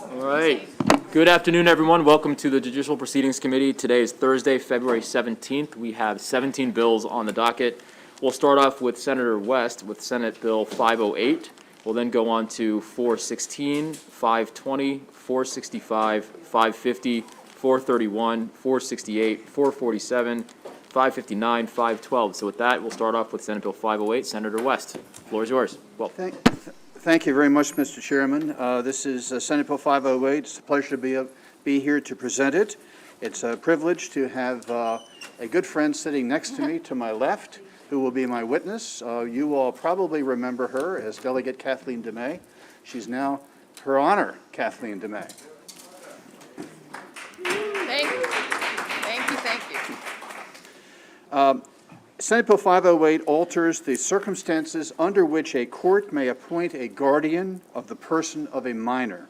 All right. Good afternoon, everyone. Welcome to the Judicial Proceedings Committee. Today is Thursday, February 17th. We have 17 bills on the docket. We'll start off with Senator West with Senate Bill 508. We'll then go on to 416, 520, 465, 550, 431, 468, 447, 559, 512. So with that, we'll start off with Senate Bill 508. Senator West, the floor is yours. Well, Thank you very much, Mr. Chairman. This is Senate Bill 508. It's a pleasure to be here to present it. It's a privilege to have a good friend sitting next to me to my left who will be my witness. You all probably remember her as Delegate Kathleen DeMay. She's now Her Honor Kathleen DeMay. Thank you. Thank you. Thank you. Senate Bill 508 alters the circumstances under which a court may appoint a guardian of the person of a minor.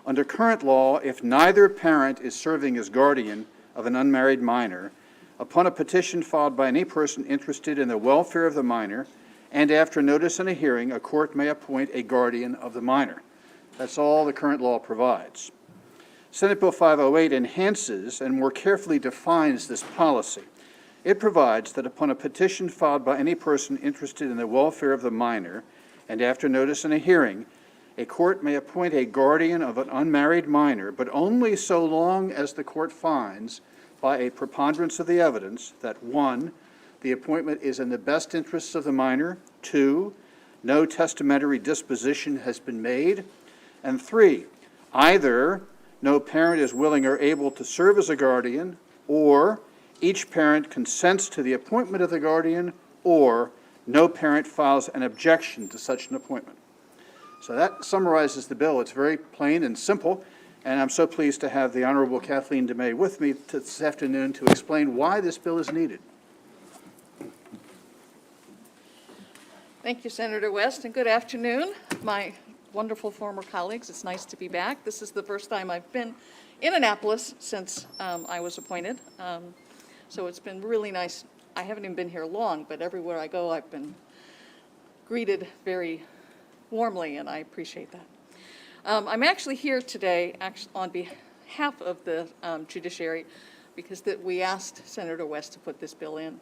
Under current law, if neither parent is serving as guardian of an unmarried minor, upon a petition filed by any person interested in the welfare of the minor, and after notice and a hearing, a court may appoint a guardian of the minor. That's all the current law provides. Senate Bill 508 enhances and more carefully defines this policy. It provides that upon a petition filed by any person interested in the welfare of the minor, and after notice and a hearing, a court may appoint a guardian of an unmarried minor, but only so long as the court finds, by a preponderance of the evidence, that 1, the appointment is in the best interests of the minor, 2, no testamentary disposition has been made, and 3, either no parent is willing or able to serve as a guardian, or each parent consents to the appointment of the guardian, or no parent files an objection to such an appointment. So that summarizes the bill. It's very plain and simple, and I'm so pleased to have the Honorable Kathleen DeMay with me this afternoon to explain why this bill is needed. Thank you, Senator West, and good afternoon, my wonderful former colleagues. It's nice to be back. This is the first time I've been in Annapolis since I was appointed. So it's been really nice. I haven't even been here long, but everywhere I go, I've been greeted very warmly, and I appreciate that. I'm actually here today on behalf of the judiciary because we asked Senator West to put this bill in.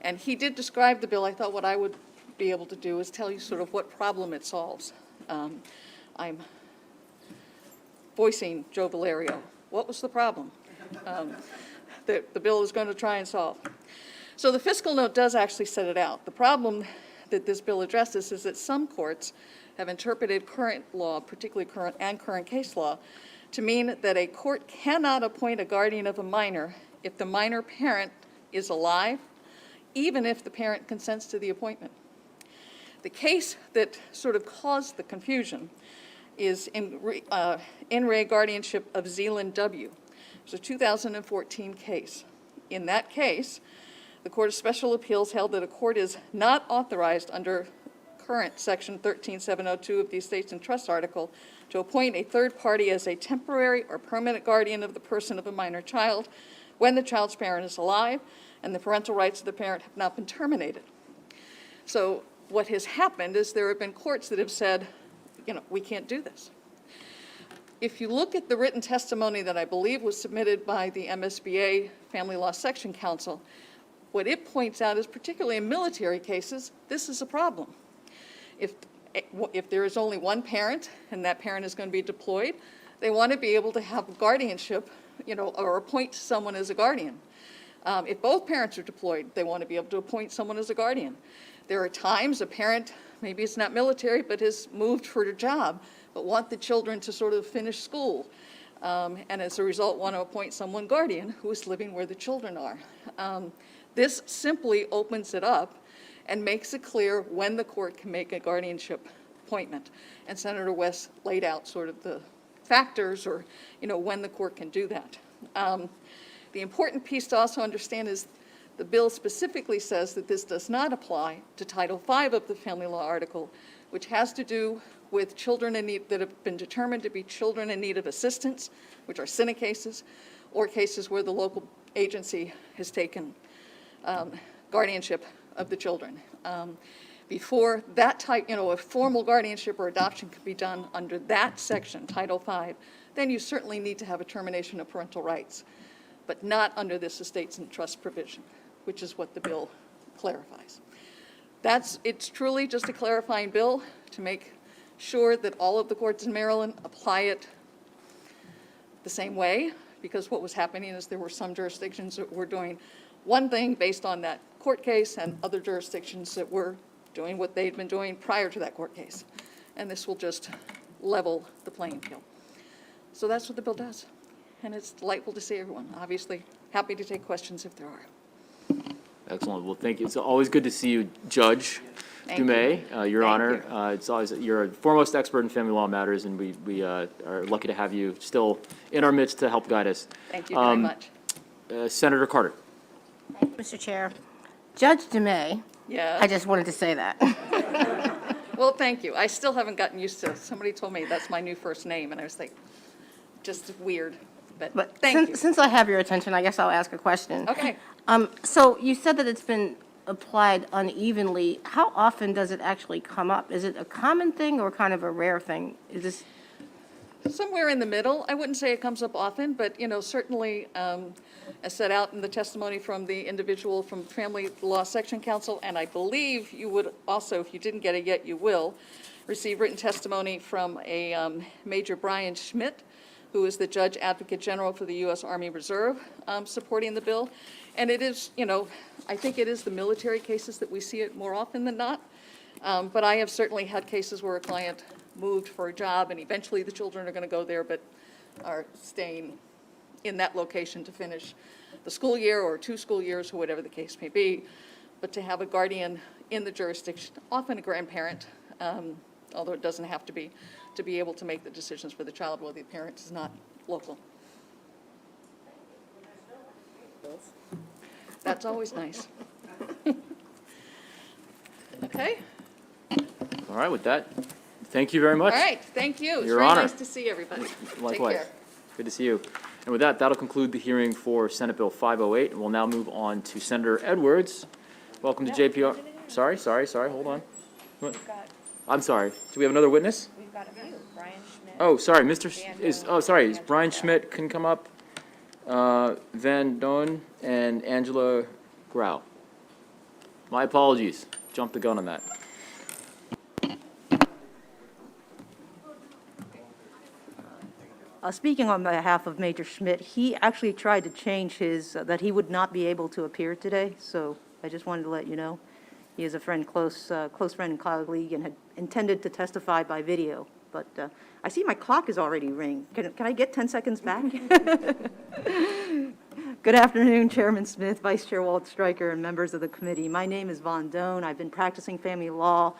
And he did describe the bill. I thought what I would be able to do is tell you sort of what problem it solves. I'm voicing Joe Valerio. What was the problem that the bill is going to try and solve? So the fiscal note does actually set it out. The problem that this bill addresses is that some courts have interpreted current law, particularly current case law, to mean that a court cannot appoint a guardian of a minor if the minor parent is alive, even if the parent consents to the appointment. The case that sort of caused the confusion is in re guardianship of Zealand W. It's a 2014 case. In that case, the Court of Special Appeals held that a court is not authorized under current Section 13702 of the Estates and Trust Article to appoint a third party as a temporary or permanent guardian of the person of a minor child when the child's parent is alive and the parental rights of the parent have not been terminated. So what has happened is there have been courts that have said, we can't do this. If you look at the written testimony that I believe was submitted by the MSBA Family Law Section Council, what it points out is, particularly in military cases, this is a problem. If there is only one parent and that parent is going to be deployed, they want to be able to have guardianship, or appoint someone as a guardian. If both parents are deployed, they want to be able to appoint someone as a guardian. There are times a parent, maybe it's not military, but has moved for a job, but want the children to sort of finish school. And as a result, want to appoint someone guardian who is living where the children are. This simply opens it up and makes it clear when the court can make a guardianship appointment. And Senator West laid out sort of the factors or, when the court can do that. The important piece to also understand is the bill specifically says that this does not apply to Title V of the Family Law Article, which has to do with children in need that have been determined to be children in need of assistance, which are SINA cases, or cases where the local agency has taken guardianship of the children. Before that type, if formal guardianship or adoption could be done under that section, Title V, then you certainly need to have a termination of parental rights, but not under this estates and trust provision, which is what the bill clarifies. It's truly just a clarifying bill to make sure that all of the courts in Maryland apply it the same way, because what was happening is there were some jurisdictions that were doing one thing based on that court case and other jurisdictions that were doing what they'd been doing prior to that court case. And this will just level the playing field. So that's what the bill does. And it's delightful to see everyone. Obviously, happy to take questions if there are. Excellent. Well, thank you. It's always good to see you, Judge Thank Dumais, Your Thank Honor. you. It's always, you're a foremost expert in family law matters, and we are lucky to have you still in our midst to help guide us. Thank you very much. Senator Carter. Thank you, Mr. Chair. Judge Dumais, Yeah. I just wanted to say that. Well, thank you. I still haven't gotten used to it. Somebody told me that's my new first name, and I was like, just weird. But thank you. Since I have your attention, I guess I'll ask a question. Okay. So you said that it's been applied unevenly. How often does it actually come up? Is it a common thing or kind of a rare thing? Is this, Somewhere in the middle. I wouldn't say it comes up often, but, certainly, as set out in the testimony from the individual from Family Law Section Council, and I believe you would also, if you didn't get it yet, you will, receive written testimony from a Major Brian Schmidt, who is the Judge Advocate General for the U.S. Army Reserve, supporting the bill. And it is, I think it is the military cases that we see it more often than not. But I have certainly had cases where a client moved for a job, and eventually the children are going to go there, but are staying in that location to finish the school year or 2 school years, or whatever the case may be. But to have a guardian in the jurisdiction, often a grandparent, although it doesn't have to be able to make the decisions for the child while the parent is not local. That's always nice. Okay, All right, with that, thank you very much. all right, thank you. It's Your very Honor. nice to see everybody. Take Likewise. care. Good to see you. And with that, that'll conclude the hearing for Senate Bill 508, and we'll now move on to Senator Edwards. Welcome to JPR. Sorry, hold on. What? I'm sorry. Do we have another witness? We've got a few. Brian Schmidt. Oh, sorry, is Brian Schmidt can come up, Van Doan, and Angela Grau. My apologies, jumped the gun on that. Speaking on behalf of Major Schmidt, he actually tried to change his, that he would not be able to appear today, so I just wanted to let you know. He is a friend, close friend and colleague, and had intended to testify by video. But I see my clock is already ringing. Can I get 10 seconds back? Good afternoon, Chairman Smith, Vice Chair Walt Stryker, and members of the committee. My name is Von Doan. I've been practicing family law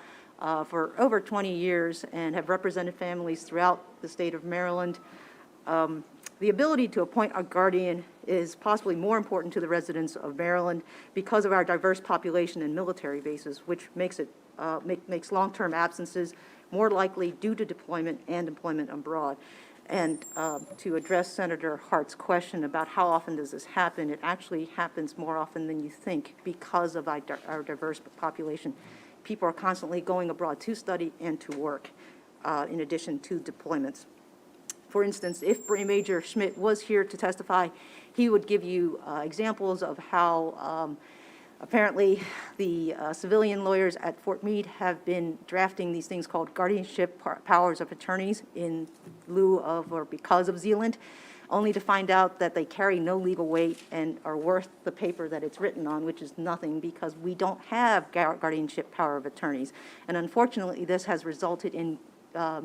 for over 20 years and have represented families throughout the state of Maryland. The ability to appoint a guardian is possibly more important to the residents of Maryland because of our diverse population and military bases, which makes long-term absences more likely due to deployment and employment abroad. And to address Senator Hart's question about how often does this happen, it actually happens more often than you think because of our diverse population. People are constantly going abroad to study and to work, in addition to deployments. For instance, if Major Schmidt was here to testify, he would give you examples of how apparently the civilian lawyers at Fort Meade have been drafting these things called guardianship powers of attorneys in lieu of or because of Zealand, only to find out that they carry no legal weight and are worth the paper that it's written on, which is nothing because we don't have guardianship power of attorneys. And unfortunately, this has resulted in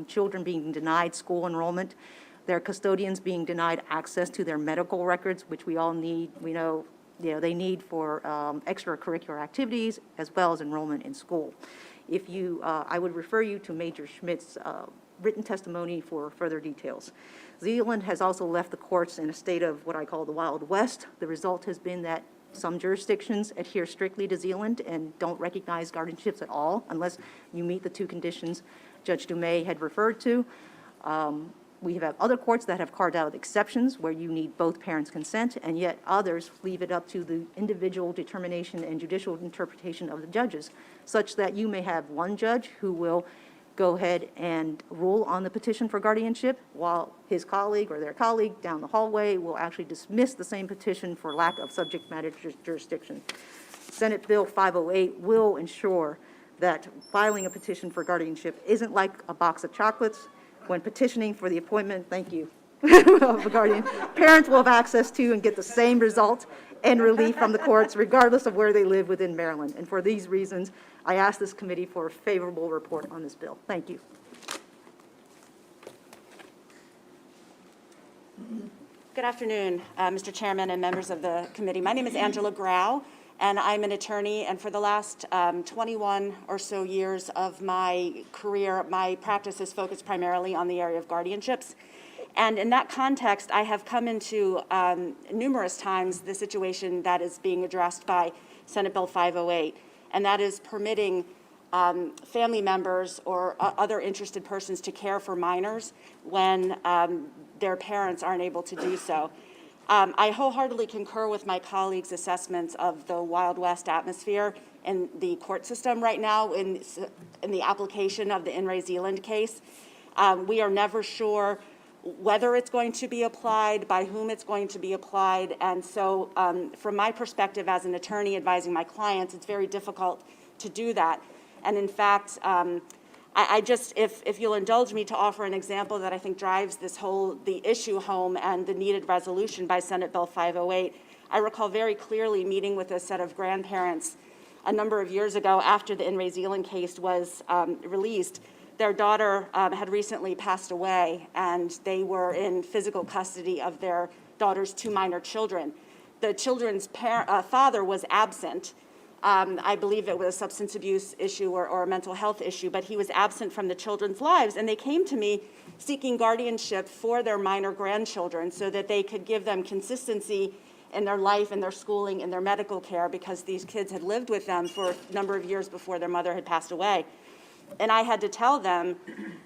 children being denied school enrollment, their custodians being denied access to their medical records, which we all need. We know, they need for extracurricular activities as well as enrollment in school. If you, I would refer you to Major Schmidt's written testimony for further details. Zealand has also left the courts in a state of what I call the Wild West. The result has been that some jurisdictions adhere strictly to Zealand and don't recognize guardianships at all unless you meet the 2 conditions Judge Dumais had referred to. We have other courts that have carved out exceptions where you need both parents' consent, and yet others leave it up to the individual determination and judicial interpretation of the judges, such that you may have one judge who will go ahead and rule on the petition for guardianship, while his colleague or their colleague down the hallway will actually dismiss the same petition for lack of subject matter jurisdiction. Senate Bill 508 will ensure that filing a petition for guardianship isn't like a box of chocolates. When petitioning for the appointment, thank you, of a guardian, parents will have access to and get the same result and relief from the courts regardless of where they live within Maryland. And for these reasons, I ask this committee for a favorable report on this bill. Thank you. Good afternoon, Mr. Chairman and members of the committee. My name is Angela Grau, and I'm an attorney, and for the last 21 or so years of my career, my practice is focused primarily on the area of guardianships. And in that context, I have come into numerous times the situation that is being addressed by Senate Bill 508, and that is permitting family members or other interested persons to care for minors when their parents aren't able to do so. I wholeheartedly concur with my colleagues' assessments of the Wild West atmosphere in the court system right now in the application of the In re Zealand case. We are never sure whether it's going to be applied, by whom it's going to be applied, and so from my perspective as an attorney advising my clients, it's very difficult to do that. And in fact, I just, if you'll indulge me to offer an example that I think drives the issue home and the needed resolution by Senate Bill 508, I recall very clearly meeting with a set of grandparents a number of years ago after the In re Zealand case was released. Their daughter had recently passed away, and they were in physical custody of their daughter's 2 minor children. The children's father was absent. I believe it was a substance abuse issue or a mental health issue, but he was absent from the children's lives, and they came to me seeking guardianship for their minor grandchildren so that they could give them consistency in their life, in their schooling, in their medical care, because these kids had lived with them for a number of years before their mother had passed away. And I had to tell them,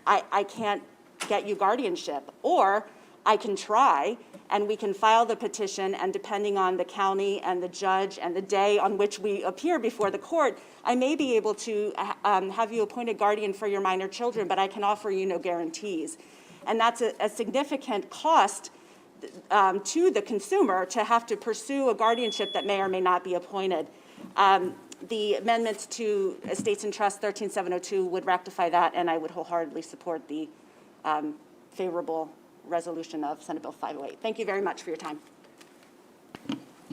I can't get you guardianship, or I can try, and we can file the petition, and depending on the county and the judge and the day on which we appear before the court, I may be able to have you appoint a guardian for your minor children, but I can offer you no guarantees. And that's a significant cost to the consumer to have to pursue a guardianship that may or may not be appointed. The amendments to Estates and Trust 13702 would rectify that, and I would wholeheartedly support the favorable resolution of Senate Bill 508. Thank you very much for your time.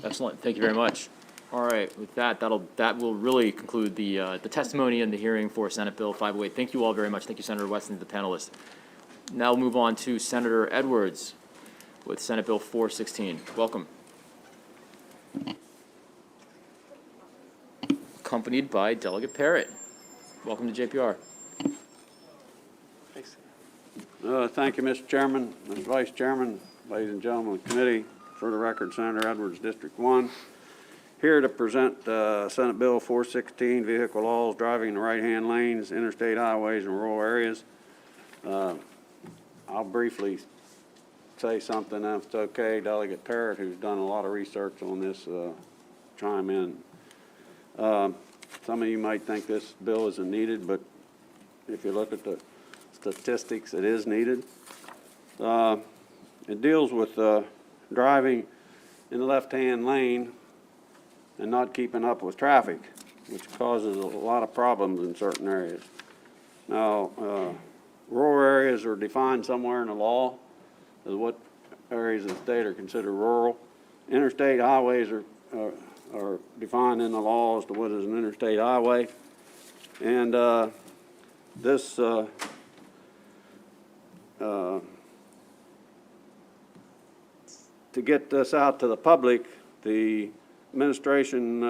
Excellent. Thank you very much. All right, with that, that will really conclude the testimony and the hearing for Senate Bill 508. Thank you all very much. Thank you, Senator West, and the panelists. Now we'll move on to Senator Edwards with Senate Bill 416. Welcome. Accompanied by Delegate Parrott. Welcome to JPR. Thank you, Mr. Chairman, Mr. Vice Chairman, ladies and gentlemen of the committee. For the record, Senator Edwards, District 1. Here to present Senate Bill 416, Vehicle Laws, Driving in the Right-Hand Lanes, Interstate Highways, and Rural Areas. I'll briefly say something, if it's okay. Delegate Parrott, who's done a lot of research on this, chime in. Some of you might think this bill isn't needed, but if you look at the statistics, it is needed. It deals with driving in the left-hand lane and not keeping up with traffic, which causes a lot of problems in certain areas. Now, rural areas are defined somewhere in the law as what areas of the state are considered rural. Interstate highways are defined in the law as to what is an interstate highway. And this to get this out to the public, the administration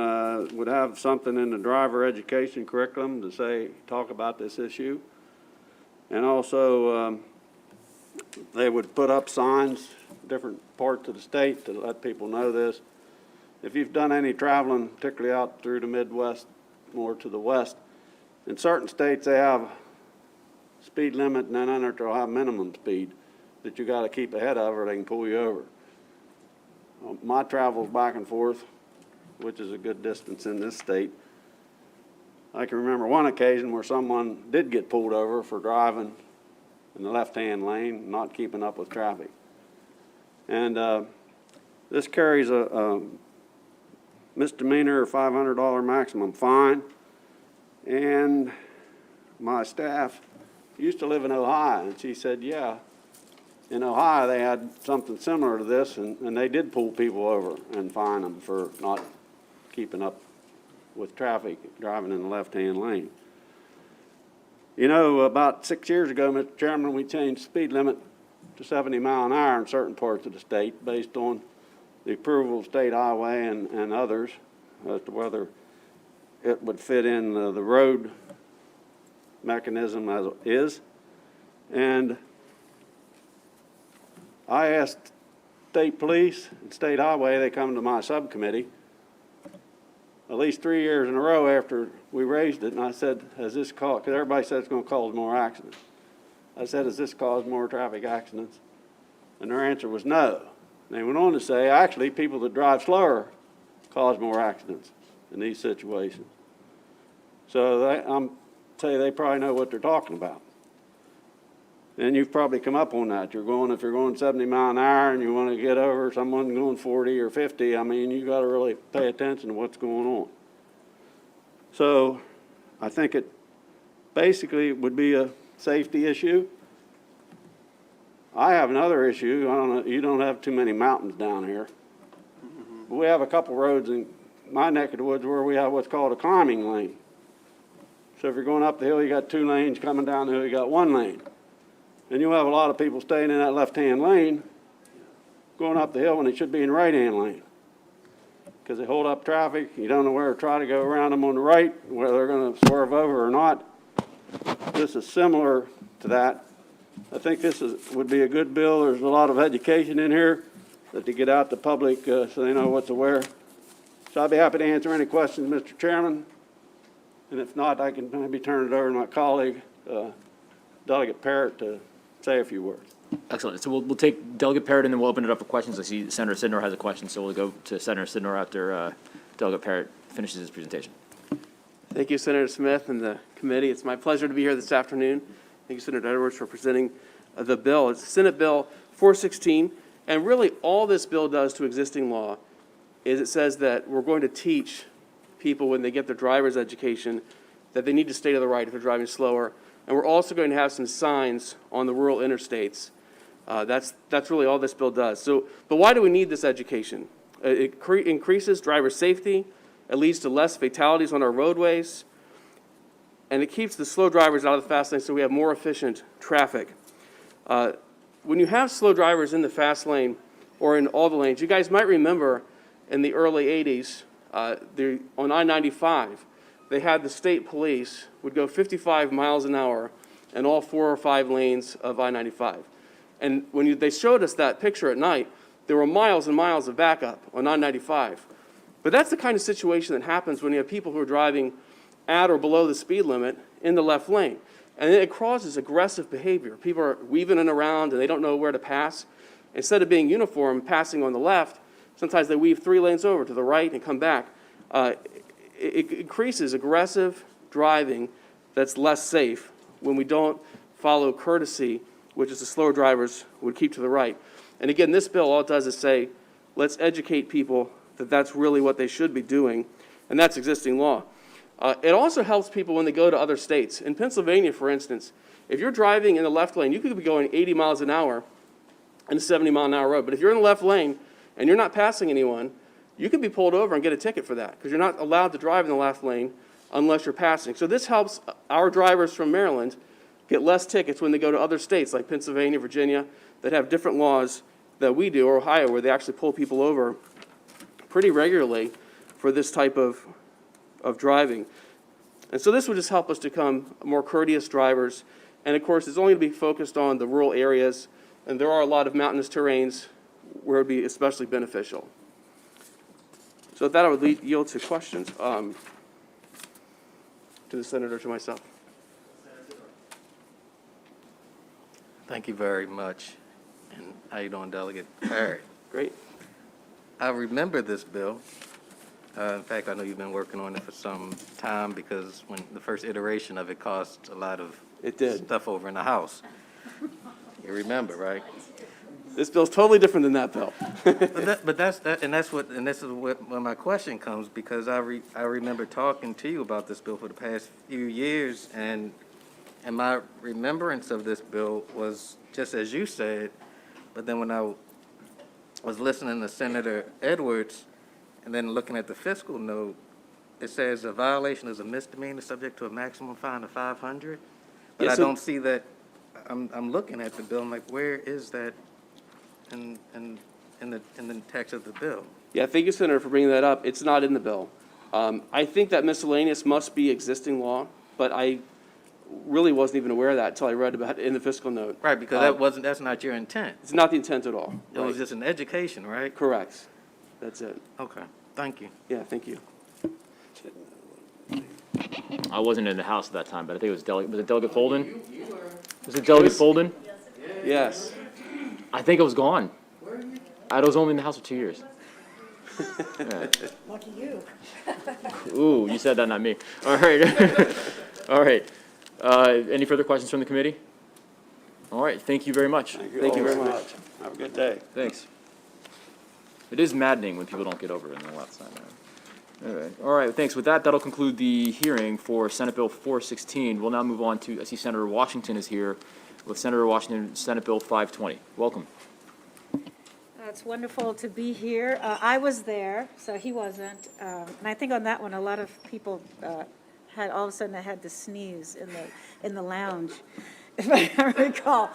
would have something in the driver education curriculum to talk about this issue. And also they would put up signs, different parts of the state, to let people know this. If you've done any traveling, particularly out through the Midwest, more to the west, in certain states they have speed limit, and then others will have minimum speed. that you gotta keep ahead of or they can pull you over. My travels back and forth, which is a good distance in this state. I can remember one occasion where someone did get pulled over for driving in the left-hand lane, not keeping up with traffic. And this carries a misdemeanor or $500 maximum fine. And my staff used to live in Ohio, and she said, yeah, in Ohio they had something similar to this, and they did pull people over and fine them for not keeping up with traffic, driving in the left-hand lane. You know, about 6 years ago, Mr. Chairman, we changed the speed limit to 70 miles an hour in certain parts of the state based on the approval of state highway and others as to whether it would fit in the road mechanism as it is. And I asked state police and state highway, they come to my subcommittee at least 3 years in a row after we raised it, and I said, has this caused, because everybody said it's going to cause more accidents. I said, has this caused more traffic accidents? And their answer was no. And they went on to say, actually, people that drive slower cause more accidents in these situations. So I'm saying they probably know what they're talking about. And you've probably come up on that. If you're going 70 miles an hour and you want to get over someone going 40 or 50, I mean, you got to really pay attention to what's going on. So I think it basically would be a safety issue. I have another issue. I don't know, you don't have too many mountains down here. But we have a couple roads in my neck of the woods where we have what's called a climbing lane. So if you're going up the hill, you got 2 lanes. Coming down the hill, you got 1 lane. And you'll have a lot of people staying in that left-hand lane going up the hill when they should be in the right-hand lane. Because they hold up traffic. You don't know where to try to go around them on the right, whether they're going to swerve over or not. This is similar to that. I think this would be a good bill. There's a lot of education in here that to get out to public so they know what's aware. So I'd be happy to answer any questions, Mr. Chairman. And if not, I can maybe turn it over to my colleague, Delegate Parrott, to say a few words. Excellent. So we'll take Delegate Parrott and then we'll open it up for questions. I see Senator Sidnor has a question, so we'll go to Senator Sidnor after Delegate Parrott finishes his presentation. Thank you, Senator Smith and the committee. It's my pleasure to be here this afternoon. Thank you, Senator Edwards, for presenting the bill. It's Senate Bill 416, and really all this bill does to existing law is it says that we're going to teach people when they get their driver's education that they need to stay to the right if they're driving slower. And we're also going to have some signs on the rural interstates. That's really all this bill does. So, but why do we need this education? It increases driver safety. It leads to less fatalities on our roadways. And it keeps the slow drivers out of the fast lane so we have more efficient traffic. When you have slow drivers in the fast lane or in all the lanes, you guys might remember in the early 80s, on I-95, they had the state police would go 55 miles an hour in all 4 or 5 lanes of I-95. And when they showed us that picture at night, there were miles and miles of backup on I-95. But that's the kind of situation that happens when you have people who are driving at or below the speed limit in the left lane. And it causes aggressive behavior. People are weaving in around and they don't know where to pass. Instead of being uniform, passing on the left, sometimes they weave 3 lanes over to the right and come back. It increases aggressive driving that's less safe when we don't follow courtesy, which is the slower drivers would keep to the right. And again, this bill, all it does is say, let's educate people that that's really what they should be doing, and that's existing law. It also helps people when they go to other states. In Pennsylvania, for instance, if you're driving in the left lane, you could be going 80 miles an hour in a 70-mile-an-hour road. But if you're in the left lane and you're not passing anyone, you can be pulled over and get a ticket for that because you're not allowed to drive in the left lane unless you're passing. So this helps our drivers from Maryland get less tickets when they go to other states like Pennsylvania, Virginia, that have different laws that we do, or Ohio, where they actually pull people over pretty regularly for this type of driving. And so this would just help us become more courteous drivers. And of course, it's only to be focused on the rural areas, and there are a lot of mountainous terrains where it would be especially beneficial. So with that, I would yield to questions to the Senator, to myself. Thank you very much. And how you doing, Delegate Parrott? Great. I remember this bill. In fact, I know you've been working on it for some time because when the first iteration of it cost a lot of It did. stuff over in the House. You remember, right? This bill's totally different than that bill. But that's this is where my question comes, because I remember talking to you about this bill for the past few years, and my remembrance of this bill was just as you said, but then when I was listening to Senator Edwards and then looking at the fiscal note, it says a violation is a misdemeanor subject to a maximum fine of $500. But Yeah, I so- don't see that. I'm looking at the bill. I'm like, where is that in the text of the bill? Yeah, thank you, Senator, for bringing that up. It's not in the bill. I think that miscellaneous must be existing law, but I really wasn't even aware of that until I read about it in the fiscal note. Right, because that's not your intent. It's not the intent at all. It was Right. just an education, right? Correct. That's it. Okay, thank you. Yeah, thank you. I wasn't in the House at that time, but I think it was Delegate Folden? Was it Delegate Folden? Yes. I think it was gone. I was only in the House for 2 years. Lucky you. Ooh, you said that, not me. All right. All right. Any further questions from the committee? All right, thank you very much. Thank you very much. Have a good day. Thanks. It is maddening when people don't get over it on the left side. All right, thanks. With that, that'll conclude the hearing for Senate Bill 416. We'll now move on to, I see Senator Washington is here with Senator Washington, Senate Bill 520. Welcome. It's wonderful to be here. I was there, so he wasn't. And I think on that one, a lot of people had, all of a sudden, I had to sneeze in the lounge, if I recall.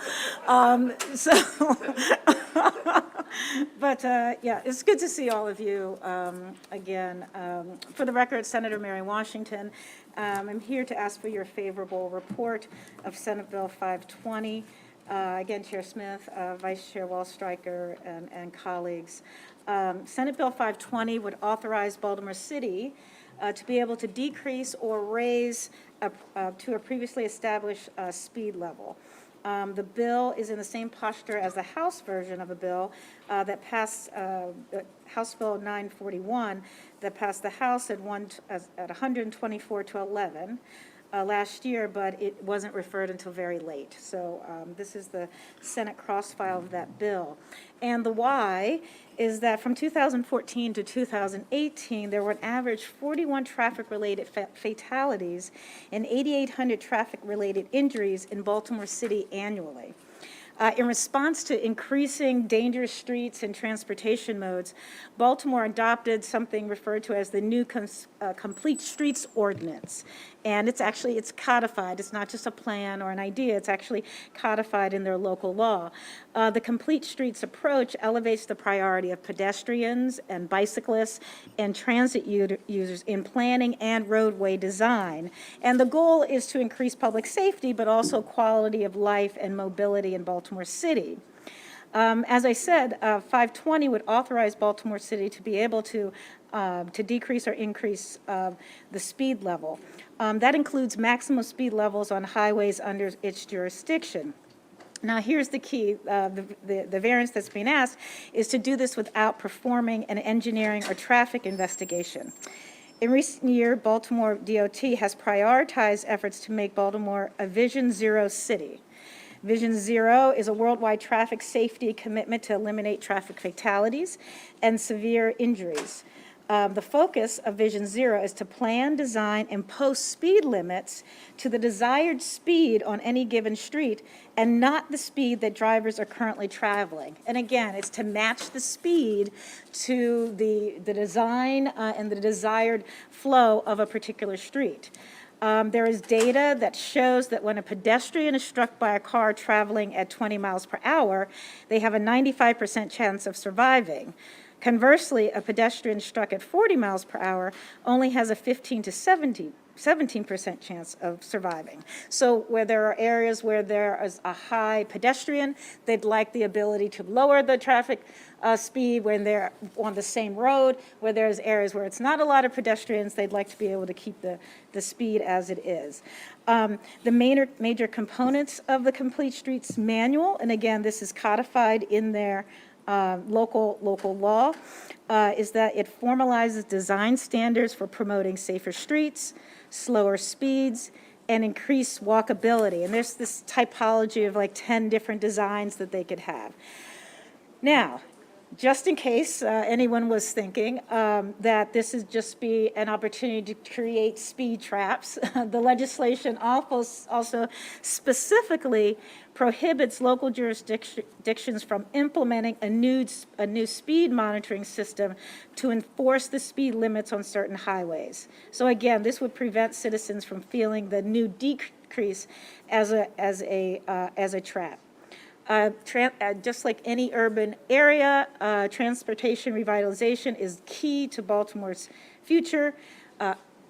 But yeah, it's good to see all of you again. For the record, Senator Mary Washington, I'm here to ask for your favorable report of Senate Bill 520. Again, Chair Smith, Vice Chair Wall-Striker, and colleagues. Senate Bill 520 would authorize Baltimore City to be able to decrease or raise to a previously established speed level. The bill is in the same posture as the House version of a bill that passed, House Bill 941, that passed the House at 124 to 11 last year, but it wasn't referred until very late. So this is the Senate cross-file of that bill. And the why is that from 2014 to 2018, there were an average 41 traffic-related fatalities and 8,800 traffic-related injuries in Baltimore City annually. In response to increasing dangerous streets and transportation modes, Baltimore adopted something referred to as the new Complete Streets Ordinance. And it's codified. It's not just a plan or an idea. It's actually codified in their local law. The Complete Streets approach elevates the priority of pedestrians and bicyclists and transit users in planning and roadway design. And the goal is to increase public safety, but also quality of life and mobility in Baltimore City. As I said, 520 would authorize Baltimore City to be able to decrease or increase the speed level. That includes maximum speed levels on highways under its jurisdiction. Now, here's the key. The variance that's being asked is to do this without performing an engineering or traffic investigation. In recent years, Baltimore DOT has prioritized efforts to make Baltimore a Vision Zero city. Vision Zero is a worldwide traffic safety commitment to eliminate traffic fatalities and severe injuries. The focus of Vision Zero is to plan, design, and post speed limits to the desired speed on any given street and not the speed that drivers are currently traveling. And again, it's to match the speed to the design and the desired flow of a particular street. There is data that shows that when a pedestrian is struck by a car traveling at 20 miles per hour, they have a 95% chance of surviving. Conversely, a pedestrian struck at 40 miles per hour only has a 15 to 70% 17% chance of surviving. So where there are areas where there is a high pedestrian, they'd like the ability to lower the traffic speed when they're on the same road. Where there's areas where it's not a lot of pedestrians, they'd like to be able to keep the speed as it is. The major components of the Complete Streets Manual, and again, this is codified in their local law, is that it formalizes design standards for promoting safer streets, slower speeds, and increased walkability. And there's this typology of like 10 different designs that they could have. Now, just in case anyone was thinking that this is just be an opportunity to create speed traps, the legislation also specifically prohibits local jurisdictions from implementing a new speed monitoring system to enforce the speed limits on certain highways. So again, this would prevent citizens from feeling the new decrease as a trap. Just like any urban area, transportation revitalization is key to Baltimore's future.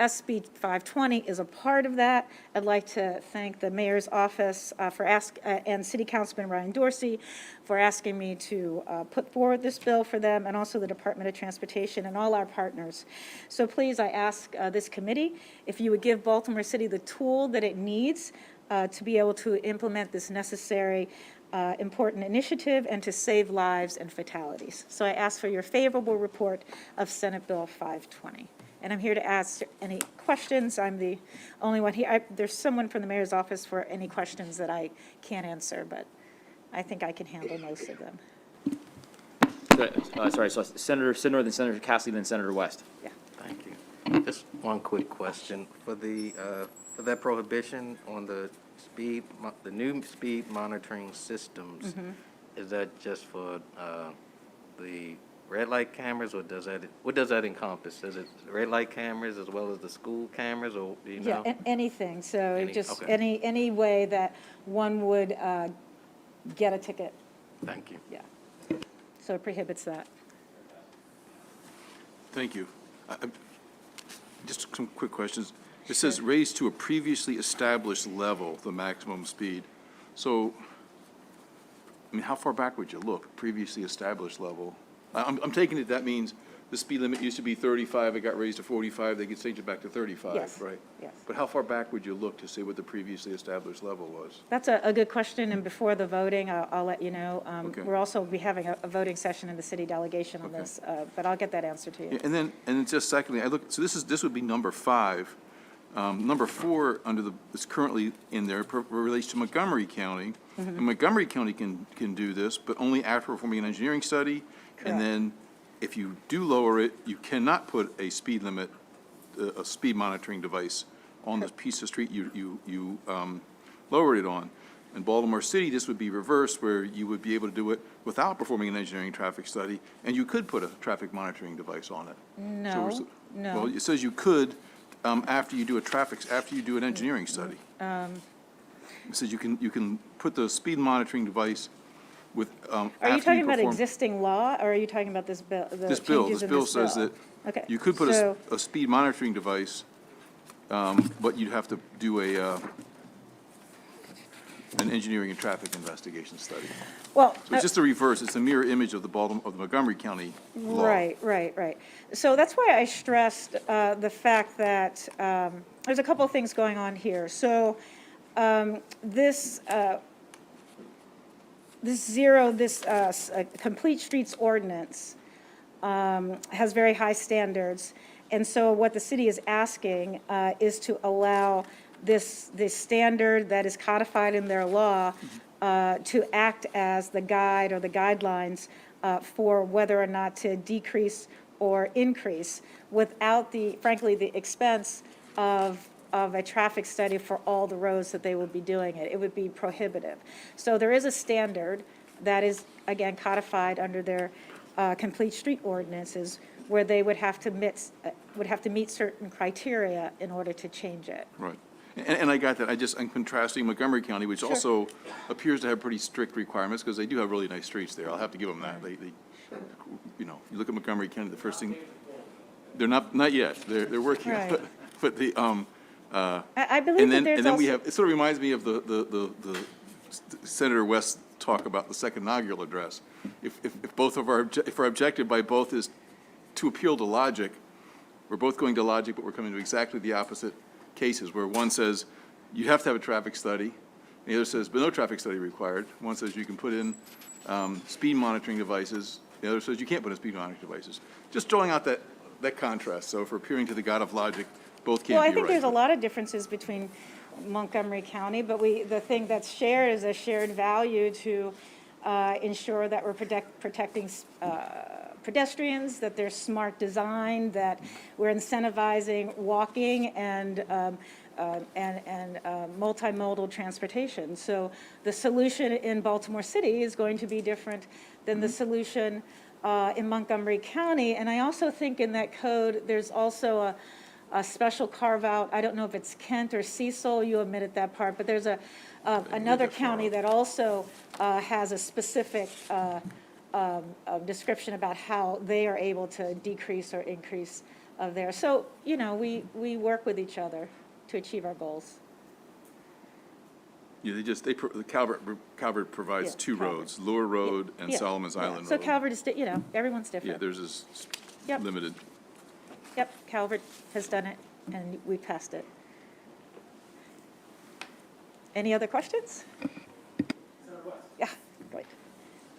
SB 520 is a part of that. I'd like to thank the mayor's office and City Councilman Ryan Dorsey for asking me to put forward this bill for them, and also the Department of Transportation and all our partners. So please, I ask this committee if you would give Baltimore City the tool that it needs to be able to implement this necessary important initiative and to save lives and fatalities. So I ask for your favorable report of Senate Bill 520. And I'm here to ask any questions. I'm the only one here. There's someone from the mayor's office for any questions that I can't answer, but I think I can handle most of them. Sorry, so Senator Sidnor, then Senator Cassidy, then Senator West. Yeah. Thank you. Just one quick question. For that prohibition on the new speed monitoring systems, is that just for the red light cameras, or what does that encompass? Is it red light cameras as well as the school cameras, or do you know? Yeah, anything. So Okay. any way that one would get a ticket. Thank you. Yeah. So it prohibits that. Thank you. Just some quick questions. It says raise to a previously established level, the maximum speed. So, I mean, how far back would you look, previously established level? I'm taking it that means the speed limit used to be 35, it got raised to 45, they could change it back to 35, Yes. right? Yes. But how far back would you look to see what the previously established level was? That's a good question, and before the voting, I'll let you know. Okay. We'll also be having a voting session in the city delegation on Okay. this, but I'll get that answer to you. Yeah, and then just secondly, so this would be number 5. Number 4 is currently in there relates to Montgomery County. And Montgomery County can do this, but only after performing an engineering study. Correct. And then if you do lower it, you cannot put a speed limit, a speed monitoring device on the piece of street you lowered it on. In Baltimore City, this would be reversed, where you would be able to do it without performing an engineering traffic study, and you could put a traffic monitoring device on it. No, no. Well, it says you could after you do an engineering study. It says you can put the speed monitoring device with, Are after you talking about perform- existing law, or are you talking about this bill? This bill says that Okay, you could put so- a speed monitoring device, but you'd have to do an engineering and traffic investigation study. Well, So it's just the reverse, it's a mirror image of the Montgomery County law. Right. So that's why I stressed the fact that there's a couple of things going on here. So this Complete Streets ordinance has very high standards. And so what the city is asking is to allow this standard that is codified in their law to act as the guide or the guidelines for whether or not to decrease or increase without frankly, the expense of a traffic study for all the roads that they would be doing it. It would be prohibitive. So there is a standard that is, again, codified under their Complete Street ordinances, where they would have to meet certain criteria in order to change it. Right. And I got that. I'm contrasting Montgomery County, which also appears to have pretty strict requirements, because they do have really nice streets there. I'll have to give them that. You look at Montgomery County, the first thing, they're not yet. They're working on it. Right. But I believe that there's And then we also, have, it sort of reminds me of the Senator West talk about the second inaugural address. If both of our, if our objective by both is to appeal to logic, we're both going to logic, but we're coming to exactly the opposite cases, where one says you have to have a traffic study, and the other says, but no traffic study required. One says you can put in speed monitoring devices, the other says you can't put in speed monitoring devices. Just drawing out that contrast. So if we're appealing to the God of logic, both can't be well, right. I think there's a lot of differences between Montgomery County, but the thing that's shared is a shared value to ensure that we're protecting pedestrians, that there's smart design, that we're incentivizing walking and multimodal transportation. So the solution in Baltimore City is going to be different than the solution in Montgomery County. And I also think in that code, there's also a special carve-out. I don't know if it's Kent or Cecil, you omitted that part, but there's another county that also has a specific description about how they are able to decrease or increase of there. So, you know, we work with each other to achieve our goals. Yeah, Calvert provides Yeah, two Calvert. roads, Lure Road and Yeah, Solomon's yeah. Island Road. So Calvert is, you know, everyone's Yeah, different. theirs is Yep. limited. Yep, Calvert has done it, and we passed it. Any other questions? Yeah, right,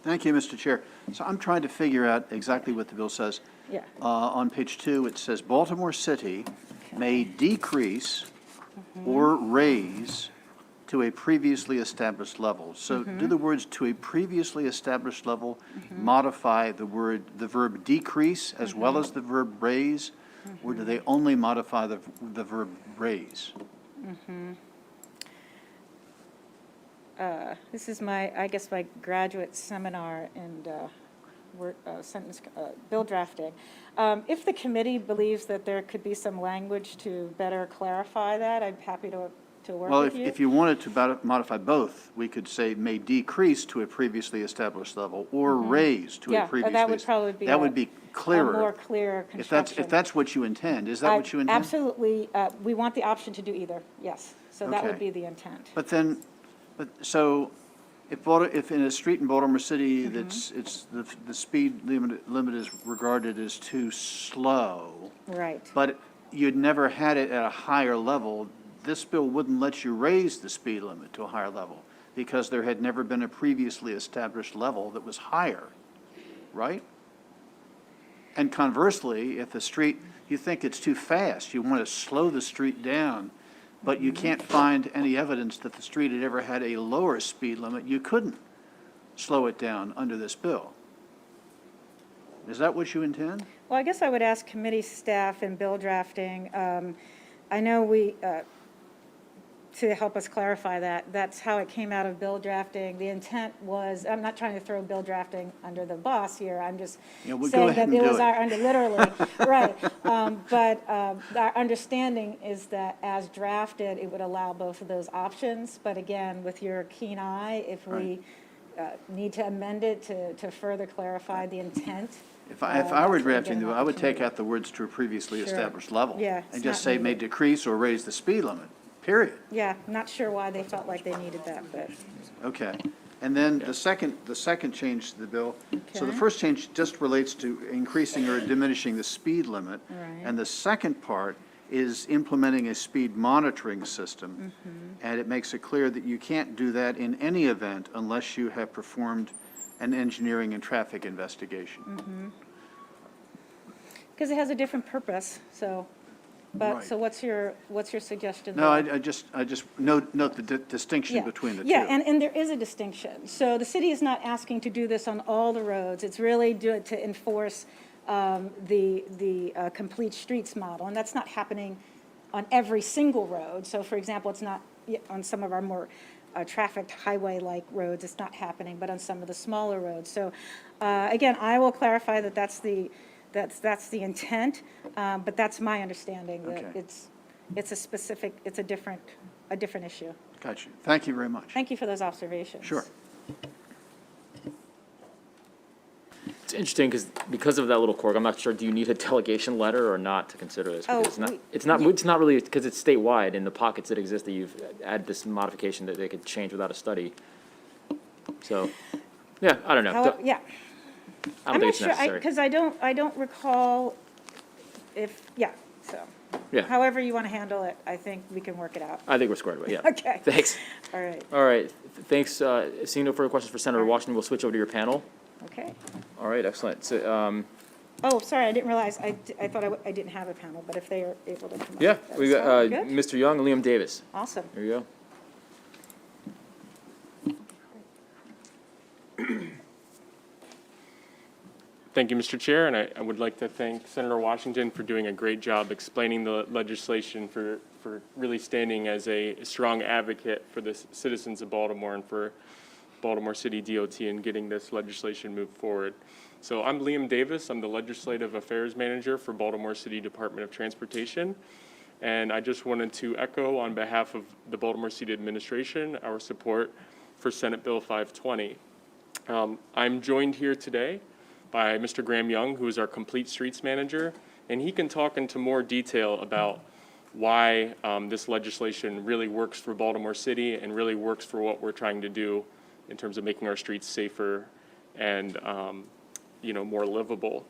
Thank you, Mr. Chair. So I'm trying to figure out exactly what the bill says. yeah. On page 2, it says Baltimore City may decrease or raise to a previously established level. So do the words "to a previously established level" modify the verb decrease as well as the verb raise? Or do they only modify the verb raise? This is I guess my graduate seminar in bill drafting. If the committee believes that there could be some language to better clarify that, I'm happy to work Well, with you. if you wanted to modify both, we could say may decrease to a previously established level or raise to a Yeah, previously. that would probably be That would be clearer. A more clear construction. If that's what you intend, is that what you intend? Absolutely. We want the option to do either, yes. So that would Okay. be the intent. So if in a street in Baltimore City, Mm-hmm. it's the speed limit is regarded as too slow, Right. but you'd never had it at a higher level, this bill wouldn't let you raise the speed limit to a higher level because there had never been a previously established level that was higher, right? And conversely, if the street, you think it's too fast, you want to slow the street down, but you can't find any evidence that the street had ever had a lower speed limit, you couldn't slow it down under this bill. Is that what you intend? Well, I guess I would ask committee staff and bill drafting. I know we, to help us clarify that, that's how it came out of bill drafting. The intent was, I'm not trying to throw bill drafting under the bus here, I'm just Yeah, we'll go saying ahead that and it do was it. our, literally, right. But our understanding is that as drafted, it would allow both of those options. But again, with your keen eye, if we need to amend it to further clarify the intent. If I were that's what drafting the bill, I would take opportunity. out the words "to a previously Sure. established level." Yeah, And it's just not say may needed. decrease or raise the speed limit, period. Yeah, not sure why they felt like they needed that, but. Okay. And then the second change to the bill, so the Okay. first change just relates to increasing or diminishing the speed limit. Right. And the second part is implementing a speed monitoring system. Mm-hmm. And it makes it clear that you can't do that in any event unless you have performed an engineering and traffic investigation. Because it has a different purpose, so, Right. so what's your suggestion No, there? I just note the distinction Yeah. between the two. Yeah, and there is a distinction. So the city is not asking to do this on all the roads. It's really to enforce the complete streets model, and that's not happening on every single road. So for example, it's not on some of our more trafficked highway-like roads, it's not happening, but on some of the smaller roads. So again, I will clarify that that's the intent, but that's my understanding, that Okay. it's a different issue. Got you. Thank you very much. Thank you for those observations. Sure. interesting, because of that little quirk, I'm not sure, do you need a delegation letter or not to consider this? Oh, Because it's not really, because it's statewide, in the pockets that exist, that you've added this modification that they could change without a study. So, yeah, I don't know. Yeah. I I'm don't think not it's sure, necessary. because I don't recall if, yeah, so. Yeah. However you want to handle it, I think we can work it out. I think we're squared away, yeah. Okay. Thanks. All right, All right, thanks. Seeing no further questions for Senator Washington, we'll switch over to your panel. okay. All right, excellent. So, Oh, sorry, I didn't realize, I thought I didn't have a panel, but if they are able to come up. yeah, that's we got fine. Good. Mr. Young and Liam Davis. Awesome. There you go. Thank you, Mr. Chair, and I would like to thank Senator Washington for doing a great job explaining the legislation, for really standing as a strong advocate for the citizens of Baltimore and for Baltimore City DOT and getting this legislation moved forward. So I'm Liam Davis. I'm the Legislative Affairs Manager for Baltimore City Department of Transportation. And I just wanted to echo on behalf of the Baltimore City Administration our support for Senate Bill 520. I'm joined here today by Mr. Graham Young, who is our Complete Streets Manager, and he can talk into more detail about why this legislation really works for Baltimore City and really works for what we're trying to do in terms of making our streets safer and more livable.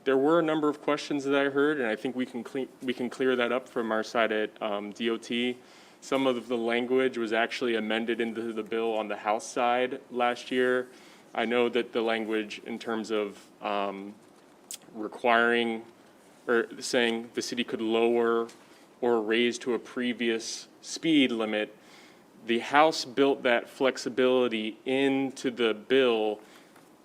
There were a number of questions that I heard, and I think we can clear that up from our side at DOT. Some of the language was actually amended into the bill on the House side last year. I know that the language in terms of requiring or saying the city could lower or raise to a previous speed limit, the House built that flexibility into the bill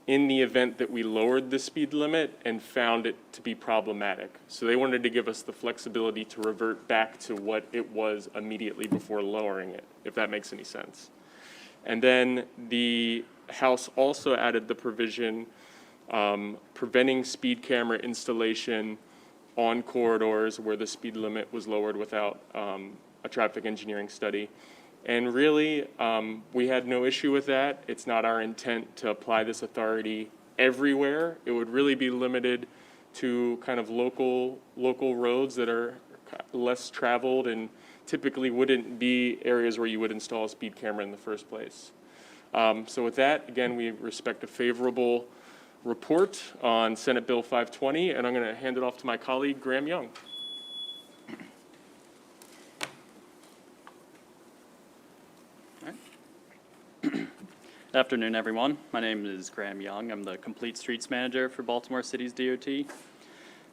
in the event that we lowered the speed limit and found it to be problematic. So they wanted to give us the flexibility to revert back to what it was immediately before lowering it, if that makes any sense. And then the House also added the provision preventing speed camera installation on corridors where the speed limit was lowered without a traffic engineering study. And really, we had no issue with that. It's not our intent to apply this authority everywhere. It would really be limited to kind of local roads that are less traveled and typically wouldn't be areas where you would install a speed camera in the first place. So with that, again, we respect a favorable report on Senate Bill 520, and I'm going to hand it off to my colleague, Graham Young. Afternoon, everyone. My name is Graham Young. I'm the Complete Streets Manager for Baltimore City's DOT.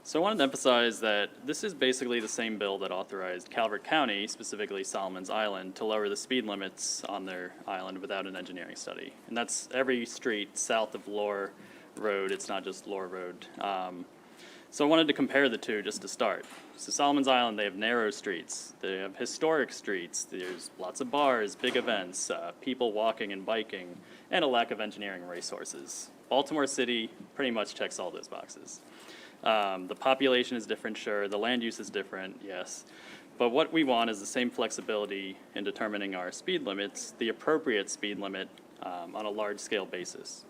So I wanted to emphasize that this is basically the same bill that authorized Calvert County, specifically Solomon's Island, to lower the speed limits on their island without an engineering study. And that's every street south of Lohr Road. It's not just Lohr Road. So I wanted to compare the two just to start. So Solomon's Island, they have narrow streets. They have historic streets. There's lots of bars, big events, people walking and biking, and a lack of engineering resources. Baltimore City pretty much checks all those boxes. The population is different, sure. The land use is different, yes. But what we want is the same flexibility in determining our speed limits, the appropriate speed limit on a large-scale basis,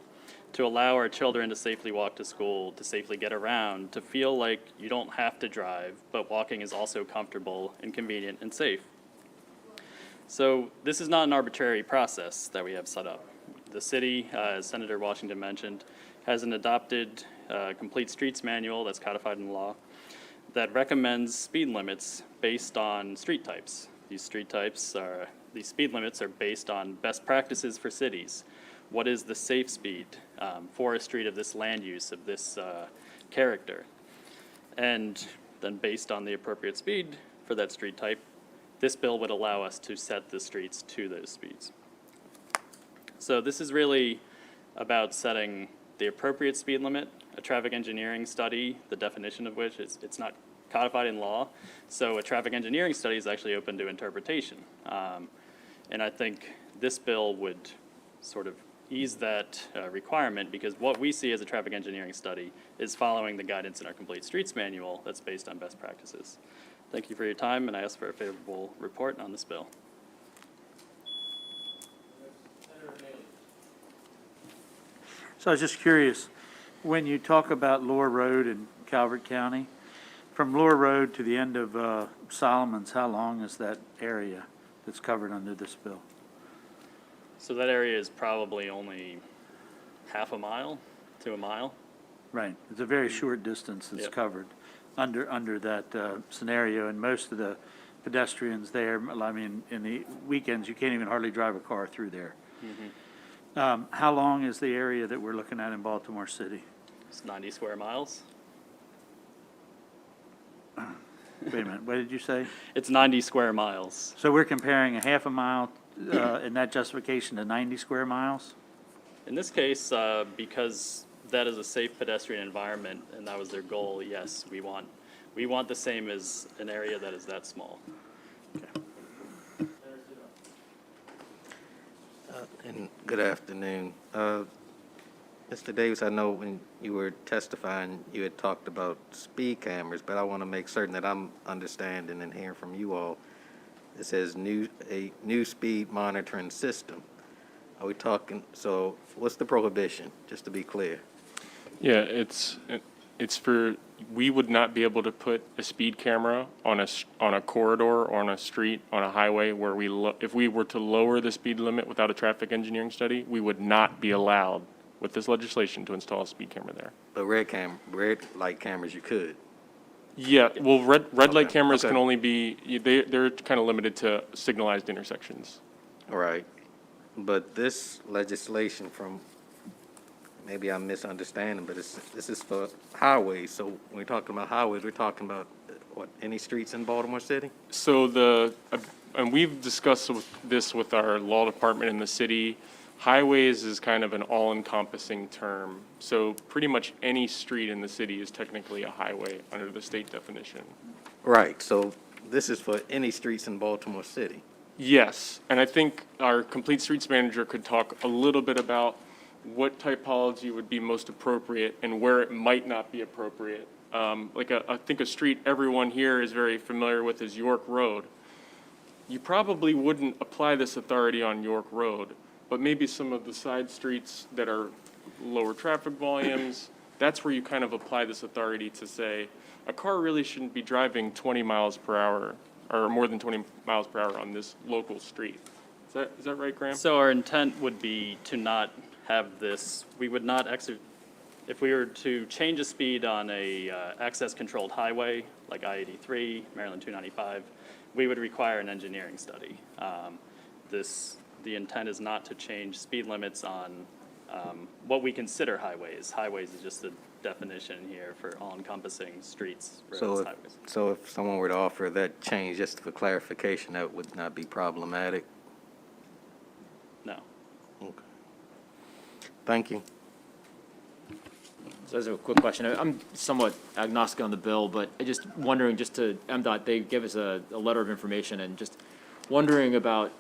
to allow our children to safely walk to school, to safely get around, to feel like you don't have to drive, but walking is also comfortable and convenient and safe. So this is not an arbitrary process that we have set up. The city, as Senator Washington mentioned, has an adopted Complete Streets Manual that's codified in law that recommends speed limits based on street types. These speed limits are based on best practices for cities. What is the safe speed for a street of this land use, of this character? And then based on the appropriate speed for that street type, this bill would allow us to set the streets to those speeds. So this is really about setting the appropriate speed limit, a traffic engineering study, the definition of which is it's not codified in law. So a traffic engineering study is actually open to interpretation. And I think this bill would sort of ease that requirement, because what we see as a traffic engineering study is following the guidance in our Complete Streets Manual that's based on best practices. Thank you for your time, and I ask for a favorable report on this bill. So I was just curious, When you talk about Lower Road in Calvert County, from Lower Road to the end of Solomon's, how long is that area that's covered under this bill? So that area is probably only half a mile to a mile. Right, it's a very short distance that's Yep. covered under that scenario, and most of the pedestrians there, I mean, in the weekends, you can't even hardly drive a car through there. How long is the area that we're looking at in Baltimore City? It's 90 square miles. Wait a minute, what did you say? It's 90 square miles. So we're comparing a half a mile in that justification to 90 square miles? In this case, because that is a safe pedestrian environment and that was their goal, yes, we want the same as an area that is that small. And good afternoon. Mr. Davis, I know when you were testifying, you had talked about speed cameras, but I want to make certain that I'm understanding and hearing from you all. It says a new speed monitoring system. Are we talking, so what's the prohibition, just to be clear? Yeah, it's for, we would not be able to put a speed camera on a corridor or on a street, on a highway where if we were to lower the speed limit without a traffic engineering study, we would not be allowed with this legislation to install a speed camera there. But red light cameras, you could. Yeah, well, red light cameras okay. can only be, they're kind of limited to signalized intersections. All right. But this legislation from, maybe I'm misunderstanding, but this is for highways. So when we're talking about highways, we're talking about, what, any streets in Baltimore City? So and we've discussed this with our law department in the city. Highways is kind of an all-encompassing term. So pretty much any street in the city is technically a highway under the state definition. Right, so this is for any streets in Baltimore City. Yes, and I think our complete streets manager could talk a little bit about what typology would be most appropriate and where it might not be appropriate. I think a street everyone here is very familiar with is York Road. You probably wouldn't apply this authority on York Road, but maybe some of the side streets that are lower traffic volumes, that's where you kind of apply this authority to say, a car really shouldn't be driving 20 miles per hour or more than 20 miles per hour on this local street. Is that right, Graham? So our intent would be to not have this, we would not if we were to change a speed on a access-controlled highway, like I-83, Maryland 295, we would require an engineering study. The intent is not to change speed limits on what we consider highways. Highways is just a definition here for all-encompassing streets, roads, highways. So if someone were to offer that change, just for clarification, that would not be problematic? No. Okay. Thank you. So that's a quick question. I'm somewhat agnostic on the bill, but I just wondering, just to MDOT, they give us a letter of information, and just wondering about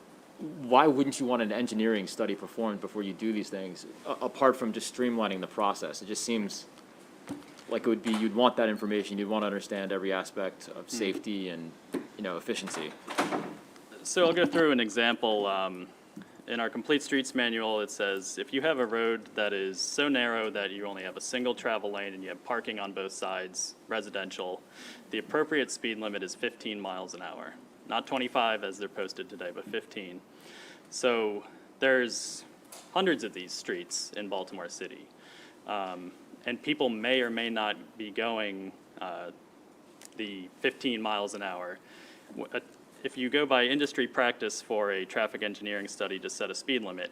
why wouldn't you want an engineering study performed before you do these things, apart from just streamlining the process? It just seems like it would be, you'd want that information, you'd want to understand every aspect of safety and, efficiency. So I'll go through an example. In our Complete Streets Manual, it says, if you have a road that is so narrow that you only have a single travel lane and you have parking on both sides, residential, the appropriate speed limit is 15 miles an hour. Not 25 as they're posted today, but 15. So there's hundreds of these streets in Baltimore City. And people may or may not be going the 15 miles an hour. If you go by industry practice for a traffic engineering study to set a speed limit,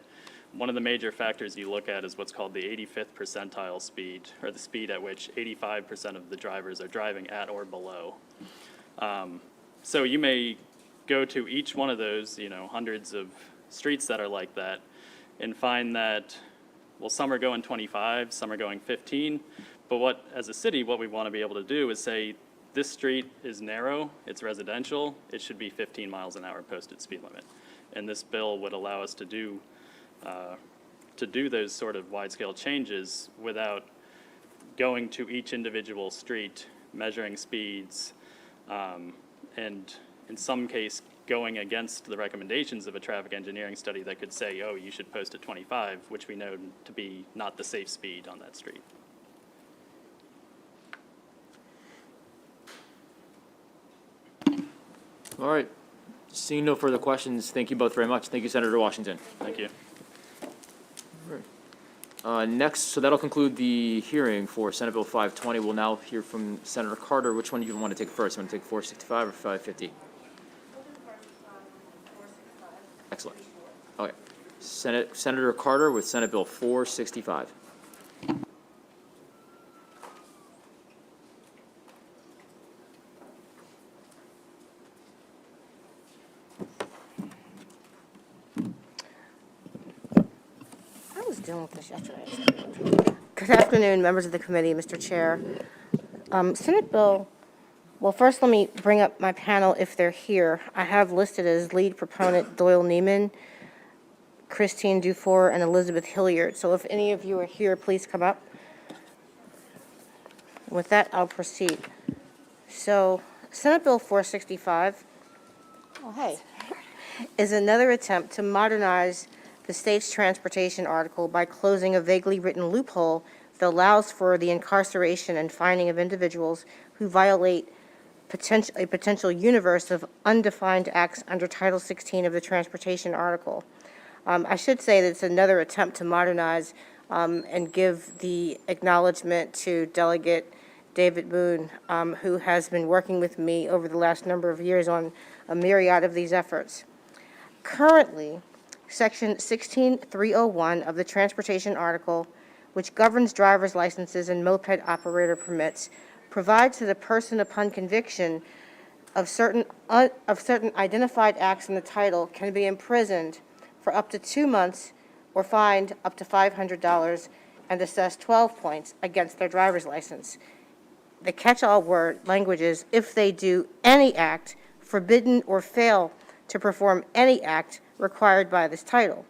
one of the major factors you look at is what's called the 85th percentile speed, or the speed at which 85% of the drivers are driving at or below. So you may go to each one of those, hundreds of streets that are like that, and find that, well, some are going 25, some are going 15, but as a city, what we want to be able to do is say, this street is narrow, it's residential, it should be 15 miles an hour posted speed limit. And this bill would allow us to do those sort of wide-scale changes without going to each individual street, measuring speeds, and in some case, going against the recommendations of a traffic engineering study that could say, oh, you should post at 25, which we know to be not the safe speed on that street. All right. Seeing no further questions, thank you both very much. Thank you, Senator Washington. Thank you. Next, so that'll conclude the hearing for Senate Bill 520. We'll now hear from Senator Carter. Which one do you want to take first? You want to take 465 or 550? Excellent. Okay. Senator Carter with Senate Bill 465. I was dealing with this yesterday. Good afternoon, members of the committee, Mr. Chair. Senate Bill, well, first let me bring up my panel if they're here. I have listed as lead proponent Doyle Neiman, Christine Dufour, and Elizabeth Hilliard. So if any of you are here, please come up. With that, I'll proceed. So Senate Bill 465, oh, hey, is another attempt to modernize the state's transportation article by closing a vaguely written loophole that allows for the incarceration and fining of individuals who violate a potential universe of undefined acts under Title 16 of the transportation article. I should say that it's another attempt to modernize and give the acknowledgement to Delegate David Moon, who has been working with me over the last number of years on a myriad of these efforts. Currently, Section 16301 of the Transportation Article, which governs driver's licenses and moped operator permits, provides that a person upon conviction of certain identified acts in the title can be imprisoned for up to 2 months or fined up to $500 and assessed 12 points against their driver's license. The catch-all word language is if they do any act forbidden or fail to perform any act required by this title.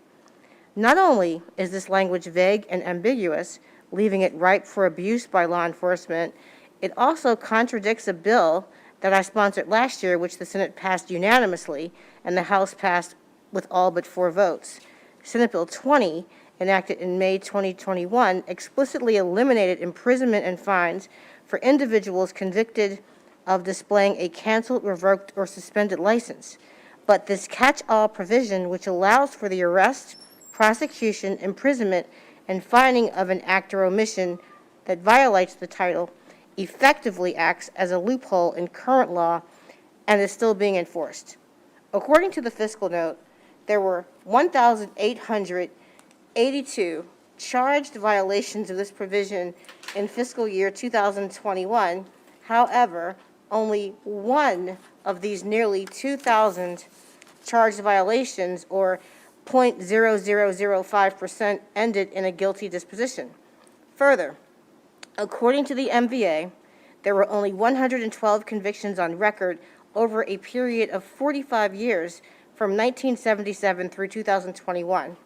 Not only is this language vague and ambiguous, leaving it ripe for abuse by law enforcement, it also contradicts a bill that I sponsored last year, which the Senate passed unanimously, and the House passed with all but 4 votes. Senate Bill 20, enacted in May 2021, explicitly eliminated imprisonment and fines for individuals convicted of displaying a canceled, revoked, or suspended license. But this catch-all provision, which allows for the arrest, prosecution, imprisonment, and fining of an act or omission that violates the title, effectively acts as a loophole in current law and is still being enforced. According to the fiscal note, there were 1,882 charged violations of this provision in fiscal year 2021. However, only one of these nearly 2,000 charged violations, or 0.0005%, ended in a guilty disposition. Further, according to the MVA, there were only 112 convictions on record over a period of 45 years from 1977 through 2021.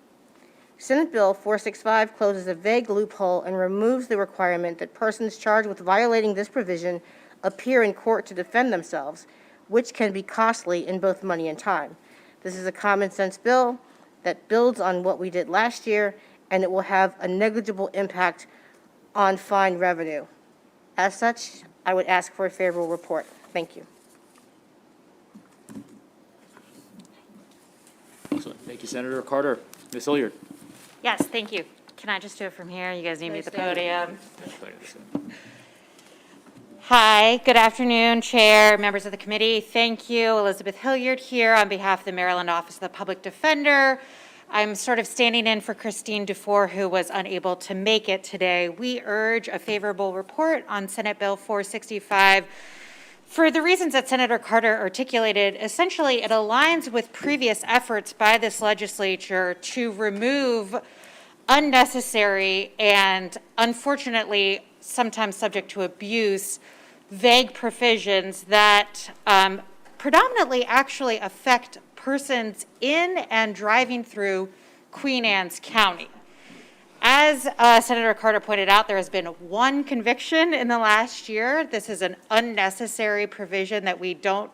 Senate Bill 465 closes a vague loophole and removes the requirement that persons charged with violating this provision appear in court to defend themselves, which can be costly in both money and time. This is a common sense bill that builds on what we did last year, and it will have a negligible impact on fine revenue. As such, I would ask for a favorable report. Thank you. Excellent. Thank you, Senator Carter. Ms. Hilliard. Yes, thank you. Can I just do it from here? You guys need me at the podium? Hi, good afternoon, Chair, members of the committee. Thank you. Elizabeth Hilliard here on behalf of the Maryland Office of the Public Defender. I'm sort of standing in for Christine Dufour, who was unable to make it today. We urge a favorable report on Senate Bill 465 for the reasons that Senator Carter articulated. Essentially, it aligns with previous efforts by this legislature to remove unnecessary and, unfortunately, sometimes subject to abuse, vague provisions that predominantly actually affect persons in and driving through Queen Anne's County. As Senator Carter pointed out, there has been one conviction in the last year. This is an unnecessary provision that we don't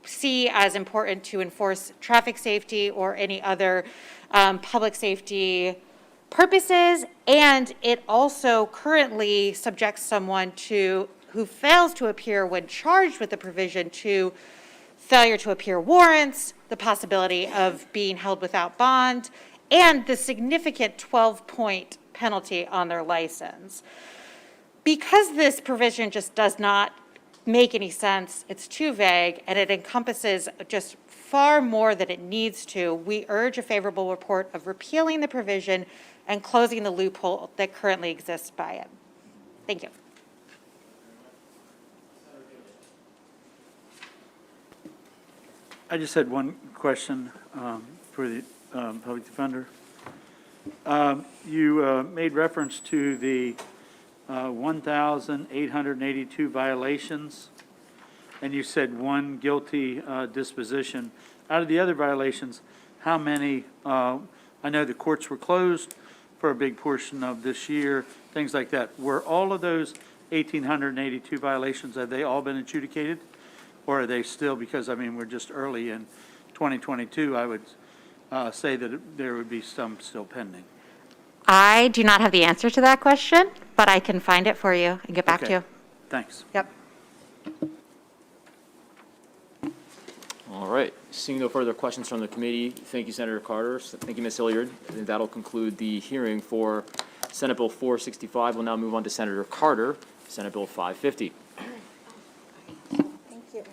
see as important to enforce traffic safety or any other public safety purposes, and it also currently subjects someone who fails to appear when charged with the provision to failure to appear warrants, the possibility of being held without bond, and the significant 12-point penalty on their license. Because this provision just does not make any sense, it's too vague, and it encompasses just far more than it needs to, we urge a favorable report of repealing the provision and closing the loophole that currently exists by it. Thank you. I just had one question for the public defender. You made reference to the 1,882 violations, and you said one guilty disposition. Out of the other violations, how many, I know the courts were closed for a big portion of this year, things like that. Were all of those 1,882 violations, have they all been adjudicated? Or are they still, because, I mean, we're just early in 2022, I would say that there would be some still pending. I do not have the answer to that question, but I can find it for you and get back to Okay. you. Thanks. Yep. All right, seeing no further questions from the committee, thank you, Senator Carter. Thank you, Ms. Hilliard. And that'll conclude the hearing for Senate Bill 465. We'll now move on to Senator Carter, Senate Bill 550. Thank you.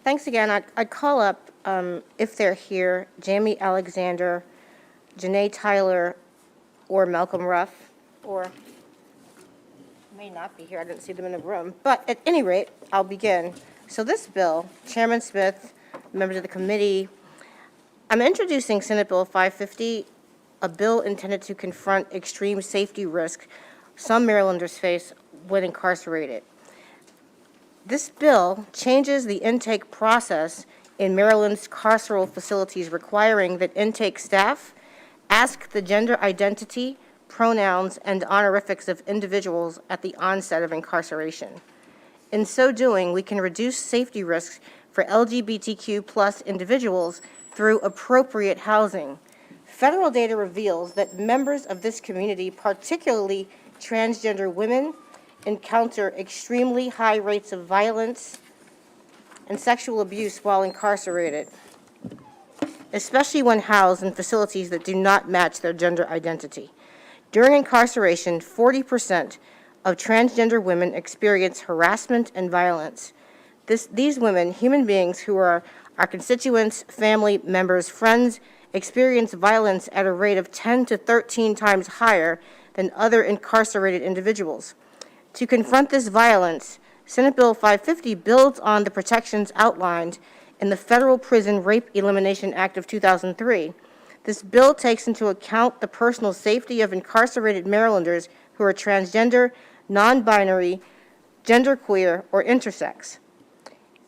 Thanks again. I'd call up, if they're here, Jamie Alexander, Janae Tyler, or Malcolm Ruff, or may not be here. I didn't see them in the room. But at any rate, I'll begin. So this bill, Chairman Smith, members of the committee, I'm introducing Senate Bill 550, a bill intended to confront extreme safety risk some Marylanders face when incarcerated. This bill changes the intake process in Maryland's carceral facilities, requiring that intake staff ask the gender identity, pronouns, and honorifics of individuals at the onset of incarceration. In so doing, we can reduce safety risks for LGBTQ+ individuals through appropriate housing. Federal data reveals that members of this community, particularly transgender women, encounter extremely high rates of violence and sexual abuse while incarcerated, especially when housed in facilities that do not match their gender identity. During incarceration, 40% of transgender women experience harassment and violence. These women, human beings who are our constituents, family members, friends, experience violence at a rate of 10 to 13 times higher than other incarcerated individuals. To confront this violence, Senate Bill 550 builds on the protections outlined in the Federal Prison Rape Elimination Act of 2003. This bill takes into account the personal safety of incarcerated Marylanders who are transgender, non-binary, genderqueer, or intersex.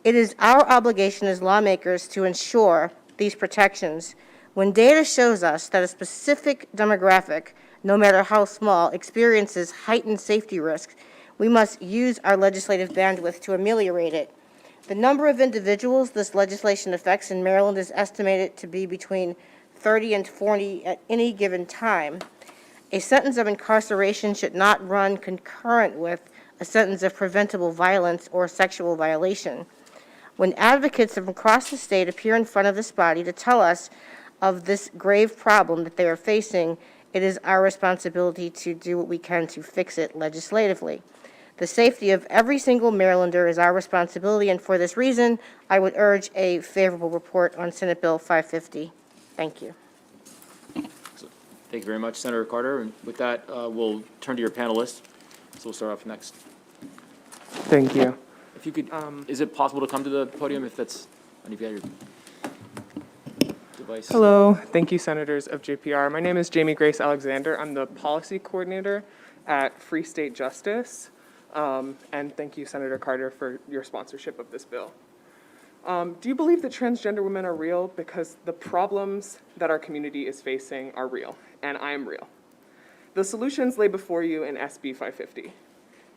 It is our obligation as lawmakers to ensure these protections. When data shows us that a specific demographic, no matter how small, experiences heightened safety risks, we must use our legislative bandwidth to ameliorate it. The number of individuals this legislation affects in Maryland is estimated to be between 30 and 40 at any given time. A sentence of incarceration should not run concurrent with a sentence of preventable violence or sexual violation. When advocates from across the state appear in front of this body to tell us of this grave problem that they are facing, it is our responsibility to do what we can to fix it legislatively. The safety of every single Marylander is our responsibility, and for this reason, I would urge a favorable report on Senate Bill 550. Thank you. Thank you very much, Senator Carter. And with that, we'll turn to your panelists. So we'll start off next. Thank you. If you could, is it possible to come to the podium if that's, and if you have your device? Hello. Thank you, Senators of JPR. My name is Jamie Grace Alexander. I'm the policy coordinator at Free State Justice. And thank you, Senator Carter, for your sponsorship of this bill. Do you believe that transgender women are real? Because the problems that our community is facing are real, and I am real. The solutions lay before you in SB 550.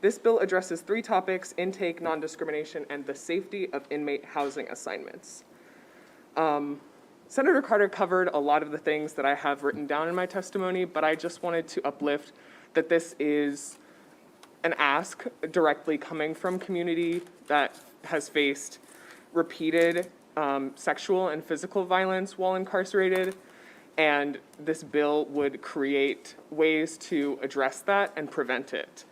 This bill addresses 3 topics: intake, non-discrimination, and the safety of inmate housing assignments. Senator Carter covered a lot of the things that I have written down in my testimony, but I just wanted to uplift that this is an ask directly coming from community that has faced repeated sexual and physical violence while incarcerated, and this bill would create ways to address that and prevent it.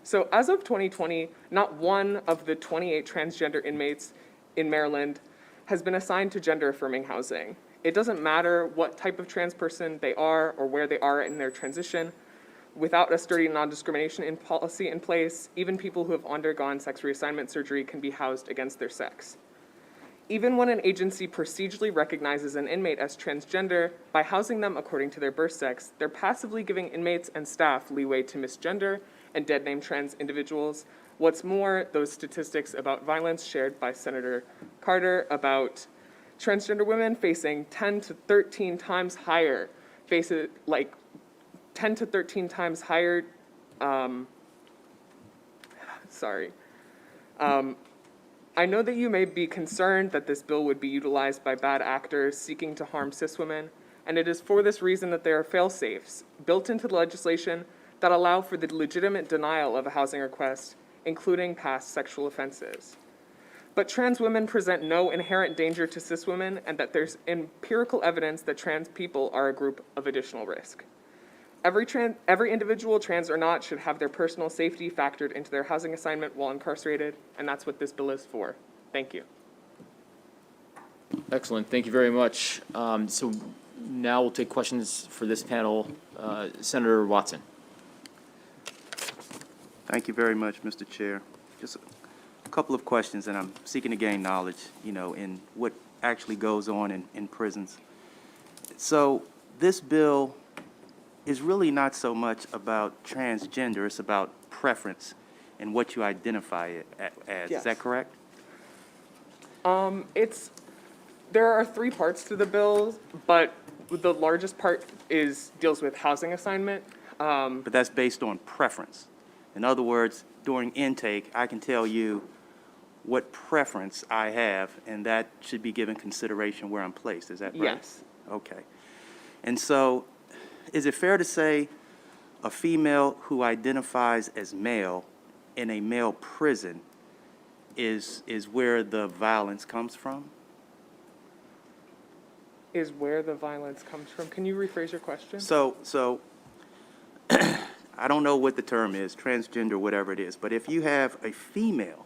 So as of 2020, not one of the 28 transgender inmates in Maryland has been assigned to gender-affirming housing. It doesn't matter what type of trans person they are or where they are in their transition. Without a sturdy non-discrimination policy in place, even people who have undergone sex reassignment surgery can be housed against their sex. Even when an agency procedurally recognizes an inmate as transgender, by housing them according to their birth sex, they're passively giving inmates and staff leeway to misgender and dead-name trans individuals. What's more, those statistics about violence shared by Senator Carter about transgender women facing 10 to 13 times higher, 10 to 13 times higher, I know that you may be concerned that this bill would be utilized by bad actors seeking to harm cis women, and it is for this reason that there are fail-safes built into the legislation that allow for the legitimate denial of a housing request, including past sexual offenses. But trans women present no inherent danger to cis women, and that there's empirical evidence that trans people are a group of additional risk. Every individual, trans or not, should have their personal safety factored into their housing assignment while incarcerated, and that's what this bill is for. Thank you. Excellent, thank you very much. So now we'll take questions for this panel. Senator Watson. Thank you very much, Mr. Chair. Just a couple of questions, and I'm seeking to gain knowledge, in what actually goes on in prisons. So this bill is really not so much about transgender, it's about preference and what you identify it as. Yes. Is that correct? There are 3 parts to the bill, but the largest part deals with housing assignment. But that's based on preference. In other words, during intake, I can tell you what preference I have, and that should be given consideration where I'm placed. Is that right? Yes. Okay. And so, is it fair to say a female who identifies as male in a male prison is where the violence comes from? Is where the violence comes from. Can you rephrase your question? So I don't know what the term is, transgender, whatever it is, but if you have a female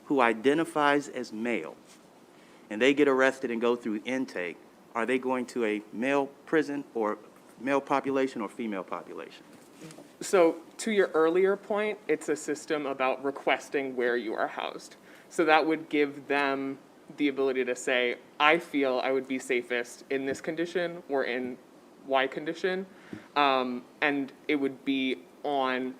who identifies as male and they get arrested and go through intake, are they going to a male prison or male population or female population? So to your earlier point, it's a system about requesting where you are housed. So that would give them the ability to say, I feel I would be safest in this condition or in Y condition. And it would be on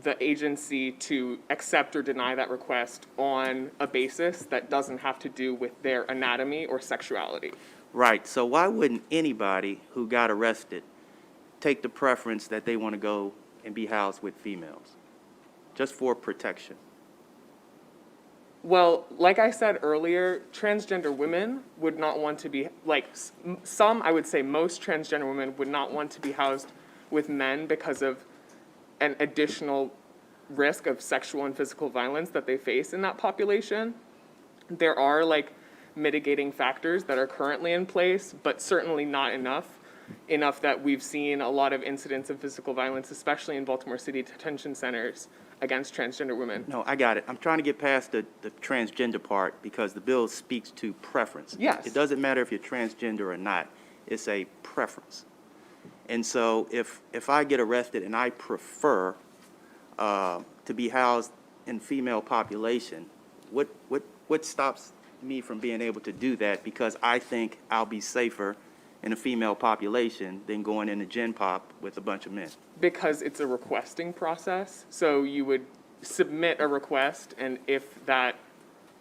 the agency to accept or deny that request on a basis that doesn't have to do with their anatomy or sexuality. Right. So why wouldn't anybody who got arrested take the preference that they want to go and be housed with females, just for protection? Well, like I said earlier, transgender women would not want to be, I would say most transgender women would not want to be housed with men because of an additional risk of sexual and physical violence that they face in that population. There are mitigating factors that are currently in place, but certainly not enough that we've seen a lot of incidents of physical violence, especially in Baltimore City detention centers, against transgender women. No, I got it. I'm trying to get past the transgender part because the bill speaks to preference. Yes. It doesn't matter if you're transgender or not. It's a preference. And so if I get arrested and I prefer to be housed in female population, what stops me from being able to do that because I think I'll be safer in a female population than going into Gen Pop with a bunch of men? Because it's a requesting process. So you would submit a request, and if that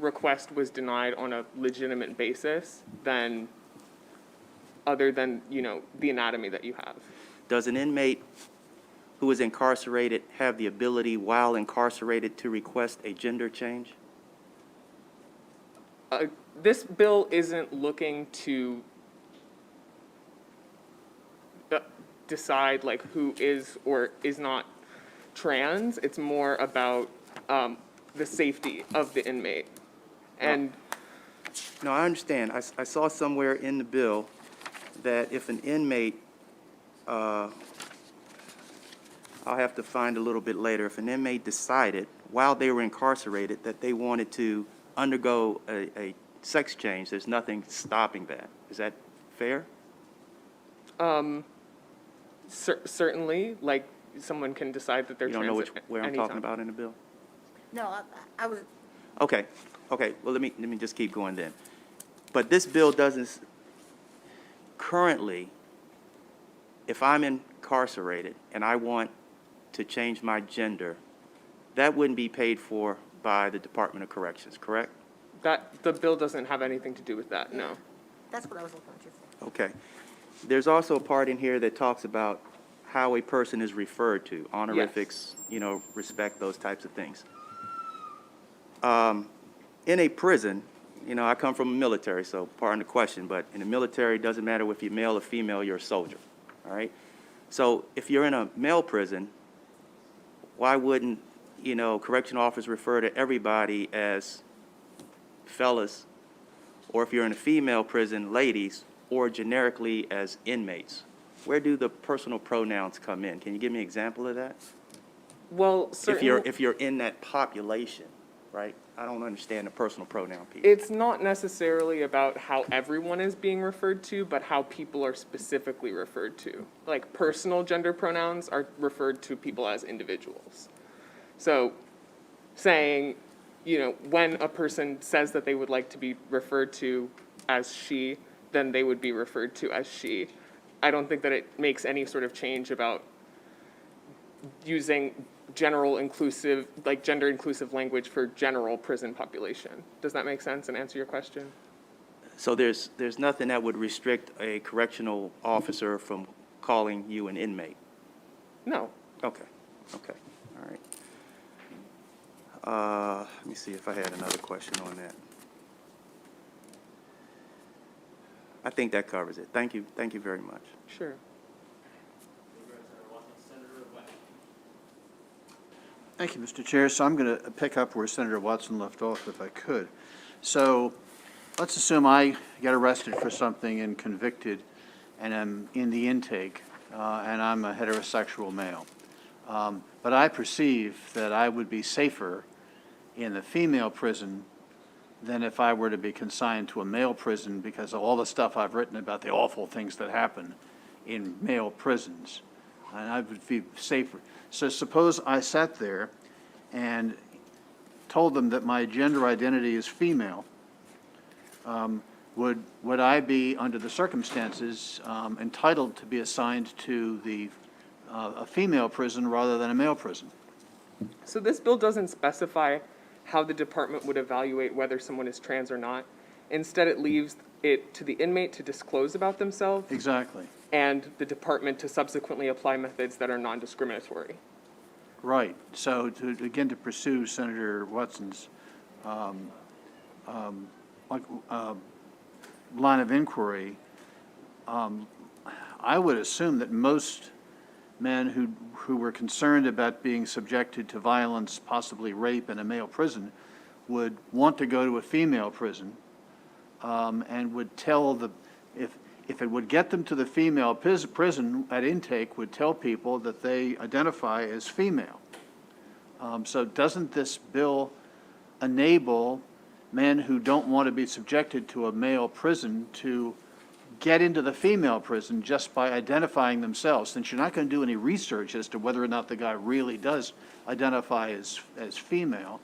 request was denied on a legitimate basis, then other than, the anatomy that you have. Does an inmate who is incarcerated have the ability while incarcerated to request a gender change? This bill isn't looking to decide like who is or is not trans. It's more about the safety of the inmate. And No, I understand. I saw somewhere in the bill that if an inmate, I'll have to find a little bit later, if an inmate decided while they were incarcerated that they wanted to undergo a sex change, there's nothing stopping that. Is that fair? certainly, like, someone can decide that they're You don't trans know at where I'm any talking time. about in the bill? No, I was, Okay, well, let me just keep going then. But this bill doesn't, currently, if I'm incarcerated and I want to change my gender, that wouldn't be paid for by the Department of Corrections, correct? The bill doesn't have anything to do with that, no. that's what I was looking at you for. Okay. There's also a part in here that talks about how a person is referred to, honorifics, respect, those types of things. In a prison, I come from the military, so pardon the question, but in the military, it doesn't matter if you're male or female, you're a soldier, all right? So if you're in a male prison, why wouldn't, correctional officers refer to everybody as fellas? Or if you're in a female prison, ladies, or generically as inmates? Where do the personal pronouns come in? Can you give me an example of that? Well, certainly. If you're in that population, right? I don't understand the personal pronoun piece. It's not necessarily about how everyone is being referred to, but how people are specifically referred to. Like, personal gender pronouns are referred to people as individuals. So, saying, when a person says that they would like to be referred to as she, then they would be referred to as she. I don't think that it makes any sort of change about using gender inclusive language for general prison population. Does that make sense and answer your question? So there's nothing that would restrict a correctional officer from calling you an inmate? No. Okay, all right. Let me see if I had another question on that. I think that covers it. Thank you very much. Sure. Thank you, Mr. Chair. So I'm going to pick up where Senator Watson left off, if I could. So let's assume I get arrested for something and convicted, and I'm in the intake, and I'm a heterosexual male. But I perceive that I would be safer in the female prison than if I were to be consigned to a male prison because of all the stuff I've written about the awful things that happen in male prisons. And I would be safer. So suppose I sat there and told them that my gender identity is female. Would I be, under the circumstances, entitled to be assigned to a female prison rather than a male prison? So this bill doesn't specify how the department would evaluate whether someone is trans or not. Instead, it leaves it to the inmate to disclose about themselves. Exactly. And the department to subsequently apply methods that are non-discriminatory. Right. So to pursue Senator Watson's line of inquiry, I would assume that most men who were concerned about being subjected to violence, possibly rape in a male prison, would want to go to a female prison and would tell if it would get them to the female prison at intake, would tell people that they identify as female. So doesn't this bill enable men who don't want to be subjected to a male prison to get into the female prison just by identifying themselves? Since you're not going to do any research as to whether or not the guy really does identify as female,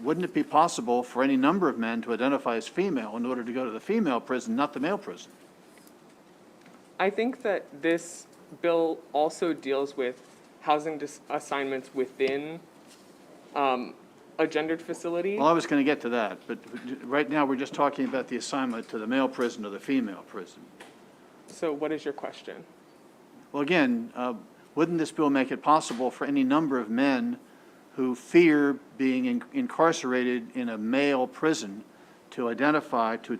wouldn't it be possible for any number of men to identify as female in order to go to the female prison, not the male prison? I think that this bill also deals with housing assignments within a gendered facility. Well, I was going to get to that, but right now we're just talking about the assignment to the male prison or the female prison. So what is your question? Well, again, wouldn't this bill make it possible for any number of men who fear being incarcerated in a male prison to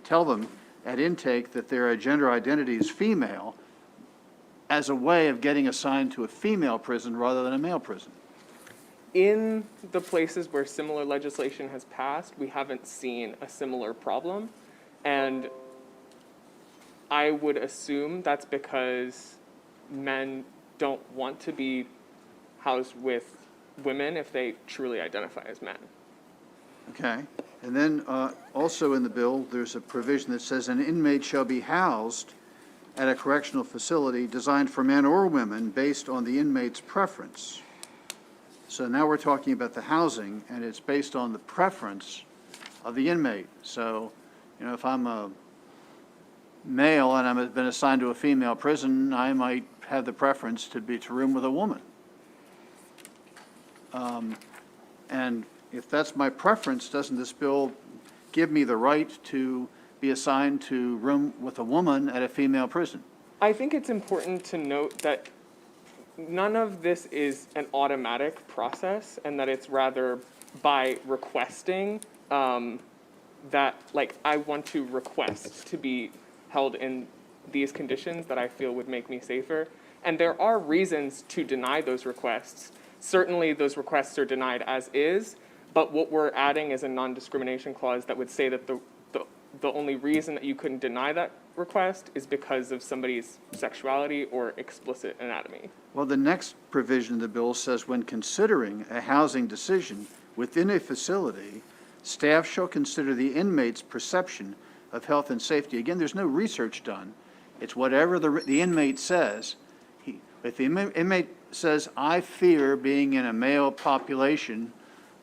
tell them at intake that their gender identity is female, as a way of getting assigned to a female prison rather than a male prison? In the places where similar legislation has passed, we haven't seen a similar problem. And I would assume that's because men don't want to be housed with women if they truly identify as men. Okay. And then also in the bill, there's a provision that says an inmate shall be housed at a correctional facility designed for men or women based on the inmate's preference. So now we're talking about the housing, and it's based on the preference of the inmate. So, you know, if I'm a male and I've been assigned to a female prison, I might have the preference to room with a woman. And if that's my preference, doesn't this bill give me the right to be assigned to room with a woman at a female prison? I think it's important to note that none of this is an automatic process, and that it's rather by requesting that, like, I want to request to be held in these conditions that I feel would make me safer. And there are reasons to deny those requests. Certainly those requests are denied as is, but what we're adding is a non-discrimination clause that would say that the only reason that you couldn't deny that request is because of somebody's sexuality or explicit anatomy. Well, the next provision of the bill says when considering a housing decision within a facility, staff shall consider the inmate's perception of health and safety. Again, there's no research done. It's whatever the inmate says. If the inmate says, I fear being in a male population,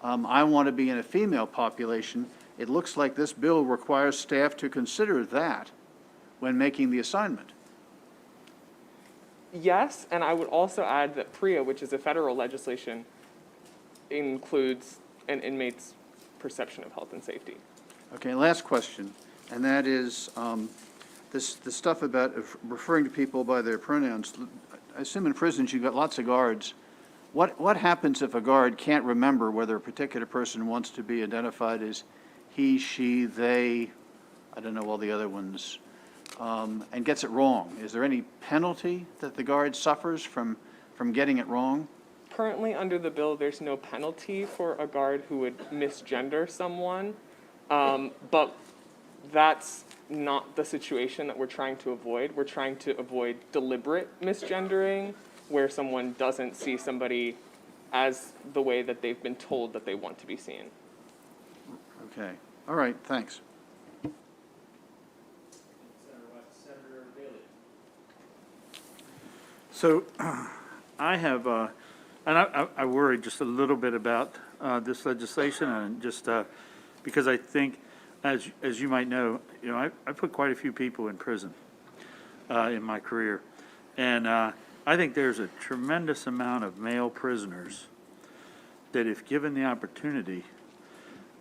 I want to be in a female population, it looks like this bill requires staff to consider that when making the assignment. Yes, and I would also add that PREA, which is a federal legislation, includes an inmate's perception of health and safety. Okay, last question, and that is the stuff about referring to people by their pronouns. I assume in prisons you've got lots of guards. What happens if a guard can't remember whether a particular person wants to be identified as he, she, they, I don't know all the other ones, and gets it wrong? Is there any penalty that the guard suffers from getting it wrong? Currently, under the bill, there's no penalty for a guard who would misgender someone, but that's not the situation that we're trying to avoid. We're trying to avoid deliberate misgendering, where someone doesn't see somebody as the way that they've been told that they want to be seen. Okay, all right, thanks. So I have, and I worry just a little bit about this legislation, and just because I think, as you might know, I put quite a few people in prison in my career, and I think there's a tremendous amount of male prisoners that, if given the opportunity,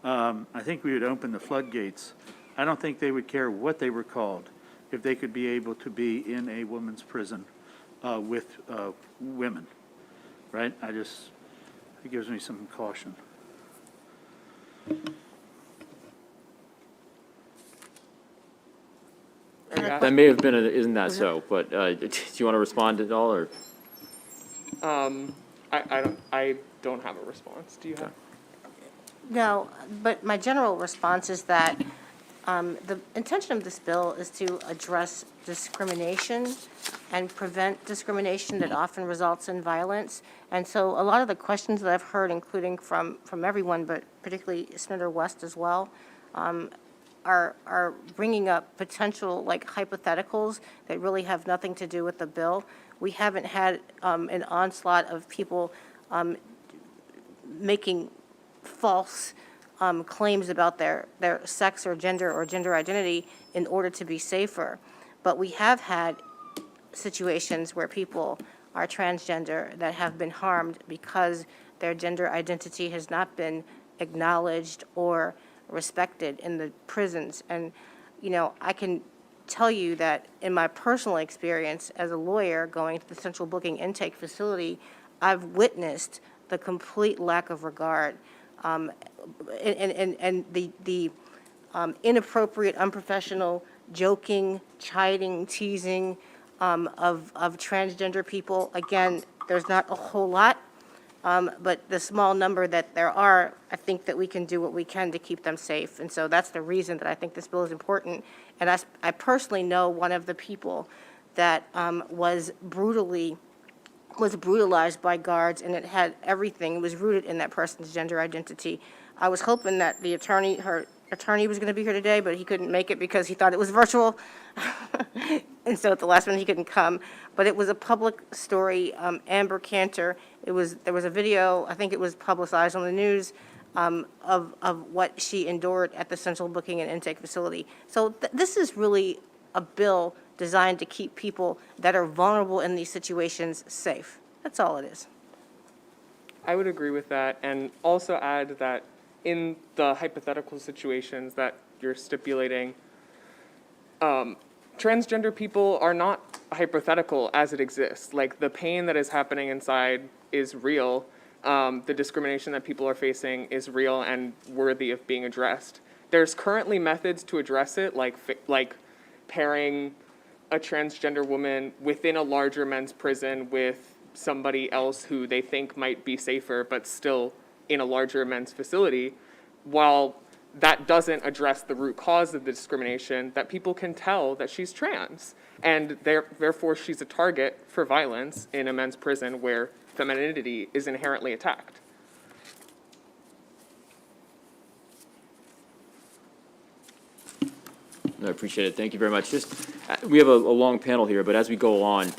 I think we would open the floodgates. I don't think they would care what they were called if they could be able to be in a women's prison with women, right? It gives me some caution. That may have been, isn't that so? But do you want to respond at all, or? I don't have a response. Do you have? No, but my general response is that the intention of this bill is to address discrimination and prevent discrimination that often results in violence. And so a lot of the questions that I've heard, including from everyone, but particularly Senator West as well, are bringing up potential, like, hypotheticals that really have nothing to do with the bill. We haven't had an onslaught of people making false claims about their sex or gender identity in order to be safer. But we have had situations where people are transgender that have been harmed because their gender identity has not been acknowledged or respected in the prisons. And, I can tell you that in my personal experience as a lawyer going to the central booking intake facility, I've witnessed the complete lack of regard and the inappropriate, unprofessional joking, chiding, teasing, of transgender people. Again, there's not a whole lot, but the small number that there are, I think that we can do what we can to keep them safe. And so that's the reason that I think this bill is important. And I personally know one of the people that was brutalized by guards, and it had everything. It was rooted in that person's gender identity. I was hoping that her attorney was going to be here today, but he couldn't make it because he thought it was virtual. And so at the last minute, he couldn't come. But it was a public story. Amber Cantor, there was a video, I think it was publicized on the news, of what she endured at the Central Booking and Intake Facility. So this is really a bill designed to keep people that are vulnerable in these situations safe. That's all it is. I would agree with that, and also add that in the hypothetical situations that you're stipulating, transgender people are not hypothetical as it exists. Like, the pain that is happening inside is real. The discrimination that people are facing is real and worthy of being addressed. There's currently methods to address it, like pairing a transgender woman within a larger men's prison with somebody else who they think might be safer, but still in a larger men's facility. While that doesn't address the root cause of the discrimination, that people can tell that she's trans, and therefore she's a target for violence in a men's prison where femininity is inherently attacked. I appreciate it. Thank you very much. We have a long panel here, but as we go on,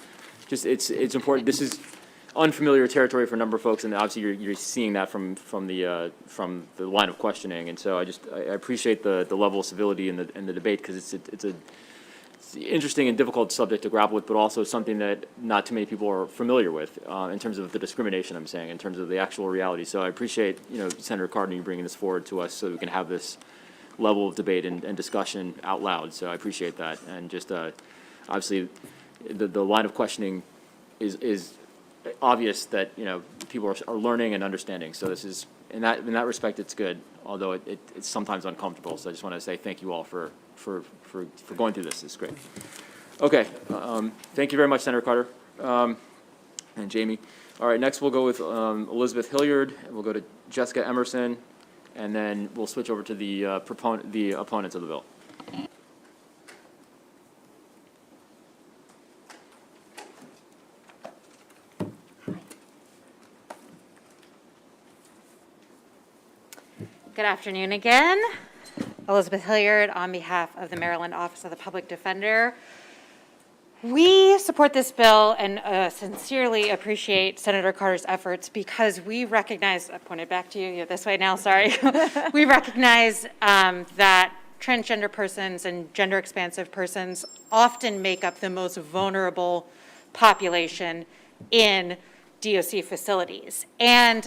it's important. This is unfamiliar territory for a number of folks, and obviously you're seeing that from the line of questioning. And so I appreciate the level of civility in the debate, because it's an interesting and difficult subject to grapple with, but also something that not too many people are familiar with in terms of the discrimination, I'm saying, in terms of the actual reality. So I appreciate, Senator Cardin, you bringing this forward to us so that we can have this level of debate and discussion out loud. So I appreciate that. And just obviously the line of questioning is obvious that people are learning and understanding. So this is in that respect, it's good, although it's sometimes uncomfortable. So I just want to say thank you all for going through this. It's great. Okay, thank you very much, Senator Carter and Jamie. All right, next we'll go with Elizabeth Hilliard, and we'll go to Jessica Emerson, and then we'll switch over to the opponents of the bill. Good afternoon again. Elizabeth Hilliard on behalf of the Maryland Office of the Public Defender. We support this bill and sincerely appreciate Senator Carter's efforts, because we recognize, I pointed back to you, you're this way now, sorry. We recognize that transgender persons and gender expansive persons often make up the most vulnerable population in DOC facilities. And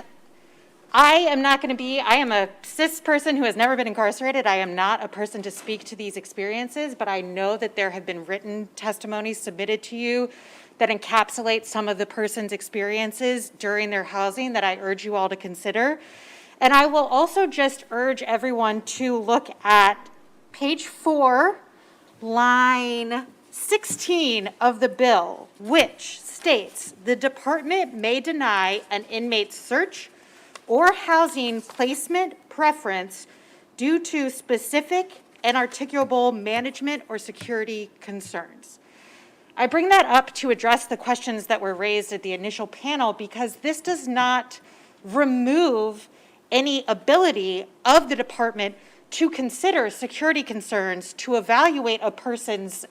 I am a cis person who has never been incarcerated. I am not a person to speak to these experiences, but I know that there have been written testimonies submitted to you that encapsulate some of the person's experiences during their housing that I urge you all to consider. And I will also just urge everyone to look at page 4, line 16 of the bill, which states the department may deny an inmate's search or housing placement preference due to specific and articulable management or security concerns. I bring that up to address the questions that were raised at the initial panel, because this does not remove any ability of the department to consider security concerns, to evaluate a person's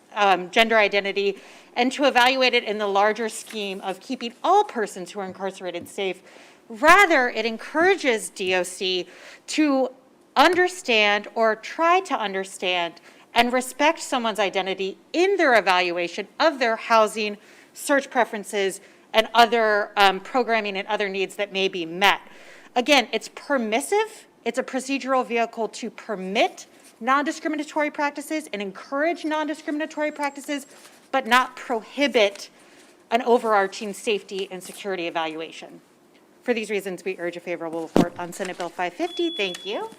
gender identity, and to evaluate it in the larger scheme of keeping all persons who are incarcerated safe. Rather, it encourages DOC to understand or try to understand and respect someone's identity in their evaluation of their housing, search preferences, and other programming and other needs that may be met. Again, it's permissive. It's a procedural vehicle to permit non-discriminatory practices and encourage non-discriminatory practices, but not prohibit an overarching safety and security evaluation. For these reasons, we urge a favorable report on Senate Bill 550. Thank you.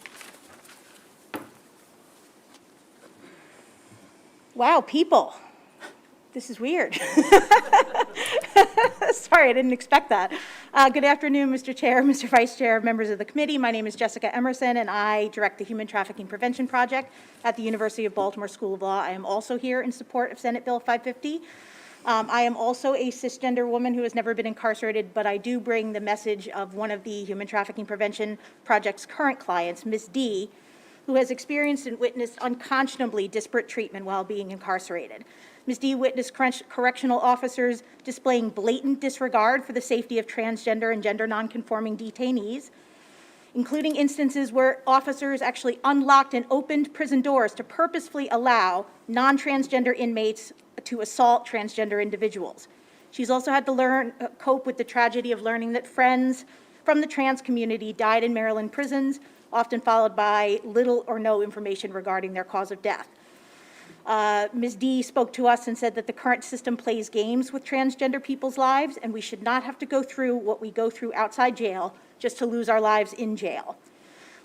Wow, people. This is weird. Sorry, I didn't expect that. Good afternoon, Mr. Chair, Mr. Vice Chair, members of the committee. My name is Jessica Emerson, and I direct the Human Trafficking Prevention Project at the University of Baltimore School of Law. I am also here in support of Senate Bill 550. I am also a cisgender woman who has never been incarcerated, but I do bring the message of one of the Human Trafficking Prevention Project's current clients, Ms. D, who has experienced and witnessed unconscionably disparate treatment while being incarcerated. Ms. D witnessed correctional officers displaying blatant disregard for the safety of transgender and gender nonconforming detainees, including instances where officers actually unlocked and opened prison doors to purposefully allow non-transgender inmates to assault transgender individuals. She's also had to cope with the tragedy of learning that friends from the trans community died in Maryland prisons, often followed by little or no information regarding their cause of death. Ms. D spoke to us and said that the current system plays games with transgender people's lives, and we should not have to go through what we go through outside jail just to lose our lives in jail.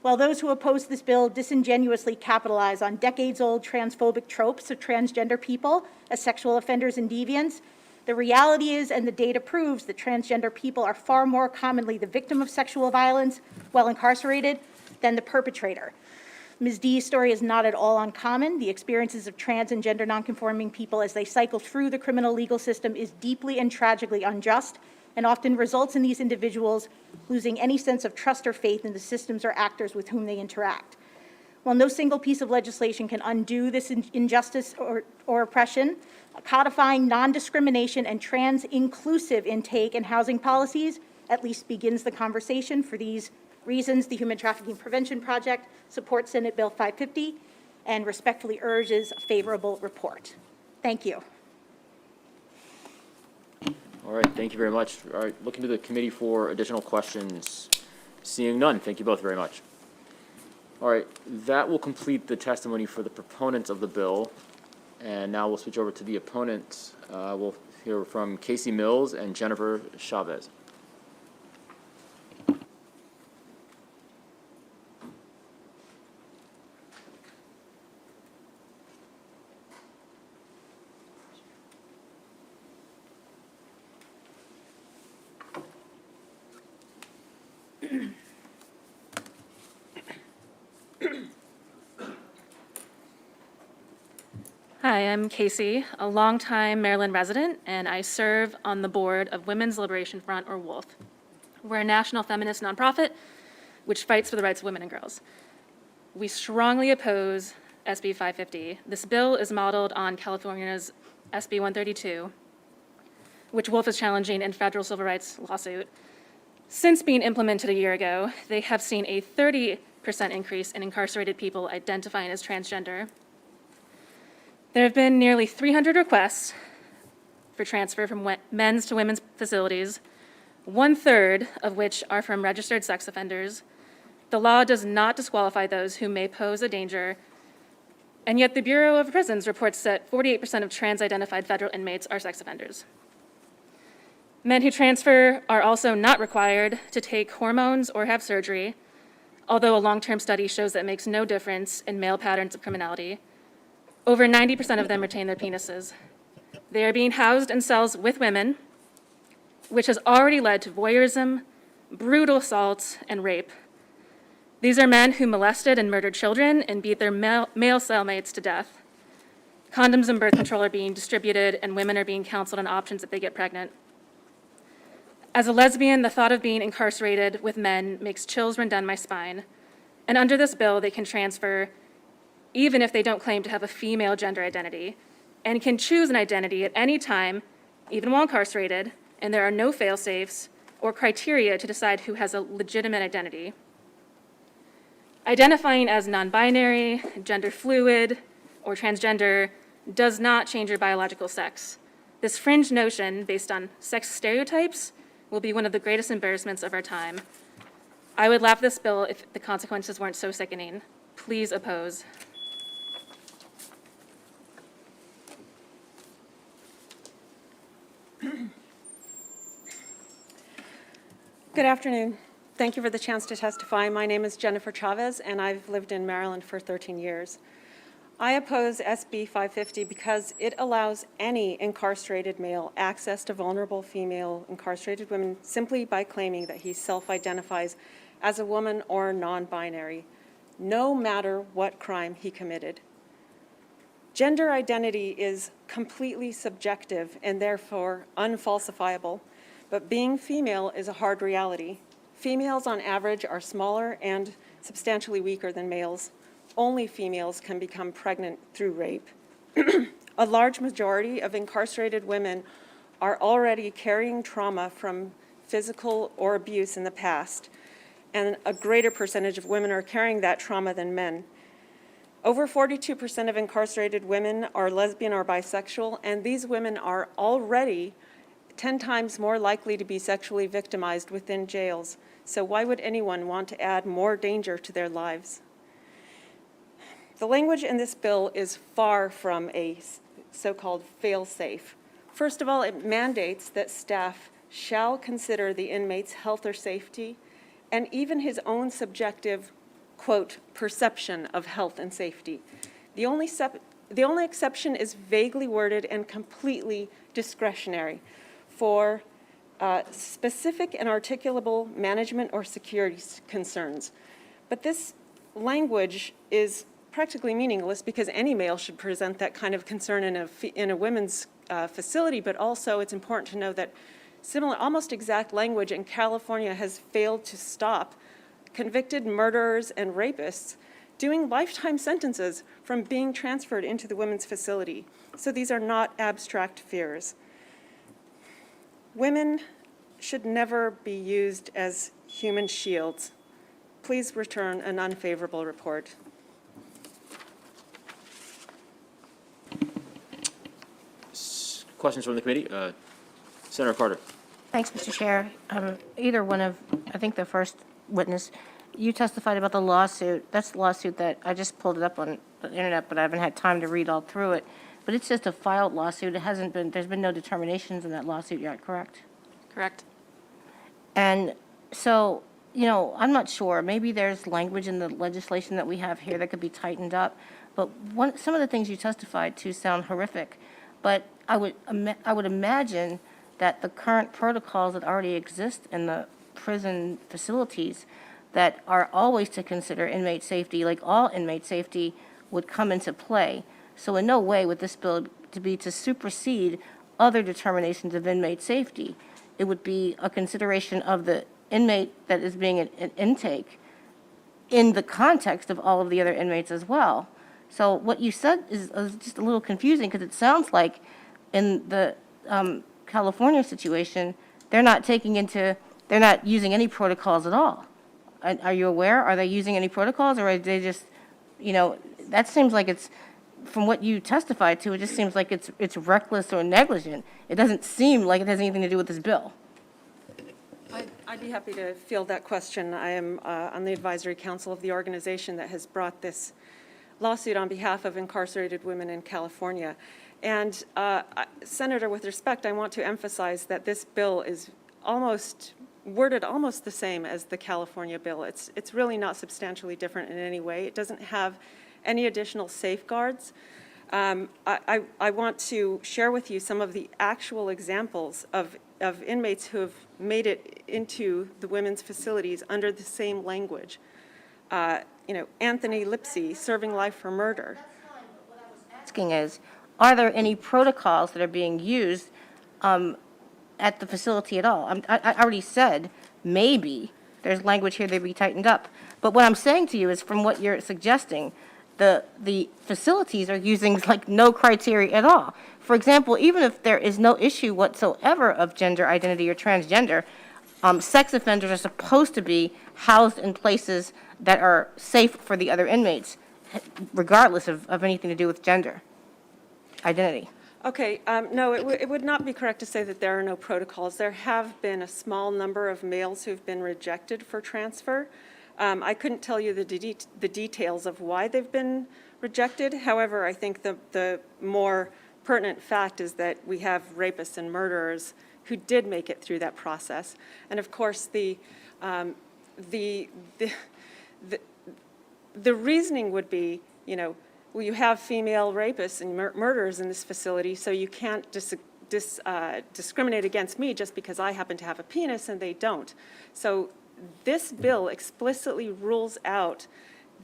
While those who oppose this bill disingenuously capitalize on decades-old transphobic tropes of transgender people as sexual offenders and deviants, the reality is, and the data proves, that transgender people are far more commonly the victim of sexual violence while incarcerated than the perpetrator. Ms. D's story is not at all uncommon. The experiences of trans and gender nonconforming people as they cycle through the criminal legal system is deeply and tragically unjust, and often results in these individuals losing any sense of trust or faith in the systems or actors with whom they interact. While no single piece of legislation can undo this injustice or oppression, codifying non-discrimination and trans-inclusive intake and housing policies at least begins the conversation. For these reasons, the Human Trafficking Prevention Project supports Senate Bill 550 and respectfully urges a favorable report. Thank you. All right, thank you very much. All right, looking to the committee for additional questions. Seeing none, thank you both very much. All right, that will complete the testimony for the proponents of the bill. And now we'll switch over to the opponents. We'll hear from Casey Mills and Jennifer Chavez. Hi, I'm Casey, a longtime Maryland resident, and I serve on the board of Women's Liberation Front, or WOLF. We're a national feminist nonprofit which fights for the rights of women and girls. We strongly oppose SB 550. This bill is modeled on California's SB 132, which WOLF is challenging in federal civil rights lawsuit. Since being implemented a year ago, they have seen a 30% increase in incarcerated people identifying as transgender. There have been nearly 300 requests for transfer from men's to women's facilities, 1/3 of which are from registered sex offenders. The law does not disqualify those who may pose a danger, and yet the Bureau of Prisons reports that 48% of trans-identified federal inmates are sex offenders. Men who transfer are also not required to take hormones or have surgery, although a long-term study shows that makes no difference in male patterns of criminality. Over 90% of them retain their penises. They are being housed in cells with women, which has already led to voyeurism, brutal assault, and rape. These are men who molested and murdered children and beat their male cellmates to death. Condoms and birth control are being distributed, and women are being counseled on options if they get pregnant. As a lesbian, the thought of being incarcerated with men makes chills run down my spine. And under this bill, they can transfer even if they don't claim to have a female gender identity, and can choose an identity at any time, even while incarcerated, and there are no fail-safes or criteria to decide who has a legitimate identity. Identifying as non-binary, gender fluid, or transgender does not change your biological sex. This fringe notion, based on sex stereotypes, will be one of the greatest embarrassments of our time. I would laugh this bill if the consequences weren't so sickening. Please oppose. Good afternoon. Thank you for the chance to testify. My name is Jennifer Chavez, and I've lived in Maryland for 13 years. I oppose SB 550 because it allows any incarcerated male access to vulnerable female incarcerated women simply by claiming that he self-identifies as a woman or non-binary, no matter what crime he committed. Gender identity is completely subjective and therefore unfalsifiable, but being female is a hard reality. Females on average are smaller and substantially weaker than males. Only females can become pregnant through rape. A large majority of incarcerated women are already carrying trauma from physical or abuse in the past, and a greater percentage of women are carrying that trauma than men. Over 42% of incarcerated women are lesbian or bisexual, and these women are already 10 times more likely to be sexually victimized within jails. So why would anyone want to add more danger to their lives? The language in this bill is far from a so-called fail-safe. First of all, it mandates that staff shall consider the inmate's health or safety and even his own subjective, quote, perception of health and safety. The only exception is vaguely worded and completely discretionary for specific and articulable management or security concerns. But this language is practically meaningless because any male should present that kind of concern in a women's facility, but also it's important to know that similar, almost exact language in California has failed to stop convicted murderers and rapists doing lifetime sentences from being transferred into the women's facility. So these are not abstract fears. Women should never be used as human shields. Please return an unfavorable report. Questions from the committee? Senator Carter. Thanks, Mr. Chair. Either one of, I think the first witness, you testified about the lawsuit. That's the lawsuit that I just pulled it up on the internet, but I haven't had time to read all through it. But it's just a filed lawsuit. It hasn't been, there's been no determinations in that lawsuit yet, correct? Correct. And so, you know, I'm not sure. Maybe there's language in the legislation that we have here that could be tightened up. But some of the things you testified to sound horrific. But I would imagine that the current protocols that already exist in the prison facilities that are always to consider inmate safety, like all inmate safety, would come into play. So in no way would this bill to be to supersede other determinations of inmate safety. It would be a consideration of the inmate that is being an intake in the context of all of the other inmates as well. So what you said is just a little confusing because it sounds like in the California situation, they're not using any protocols at all. Are you aware? Are they using any protocols or are they just, you know, that seems like it's, from what you testified to, it just seems like it's reckless or negligent. It doesn't seem like it has anything to do with this bill. I'd be happy to field that question. I am on the advisory council of the organization that has brought this lawsuit on behalf of incarcerated women in California. And Senator, with respect, I want to emphasize that this bill is worded almost the same as the California bill. It's really not substantially different in any way. It doesn't have any additional safeguards. I want to share with you some of the actual examples of inmates who have made it into the women's facilities under the same language. You know, Anthony Lipsy, serving life for murder. Asking is, are there any protocols that are being used at the facility at all? I already said maybe there's language here that be tightened up. But what I'm saying to you is from what you're suggesting, the facilities are using like no criteria at all. For example, even if there is no issue whatsoever of gender identity or transgender, sex offenders are supposed to be housed in places that are safe for the other inmates, regardless of anything to do with gender identity. Okay, no, it would not be correct to say that there are no protocols. There have been a small number of males who've been rejected for transfer. I couldn't tell you the details of why they've been rejected. However, I think the more pertinent fact is that we have rapists and murderers who did make it through that process. And of course, the reasoning would be, you know, well, you have female rapists and murderers in this facility, so you can't discriminate against me just because I happen to have a penis and they don't. So this bill explicitly rules out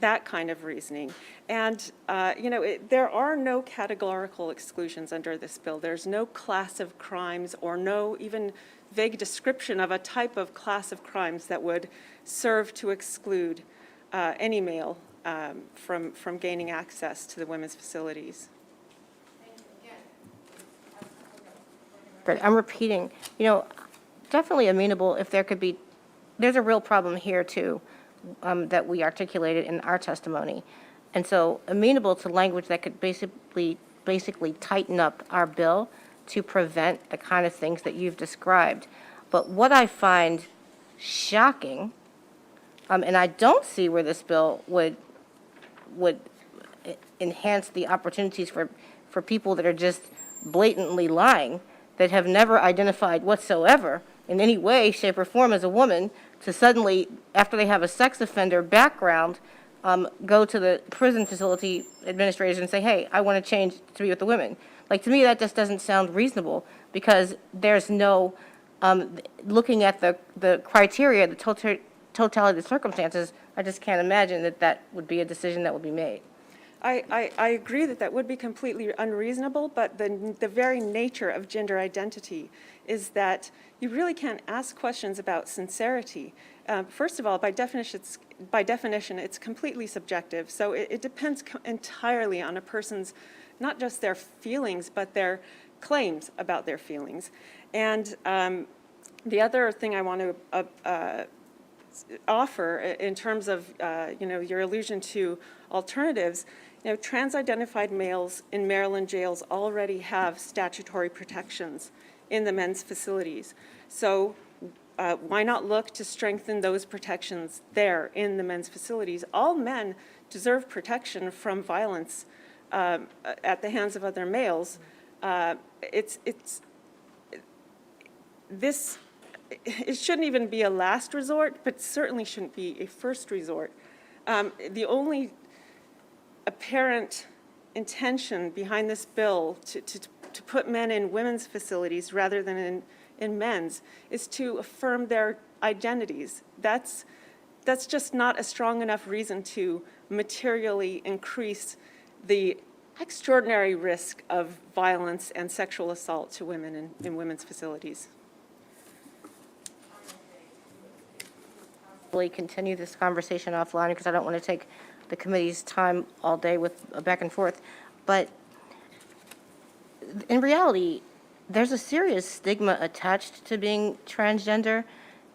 that kind of reasoning. And, there are no categorical exclusions under this bill. There's no class of crimes or no even vague description of a type of class of crimes that would serve to exclude any male from gaining access to the women's facilities. But I'm repeating, definitely amenable if there could be, there's a real problem here too, that we articulated in our testimony. And so amenable to language that could basically tighten up our bill to prevent the kind of things that you've described. But what I find shocking, and I don't see where this bill would enhance the opportunities for people that are just blatantly lying, that have never identified whatsoever in any way, shape, or form as a woman, to suddenly, after they have a sex offender background, go to the prison facility administrators and say, hey, I want to change to be with the women. Like, to me, that just doesn't sound reasonable, because there's no, looking at the criteria, the totality of the circumstances, I just can't imagine that would be a decision that would be made. I agree that would be completely unreasonable, but the very nature of gender identity is that you really can't ask questions about sincerity. First of all, by definition, it's completely subjective. So it depends entirely on a person's, not just their feelings, but their claims about their feelings. And the other thing I want to offer in terms of, your allusion to alternatives, trans-identified males in Maryland jails already have statutory protections in the men's facilities. So why not look to strengthen those protections there in the men's facilities? All men deserve protection from violence at the hands of other males. It shouldn't even be a last resort, but certainly shouldn't be a first resort. The only apparent intention behind this bill to put men in women's facilities rather than in men's is to affirm their identities. That's just not a strong enough reason to materially increase the extraordinary risk of violence and sexual assault to women in women's facilities. Continue this conversation offline, because I don't want to take the committee's time all day with back and forth. But in reality, there's a serious stigma attached to being transgender,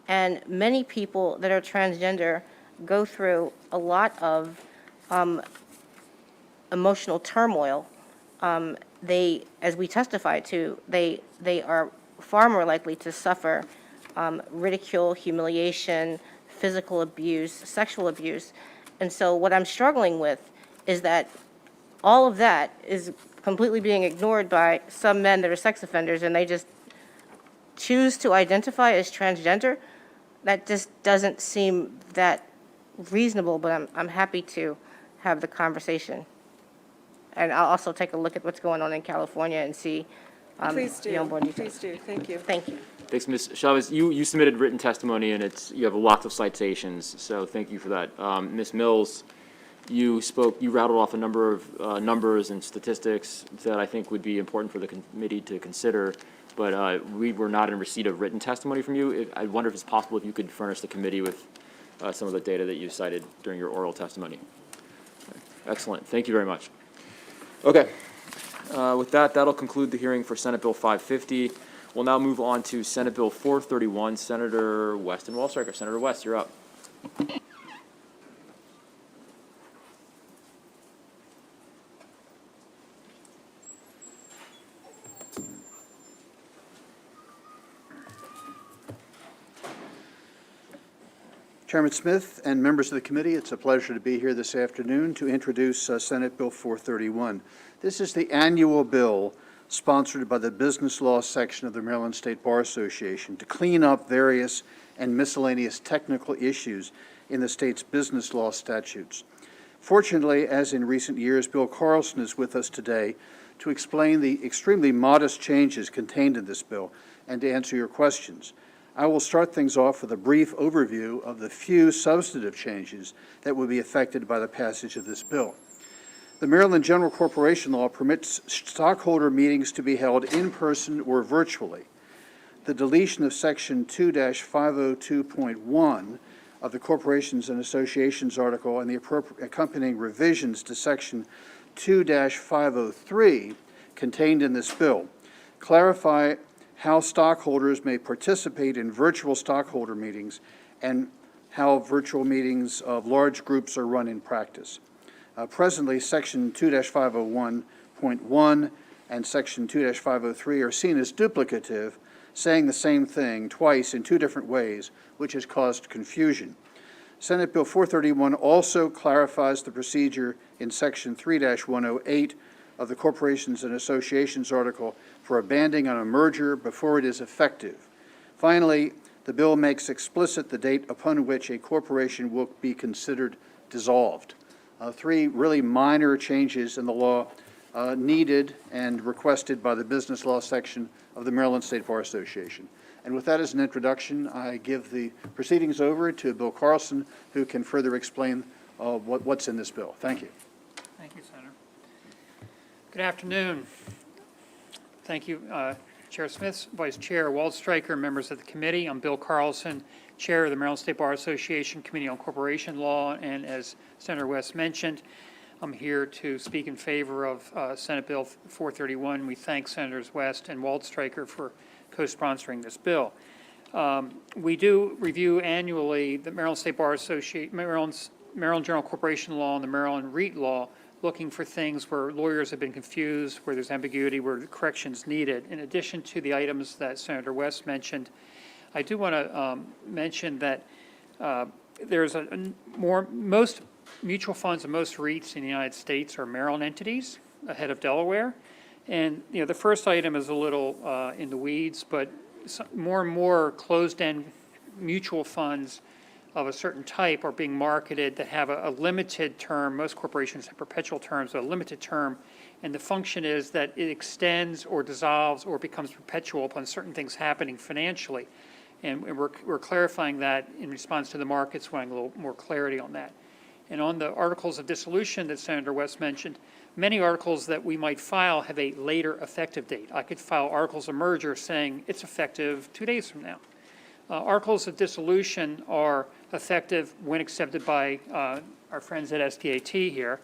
and many people that are transgender go through a lot of emotional turmoil. They, as we testified to, they are far more likely to suffer ridicule, humiliation, physical abuse, sexual abuse. And so what I'm struggling with is that all of that is completely being ignored by some men that are sex offenders, and they just choose to identify as transgender. That just doesn't seem that reasonable, but I'm happy to have the conversation. And I'll also take a look at what's going on in California and see Please do. the onboard details. Please do. Thank you. Thank you. Thanks, Ms. Chavez. You submitted written testimony, and you have lots of citations, so thank you for that. Ms. Mills, you rattled off a number of numbers and statistics that I think would be important for the committee to consider, but we were not in receipt of written testimony from you. I wonder if it's possible if you could furnish the committee with some of the data that you cited during your oral testimony. Excellent. Thank you very much. Okay. With that, that'll conclude the hearing for Senate Bill 550. We'll now move on to Senate Bill 431. Senator Weston Wallstriker. Senator West, you're up. Chairman Smith and members of the committee, it's a pleasure to be here this afternoon to introduce Senate Bill 431. This is the annual bill sponsored by the Business Law section of the Maryland State Bar Association to clean up various and miscellaneous technical issues in the state's business law statutes. Fortunately, as in recent years, Bill Carlson is with us today to explain the extremely modest changes contained in this bill and to answer your questions. I will start things off with a brief overview of the few substantive changes that will be affected by the passage of this bill. The Maryland General Corporation Law permits stockholder meetings to be held in person or virtually. The deletion of Section 2-502.1 of the Corporations and Associations article and the accompanying revisions to Section 2-503 contained in this bill clarify how stockholders may participate in virtual stockholder meetings and how virtual meetings of large groups are run in practice. Presently, Section 2-501.1 and Section 2-503 are seen as duplicative, saying the same thing twice in two different ways, which has caused confusion. Senate Bill 431 also clarifies the procedure in Section 3-108 of the Corporations and Associations article for abandoning on a merger before it is effective. Finally, the bill makes explicit the date upon which a corporation will be considered dissolved. Three really minor changes in the law needed and requested by the business law section of the Maryland State Bar Association. And with that as an introduction, I give the proceedings over to Bill Carlson, who can further explain what's in this bill. Thank you. Thank you, Senator. Good afternoon. Thank you, Chair Smith, Vice Chair Waldstreicher, members of the committee. I'm Bill Carlson, Chair of the Maryland State Bar Association Committee on Corporation Law, and as Senator West mentioned, I'm here to speak in favor of Senate Bill 431. We thank Senators West and Waldstreicher for co-sponsoring this bill. We do review annually the Maryland State Bar Association, Maryland General Corporation Law and the Maryland REIT Law, looking for things where lawyers have been confused, where there's ambiguity, where corrections needed. In addition to the items that Senator West mentioned, I do want to mention that there's most mutual funds and most REITs in the United States are Maryland entities ahead of Delaware. And, you know, the first item is a little in the weeds, but more and more closed-end mutual funds of a certain type are being marketed that have a limited term. Most corporations have perpetual terms, a limited term, and the function is that it extends or dissolves or becomes perpetual upon certain things happening financially. And we're clarifying that in response to the markets wanting a little more clarity on that. And on the articles of dissolution that Senator West mentioned, many articles that we might file have a later effective date. I could file articles of merger saying it's effective 2 days from now. Articles of dissolution are effective when accepted by our friends at SDAT here.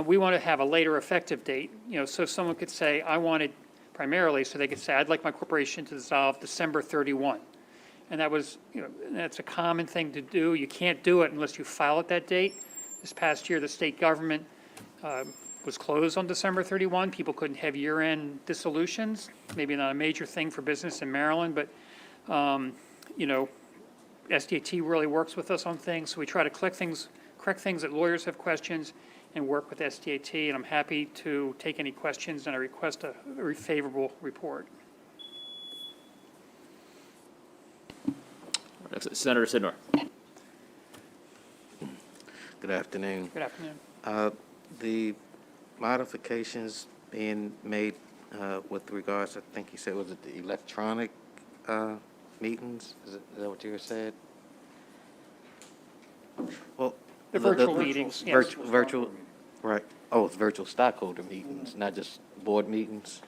We want to have a later effective date, you know, so someone could say, I wanted primarily, so they could say, I'd like my corporation to dissolve December 31. And that was, you know, that's a common thing to do. You can't do it unless you file at that date. This past year, the state government was closed on December 31. People couldn't have year-end dissolutions. Maybe not a major thing for business in Maryland, but, you know, SDAT really works with us on things. So we try to correct things that lawyers have questions and work with SDAT. And I'm happy to take any questions, and I request a very favorable report. Senator Sidnor. Good afternoon. Good afternoon. The modifications being made with regards, I think you said, was it the electronic meetings? Is that what you said? Well, The virtual meetings, yes. Virtual, right. Oh, it's virtual stockholder meetings, not just board meetings?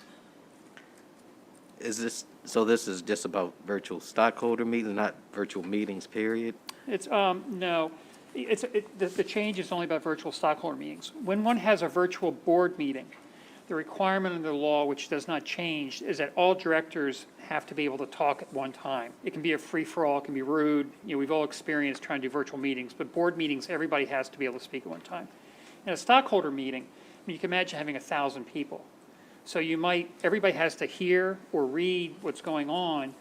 So this is just about virtual stockholder meetings, not virtual meetings, period? It's, no. The change is only about virtual stockholder meetings. When one has a virtual board meeting, the requirement under the law, which does not change, is that all directors have to be able to talk at one time. It can be a free-for-all, it can be rude. You know, we've all experienced trying to do virtual meetings, but board meetings, everybody has to be able to speak at one time. In a stockholder meeting, I mean, you can imagine having 1,000 people. So everybody has to hear or read what's going on,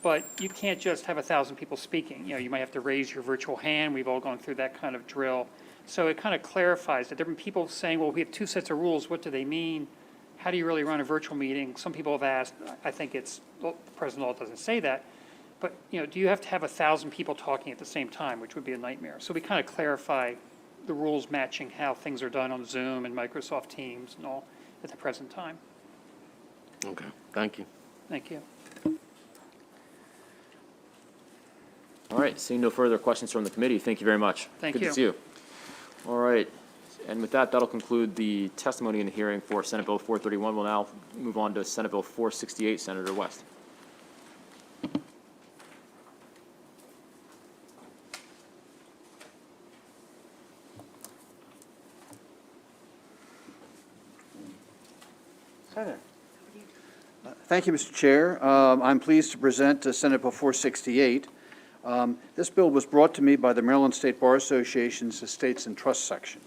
but you can't just have 1,000 people speaking. You know, you might have to raise your virtual hand. We've all gone through that kind of drill. So it kind of clarifies that. There have been people saying, well, we have 2 sets of rules. What do they mean? How do you really run a virtual meeting? Some people have asked, I think well, the present law doesn't say that, but, you know, do you have to have 1,000 people talking at the same time, which would be a nightmare? So we kind of clarify the rules matching how things are done on Zoom and Microsoft Teams and all at the present time. Okay, thank you. Thank you. All right, seeing no further questions from the committee, thank you very much. Thank Good you. to see you. All right, and with that, that'll conclude the testimony in the hearing for Senate Bill 431. We'll now move on to Senate Bill 468, Senator West. Senator. Thank you, Mr. Chair. I'm pleased to present Senate Bill 468. This bill was brought to me by the Maryland State Bar Association's Estates and Trust section.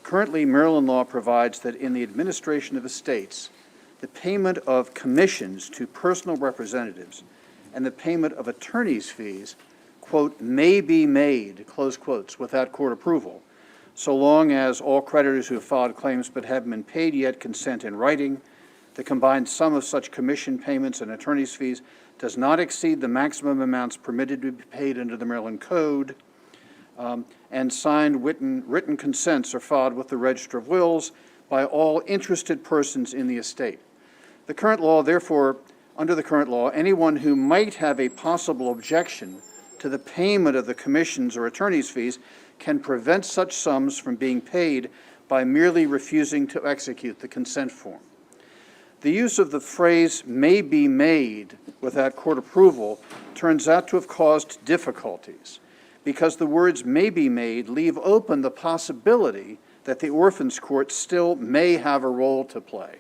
Currently, Maryland law provides that in the administration of estates, the payment of commissions to personal representatives and the payment of attorney's fees, quote, may be made, close quotes, without court approval, so long as all creditors who have filed claims but haven't been paid yet consent in writing. The combined sum of such commission payments and attorney's fees does not exceed the maximum amounts permitted to be paid under the Maryland Code, and signed written consents are filed with the Register of Wills by all interested persons in the estate. The current law, therefore, under the current law, anyone who might have a possible objection to the payment of the commissions or attorney's fees can prevent such sums from being paid by merely refusing to execute the consent form. The use of the phrase may be made without court approval turns out to have caused difficulties because the words may be made leave open the possibility that the Orphans Court still may have a role to play.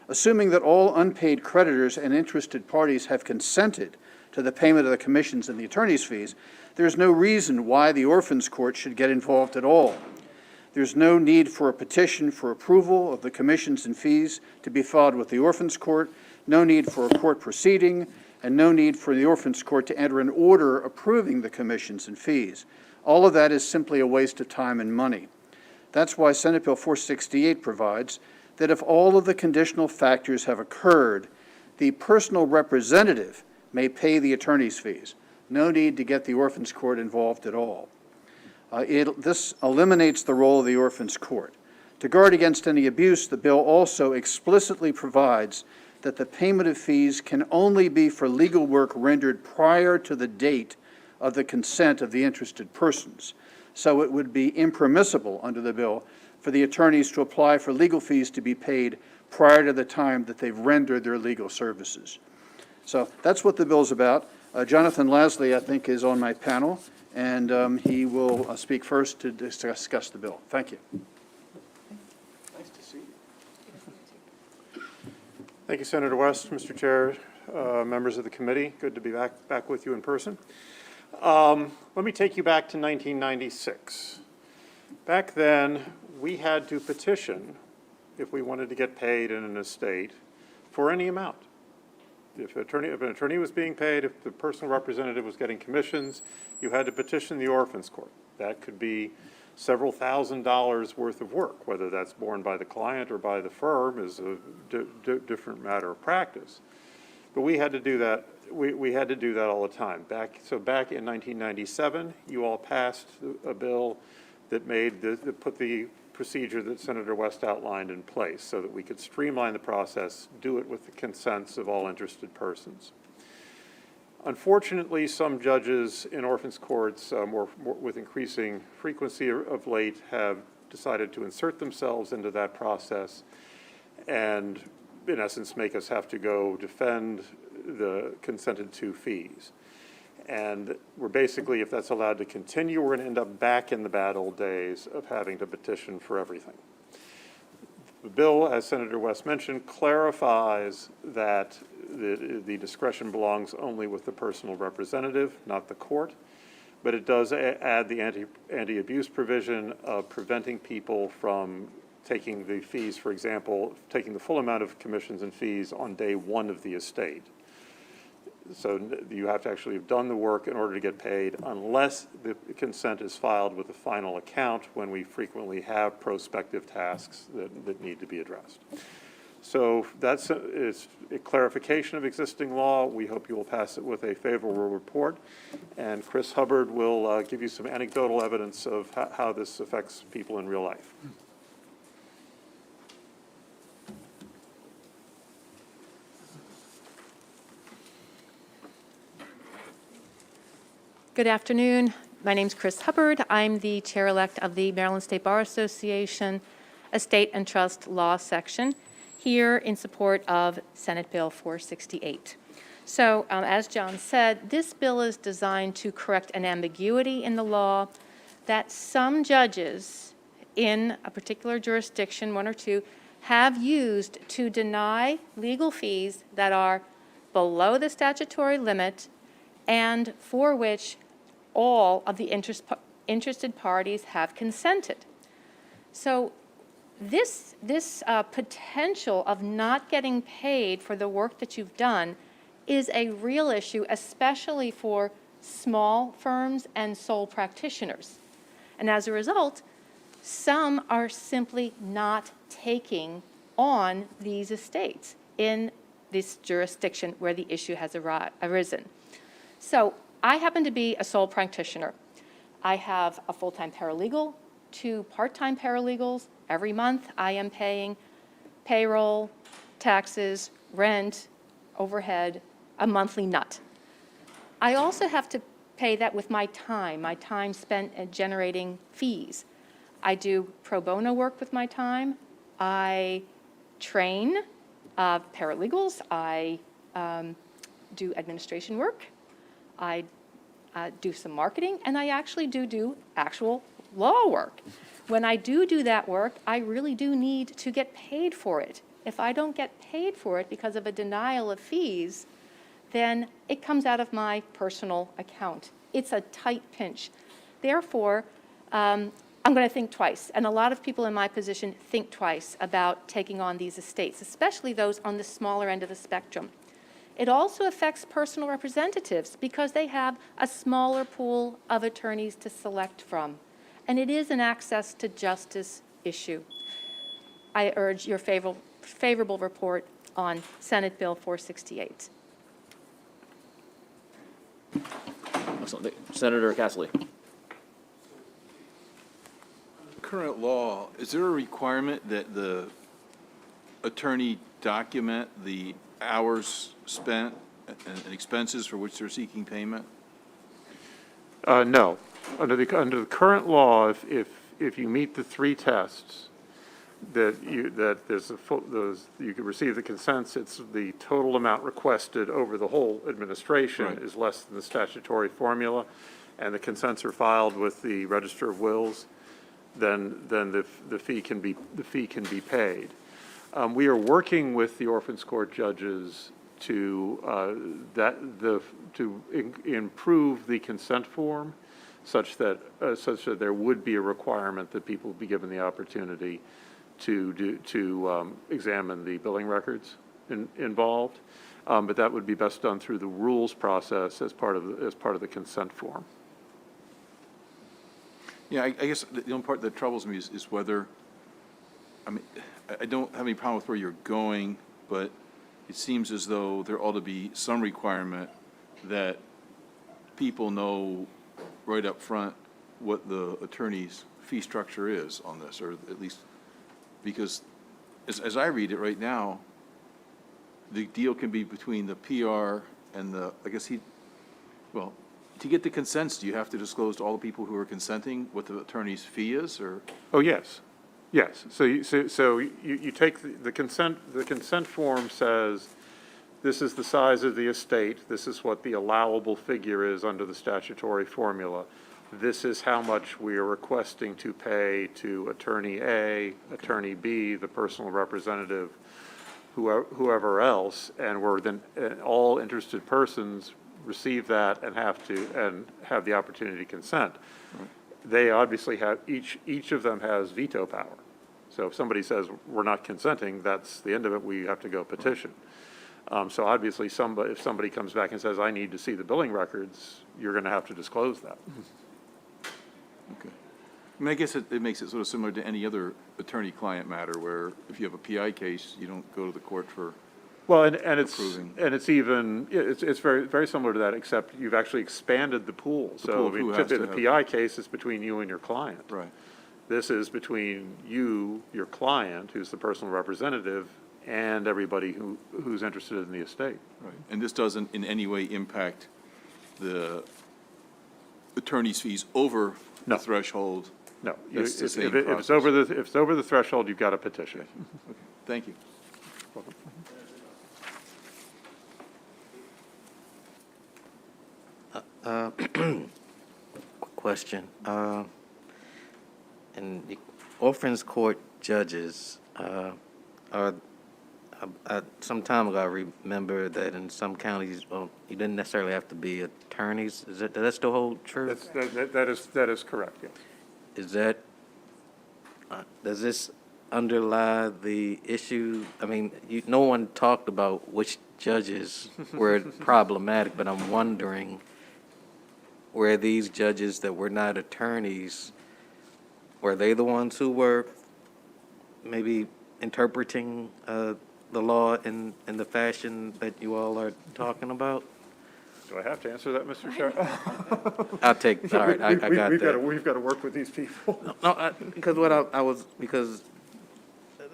Assuming that all unpaid creditors and interested parties have consented to the payment of the commissions and the attorney's fees, there is no reason why the Orphans Court should get involved at all. There's no need for a petition for approval of the commissions and fees to be filed with the Orphans Court, no need for a court proceeding, and no need for the Orphans Court to enter an order approving the commissions and fees. All of that is simply a waste of time and money. That's why Senate Bill 468 provides that if all of the conditional factors have occurred, the personal representative may pay the attorney's fees. No need to get the Orphans Court involved at all. This eliminates the role of the Orphans Court. To guard against any abuse, the bill also explicitly provides that the payment of fees can only be for legal work rendered prior to the date of the consent of the interested persons. So it would be impermissible under the bill for the attorneys to apply for legal fees to be paid prior to the time that they've rendered their legal services. So that's what the bill's about. Jonathan Lasley, I think, is on my panel, and he will speak first to discuss the bill. Thank you. Nice to see you. Thank you, Senator West, Mr. Chair, members of the committee. Good to be back with you in person. Let me take you back to 1996. Back then, we had to petition if we wanted to get paid in an estate for any amount. If an attorney was being paid, if the personal representative was getting commissions, you had to petition the Orphans Court. That could be several $1,000s worth of work, whether that's borne by the client or by the firm is a different matter of practice. But we had to do that. We had to do that all the time. Back in 1997, you all passed a bill that put the procedure that Senator West outlined in place so that we could streamline the process, do it with the consents of all interested persons. Unfortunately, some judges in orphans courts, with increasing frequency of late, have decided to insert themselves into that process and, in essence, make us have to go defend the consented to fees. And we're basically, if that's allowed to continue, we're going to end up back in the bad old days of having to petition for everything. The bill, as Senator West mentioned, clarifies that the discretion belongs only with the personal representative, not the court. But it does add the anti-abuse provision of preventing people from taking the fees, for example, taking the full amount of commissions and fees on day one of the estate. So you have to actually have done the work in order to get paid unless the consent is filed with the final account when we frequently have prospective tasks that need to be addressed. So is a clarification of existing law. We hope you will pass it with a favorable report. And Chris Hubbard will give you some anecdotal evidence of how this affects people in real life. Good afternoon. My name's Chris Hubbard. I'm the chair-elect of the Maryland State Bar Association Estate and Trust Law Section, here in support of Senate Bill 468. So, as John said, this bill is designed to correct an ambiguity in the law that some judges in a particular jurisdiction, one or two, have used to deny legal fees that are below the statutory limit and for which all of the interested parties have consented. So this potential of not getting paid for the work that you've done is a real issue, especially for small firms and sole practitioners. And as a result, some are simply not taking on these estates in this jurisdiction where the issue has arisen. So I happen to be a sole practitioner. I have a full-time paralegal, 2 part-time paralegals. Every month I am paying payroll, taxes, rent, overhead, a monthly nut. I also have to pay that with my time spent at generating fees. I do pro bono work with my time. I train paralegals. I do administration work. I do some marketing, and I actually do actual law work. When I do that work, I really do need to get paid for it. If I don't get paid for it because of a denial of fees, then it comes out of my personal account. It's a tight pinch. Therefore, I'm going to think twice, and a lot of people in my position think twice about taking on these estates, especially those on the smaller end of the spectrum. It also affects personal representatives because they have a smaller pool of attorneys to select from. And it is an access to justice issue. I urge your favorable report on Senate Bill 468. Excellent. Senator Castley. Current law, is there a requirement that the attorney document the hours spent and expenses for which they're seeking payment? No. Under the current law, if you meet the 3 tests, you can receive the consents. It's the total amount requested over the whole administration is less than the statutory formula, and the consents are filed with the Register of Wills. Then the fee can be paid. We are working with the Orphans Court judges to improve the consent form, such that there would be a requirement that people be given the opportunity to examine the billing records involved, but that would be best done through the rules process as part of the consent form. Yeah, I guess the only part that troubles me is whether, I mean, I don't have any problem with where you're going, but it seems as though there ought to be some requirement that people know right up front what the attorney's fee structure is on this, or at least, because as I read it right now, the deal can be between the PR and to get the consents, do you have to disclose to all the people who are consenting what the attorney's fee is, or? Oh, yes. Yes. So you take the consent form says, this is the size of the estate, this is what the allowable figure is under the statutory formula, this is how much we are requesting to pay to attorney A, attorney B, the personal representative, whoever else, and all interested persons receive that and have the opportunity to consent. Right. They obviously have, each of them has veto power. So if somebody says, we're not consenting, that's the end of it, we have to go petition. So obviously, if somebody comes back and says, I need to see the billing records, you're going to have to disclose that. Okay. I mean, I guess it makes it sort of similar to any other attorney-client matter, where if you have a PI case, you don't go to the court for Well, and it's, approving. and it's even, it's very, very similar to that, except you've actually expanded the pool. So, pool I of mean, who has typically, to the PI case is between you and your client. Right. This is between you, your client, who's the personal representative, and everybody who's interested in the estate. Right. And this doesn't in any way impact the attorney's fees over the threshold? No. That's the same If it's process. over if it's over the threshold, you've got a petition. Okay. Thank you. Welcome. Quick question. And the orphans court judges, some time ago, I remember that in some counties, well, you didn't necessarily have to be attorneys. Does that still hold true? That is correct, yes. Is that, does this underlie the issue? I mean, no one talked about which judges were problematic, but I'm wondering, were these judges that were not attorneys, were they the ones who were maybe interpreting the law in the fashion that you all are talking about? Do I have to answer that, Mr. Chair? I'll take, all right, I got that. We've got to work with these people. No, because what I was, because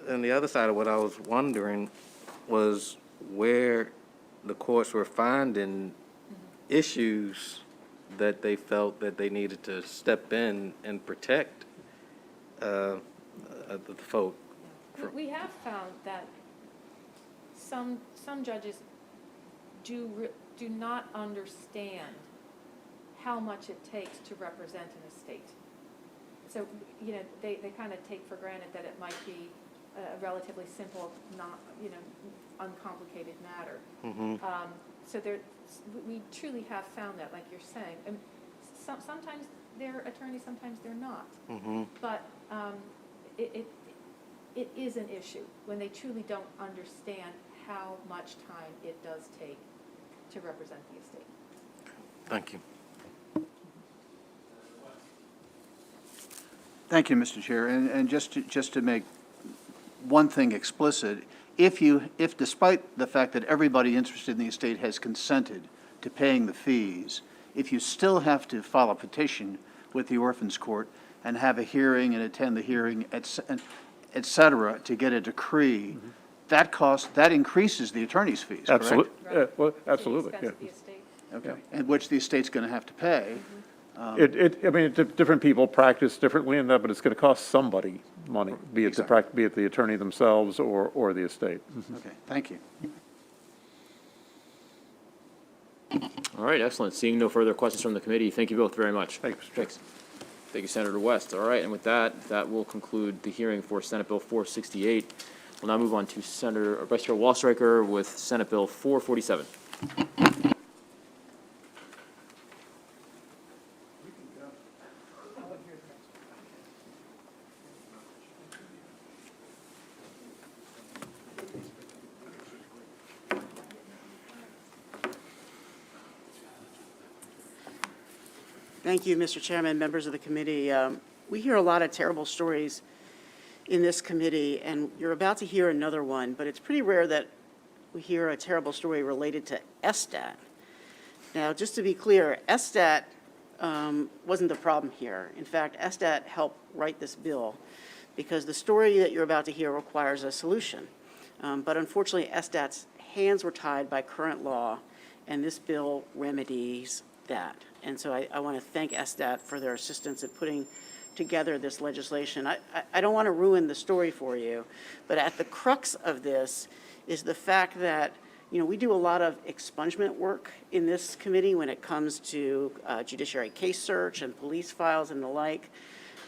on the other side of what I was wondering was where the courts were finding issues that they felt that they needed to step in and protect the folk. We have found that some judges do not understand how much it takes to represent an estate. So, you know, they kind of take for granted that it might be a relatively simple, not, you know, uncomplicated matter. So we truly have found that, like you're saying. And sometimes they're attorneys, sometimes they're not. But it is an issue when they truly don't understand how much time it does take to represent the estate. Thank you. Thank you, Mr. Chair. And just to make one thing explicit, if despite the fact that everybody interested in the estate has consented to paying the fees, if you still have to file a petition with the Orphans Court and have a hearing and attend the hearing, et cetera, to get a decree, that increases the attorney's fees, correct? Absolutely. Well, absolutely, yeah. Okay, and which the estate's going to have to pay. I mean, different people practice differently in that, but it's going to cost somebody money, be it the attorney themselves or the estate. Okay, thank you. All right, excellent. Seeing no further questions from the committee, thank you both very much. Thanks. Thank you, Senator West. All right, and with that will conclude the hearing for Senate Bill 468. We'll now move on to Vice Chair Wallstreicher with Senate Bill 447. Thank you, Mr. Chairman, members of the committee. We hear a lot of terrible stories in this committee, and you're about to hear another one, but it's pretty rare that we hear a terrible story related to ESTAT. Now, just to be clear, ESTAT wasn't the problem here. In fact, ESTAT helped write this bill because the story that you're about to hear requires a solution. But unfortunately, ESTAT's hands were tied by current law, and this bill remedies that. And so I want to thank ESTAT for their assistance in putting together this legislation. I don't want to ruin the story for you, but at the crux of this is the fact that, you know, we do a lot of expungement work in this committee when it comes to judiciary case search and police files and the like.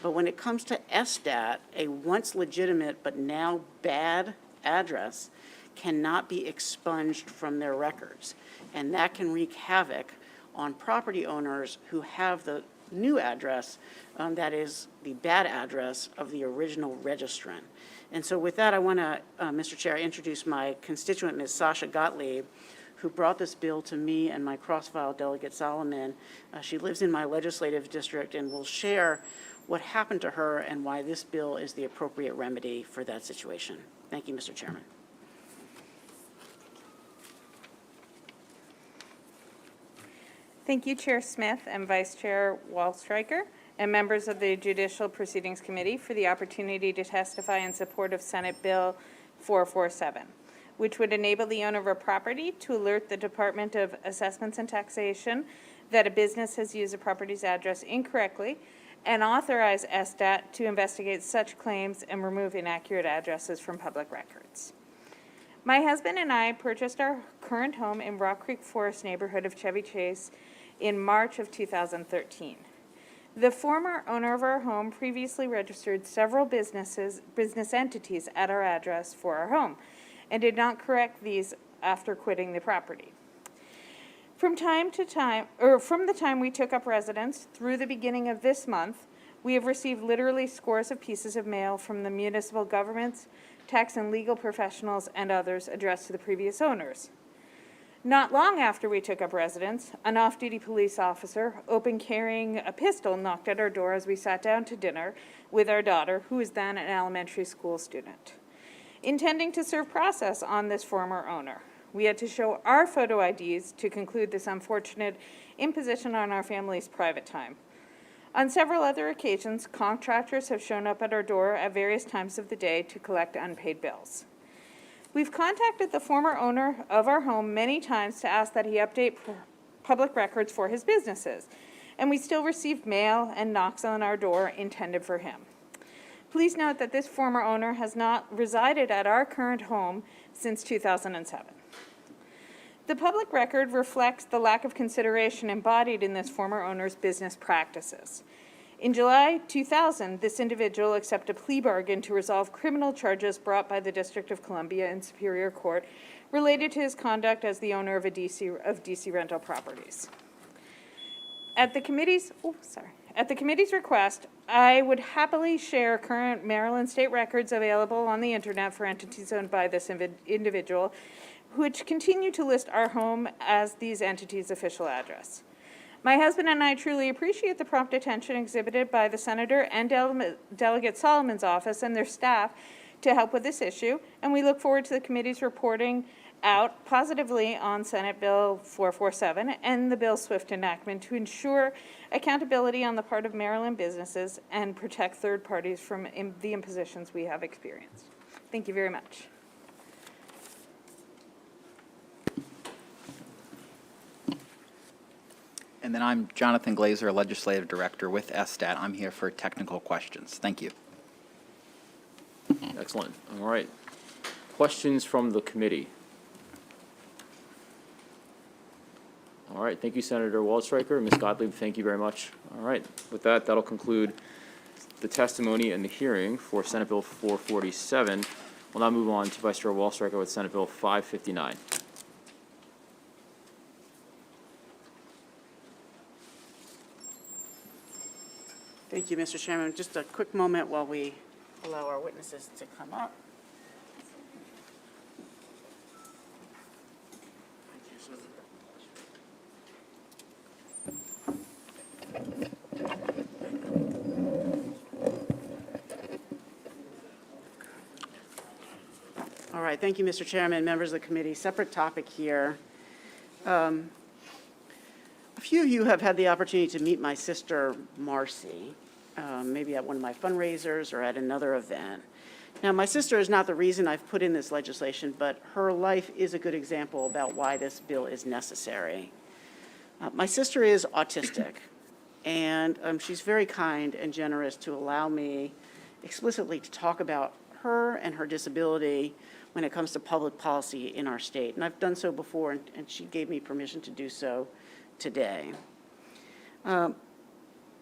But when it comes to ESTAT, a once legitimate but now bad address cannot be expunged from their records. And that can wreak havoc on property owners who have the new address that is the bad address of the original registrant. And so with that, I want to, Mr. Chair, introduce my constituent, Ms. Sasha Gottlieb, who brought this bill to me and my cross-file delegate Solomon. She lives in my legislative district and will share what happened to her and why this bill is the appropriate remedy for that situation. Thank you, Mr. Chairman. Thank you, Chair Smith and Vice Chair Waldstreicher, and members of the Judicial Proceedings Committee for the opportunity to testify in support of Senate Bill 447, which would enable the owner of a property to alert the Department of Assessments and Taxation that a business has used a property's address incorrectly and authorize SDAT to investigate such claims and remove inaccurate addresses from public records. My husband and I purchased our current home in Rock Creek Forest neighborhood of Chevy Chase in March of 2013. The former owner of our home previously registered several business entities at our address for our home and did not correct these after quitting the property. From the time we took up residence through the beginning of this month, we have received literally scores of pieces of mail from the municipal governments, tax and legal professionals, and others addressed to the previous owners. Not long after we took up residence, an off-duty police officer, open carrying a pistol, knocked at our door as we sat down to dinner with our daughter, who was then an elementary school student, intending to serve process on this former owner. We had to show our photo IDs to conclude this unfortunate imposition on our family's private time. On several other occasions, contractors have shown up at our door at various times of the day to collect unpaid bills. We've contacted the former owner of our home many times to ask that he update public records for his businesses, and we still receive mail and knocks on our door intended for him. Please note that this former owner has not resided at our current home since 2007. The public record reflects the lack of consideration embodied in this former owner's business practices. In July 2000, this individual accepted a plea bargain to resolve criminal charges brought by the District of Columbia in Superior Court related to his conduct as the owner of DC rental properties. At the committee's request, I would happily share current Maryland state records available on the internet for entities owned by this individual, which continue to list our home as these entities' official address. My husband and I truly appreciate the prompt attention exhibited by the Senator and Delegate Solomon's office and their staff to help with this issue, and we look forward to the committee's reporting out positively on Senate Bill 447 and the bill's swift enactment to ensure accountability on the part of Maryland businesses and protect third parties from the impositions we have experienced. Thank you very much. And then I'm Jonathan Glazer, Legislative Director with SDAT. I'm here for technical questions. Thank you. Excellent. All right. Questions from the committee? All right. Thank you, Senator Waldstreicher. Ms. Gottlieb, thank you very much. All right. With that, that'll conclude the testimony and the hearing for Senate Bill 447. We'll now move on to Vice Chair Waldstreicher with Senate Bill 559. Thank you, Mr. Chairman. Just a quick moment while we allow our witnesses to come up. All right, thank you, Mr. Chairman, members of the committee. Separate topic here. A few of you have had the opportunity to meet my sister, Marcy, maybe at one of my fundraisers or at another event. Now, my sister is not the reason I've put in this legislation, but her life is a good example about why this bill is necessary. My sister is autistic, and she's very kind and generous to allow me explicitly to talk about her and her disability when it comes to public policy in our state. And I've done so before, and she gave me permission to do so today.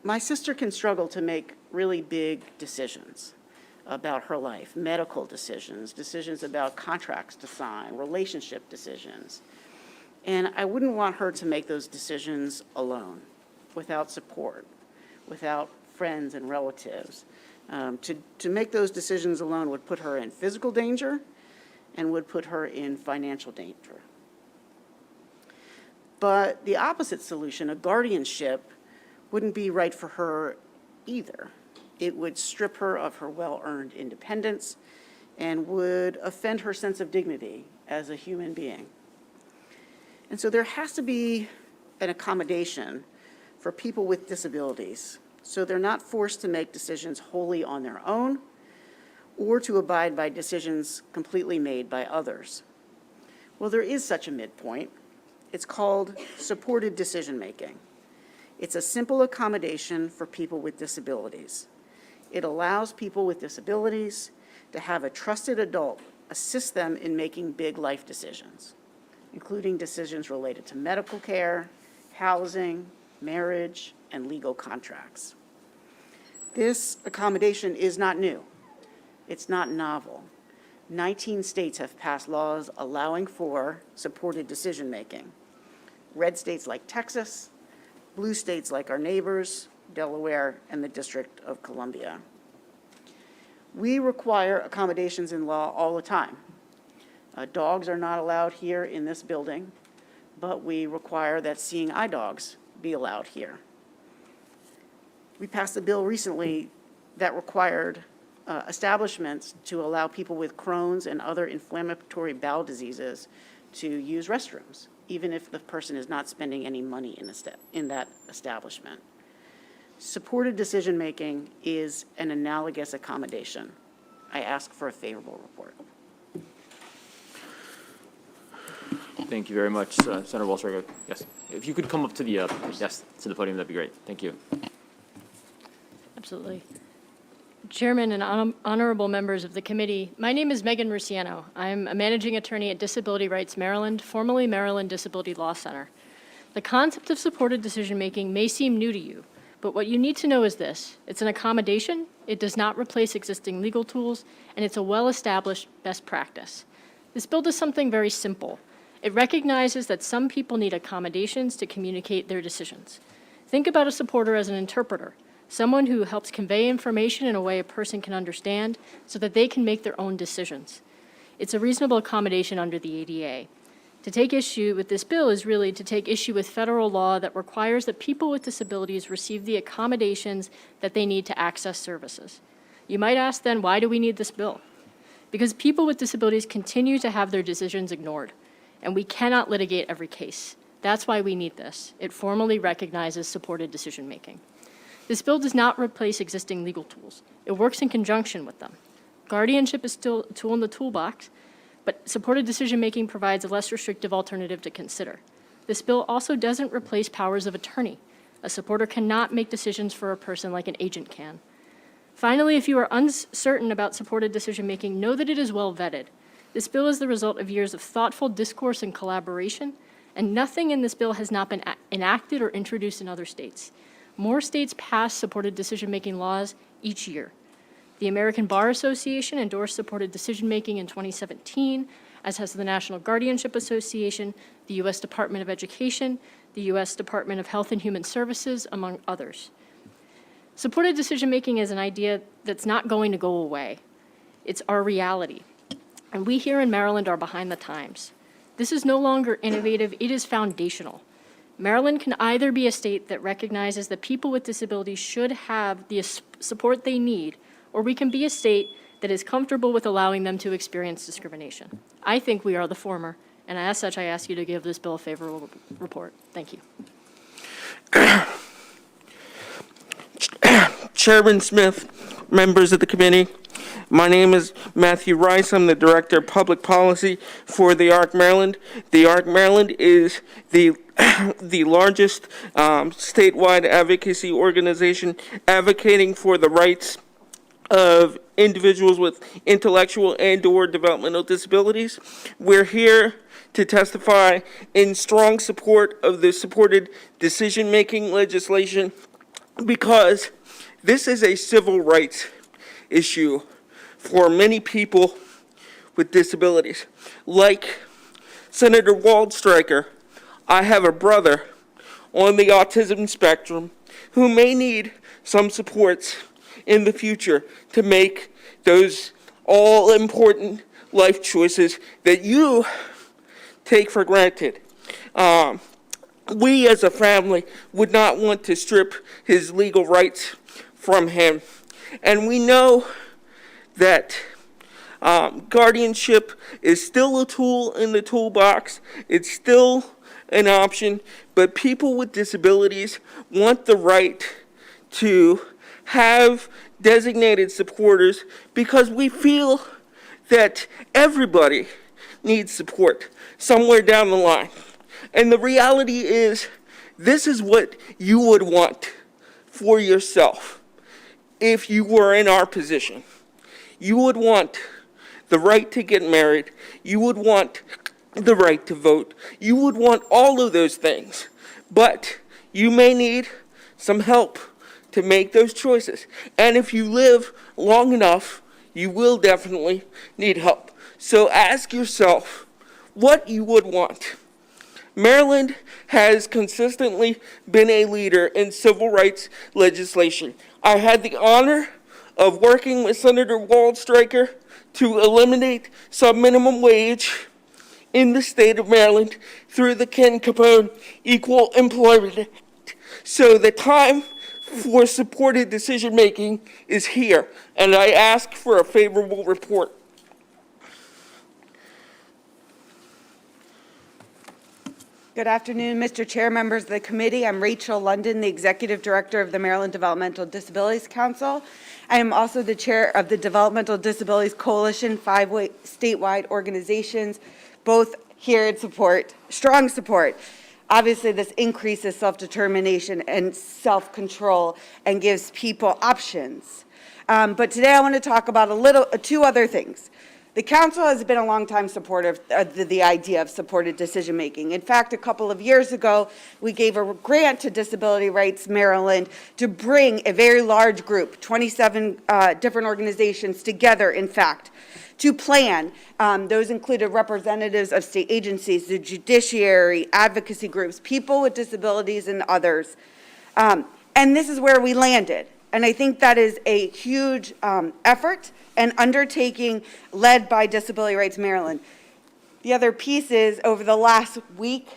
My sister can struggle to make really big decisions about her life, medical decisions, decisions about contracts to sign, relationship decisions. And I wouldn't want her to make those decisions alone, without support, without friends and relatives. To make those decisions alone would put her in physical danger and would put her in financial danger. But the opposite solution, a guardianship, wouldn't be right for her either. It would strip her of her well-earned independence and would offend her sense of dignity as a human being. And so there has to be an accommodation for people with disabilities, so they're not forced to make decisions wholly on their own or to abide by decisions completely made by others. Well, there is such a midpoint. It's called supported decision-making. It's a simple accommodation for people with disabilities. It allows people with disabilities to have a trusted adult assist them in making big life decisions, including decisions related to medical care, housing, marriage, and legal contracts. This accommodation is not new. It's not novel. 19 states have passed laws allowing for supported decision-making. Red states like Texas, blue states like our neighbors, Delaware, and the District of Columbia. We require accommodations in law all the time. Dogs are not allowed here in this building, but we require that seeing eye dogs be allowed here. We passed a bill recently that required establishments to allow people with Crohn's and other inflammatory bowel diseases to use restrooms, even if the person is not spending any money in that establishment. Supported decision-making is an analogous accommodation. I ask for a favorable report. Thank you very much, Senator Walsh-Stryker. Yes, if you could come up to the podium, that'd be great. Thank you. Absolutely. Chairman and honorable members of the committee, my name is Megan Rusiano. I'm a managing attorney at Disability Rights Maryland, formerly Maryland Disability Law Center. The concept of supported decision-making may seem new to you, but what you need to know is this: it's an accommodation, it does not replace existing legal tools, and it's a well-established best practice. This bill does something very simple. It recognizes that some people need accommodations to communicate their decisions. Think about a supporter as an interpreter, someone who helps convey information in a way a person can understand so that they can make their own decisions. It's a reasonable accommodation under the ADA. To take issue with this bill is really to take issue with federal law that requires that people with disabilities receive the accommodations that they need to access services. You might ask then, why do we need this bill? Because people with disabilities continue to have their decisions ignored, and we cannot litigate every case. That's why we need this. It formally recognizes supported decision-making. This bill does not replace existing legal tools. It works in conjunction with them. Guardianship is still a tool in the toolbox, but supported decision-making provides a less restrictive alternative to consider. This bill also doesn't replace powers of attorney. A supporter cannot make decisions for a person like an agent can. Finally, if you are uncertain about supported decision-making, know that it is well vetted. This bill is the result of years of thoughtful discourse and collaboration, and nothing in this bill has not been enacted or introduced in other states. More states pass supported decision-making laws each year. The American Bar Association endorsed supported decision-making in 2017, as has the National Guardianship Association, the U.S. Department of Education, the U.S. Department of Health and Human Services, among others. Supported decision-making is an idea that's not going to go away. It's our reality. And we here in Maryland are behind the times. This is no longer innovative, it is foundational. Maryland can either be a state that recognizes that people with disabilities should have the support they need, or we can be a state that is comfortable with allowing them to experience discrimination. I think we are the former, and as such, I ask you to give this bill a favorable report. Thank you. Chairman Smith, members of the committee, my name is Matthew Rice. I'm the Director of Public Policy for the ARC Maryland. The ARC Maryland is the largest statewide advocacy organization advocating for the rights of individuals with intellectual and/or developmental disabilities. We're here to testify in strong support of the supported decision-making legislation because this is a civil rights issue for many people with disabilities. Like Senator Walsh-Stryker, I have a brother on the autism spectrum who may need some supports in the future to make those all-important life choices that you take for granted. we as a family would not want to strip his legal rights from him. And we know that guardianship is still a tool in the toolbox. It's still an option, but people with disabilities want the right to have designated supporters because we feel that everybody needs support somewhere down the line. And the reality is, this is what you would want for yourself if you were in our position. You would want the right to get married. You would want the right to vote. You would want all of those things. But you may need some help to make those choices. And if you live long enough, you will definitely need help. So ask yourself what you would want. Maryland has consistently been a leader in civil rights legislation. I had the honor of working with Senator Waldstreicher to eliminate sub-minimum wage in the state of Maryland through the Ken Capone Equal Employment Act. So the time for supported decision-making is here, and I ask for a favorable report. Good afternoon, Mr. Chair, members of the committee. I'm Rachel London, the Executive Director of the Maryland Developmental Disabilities Council. I am also the chair of the Developmental Disabilities Coalition, 5 statewide organizations, both here in support, strong support. Obviously, this increases self-determination and self-control and gives people options. But today I want to talk about two other things. The council has been a long-time supporter of the idea of supported decision-making. In fact, a couple of years ago, we gave a grant to Disability Rights Maryland to bring a very large group, 27 different organizations together, in fact, to plan. Those included representatives of state agencies, the judiciary, advocacy groups, people with disabilities, and others. And this is where we landed. And I think that is a huge effort and undertaking led by Disability Rights Maryland. The other piece is over the last week,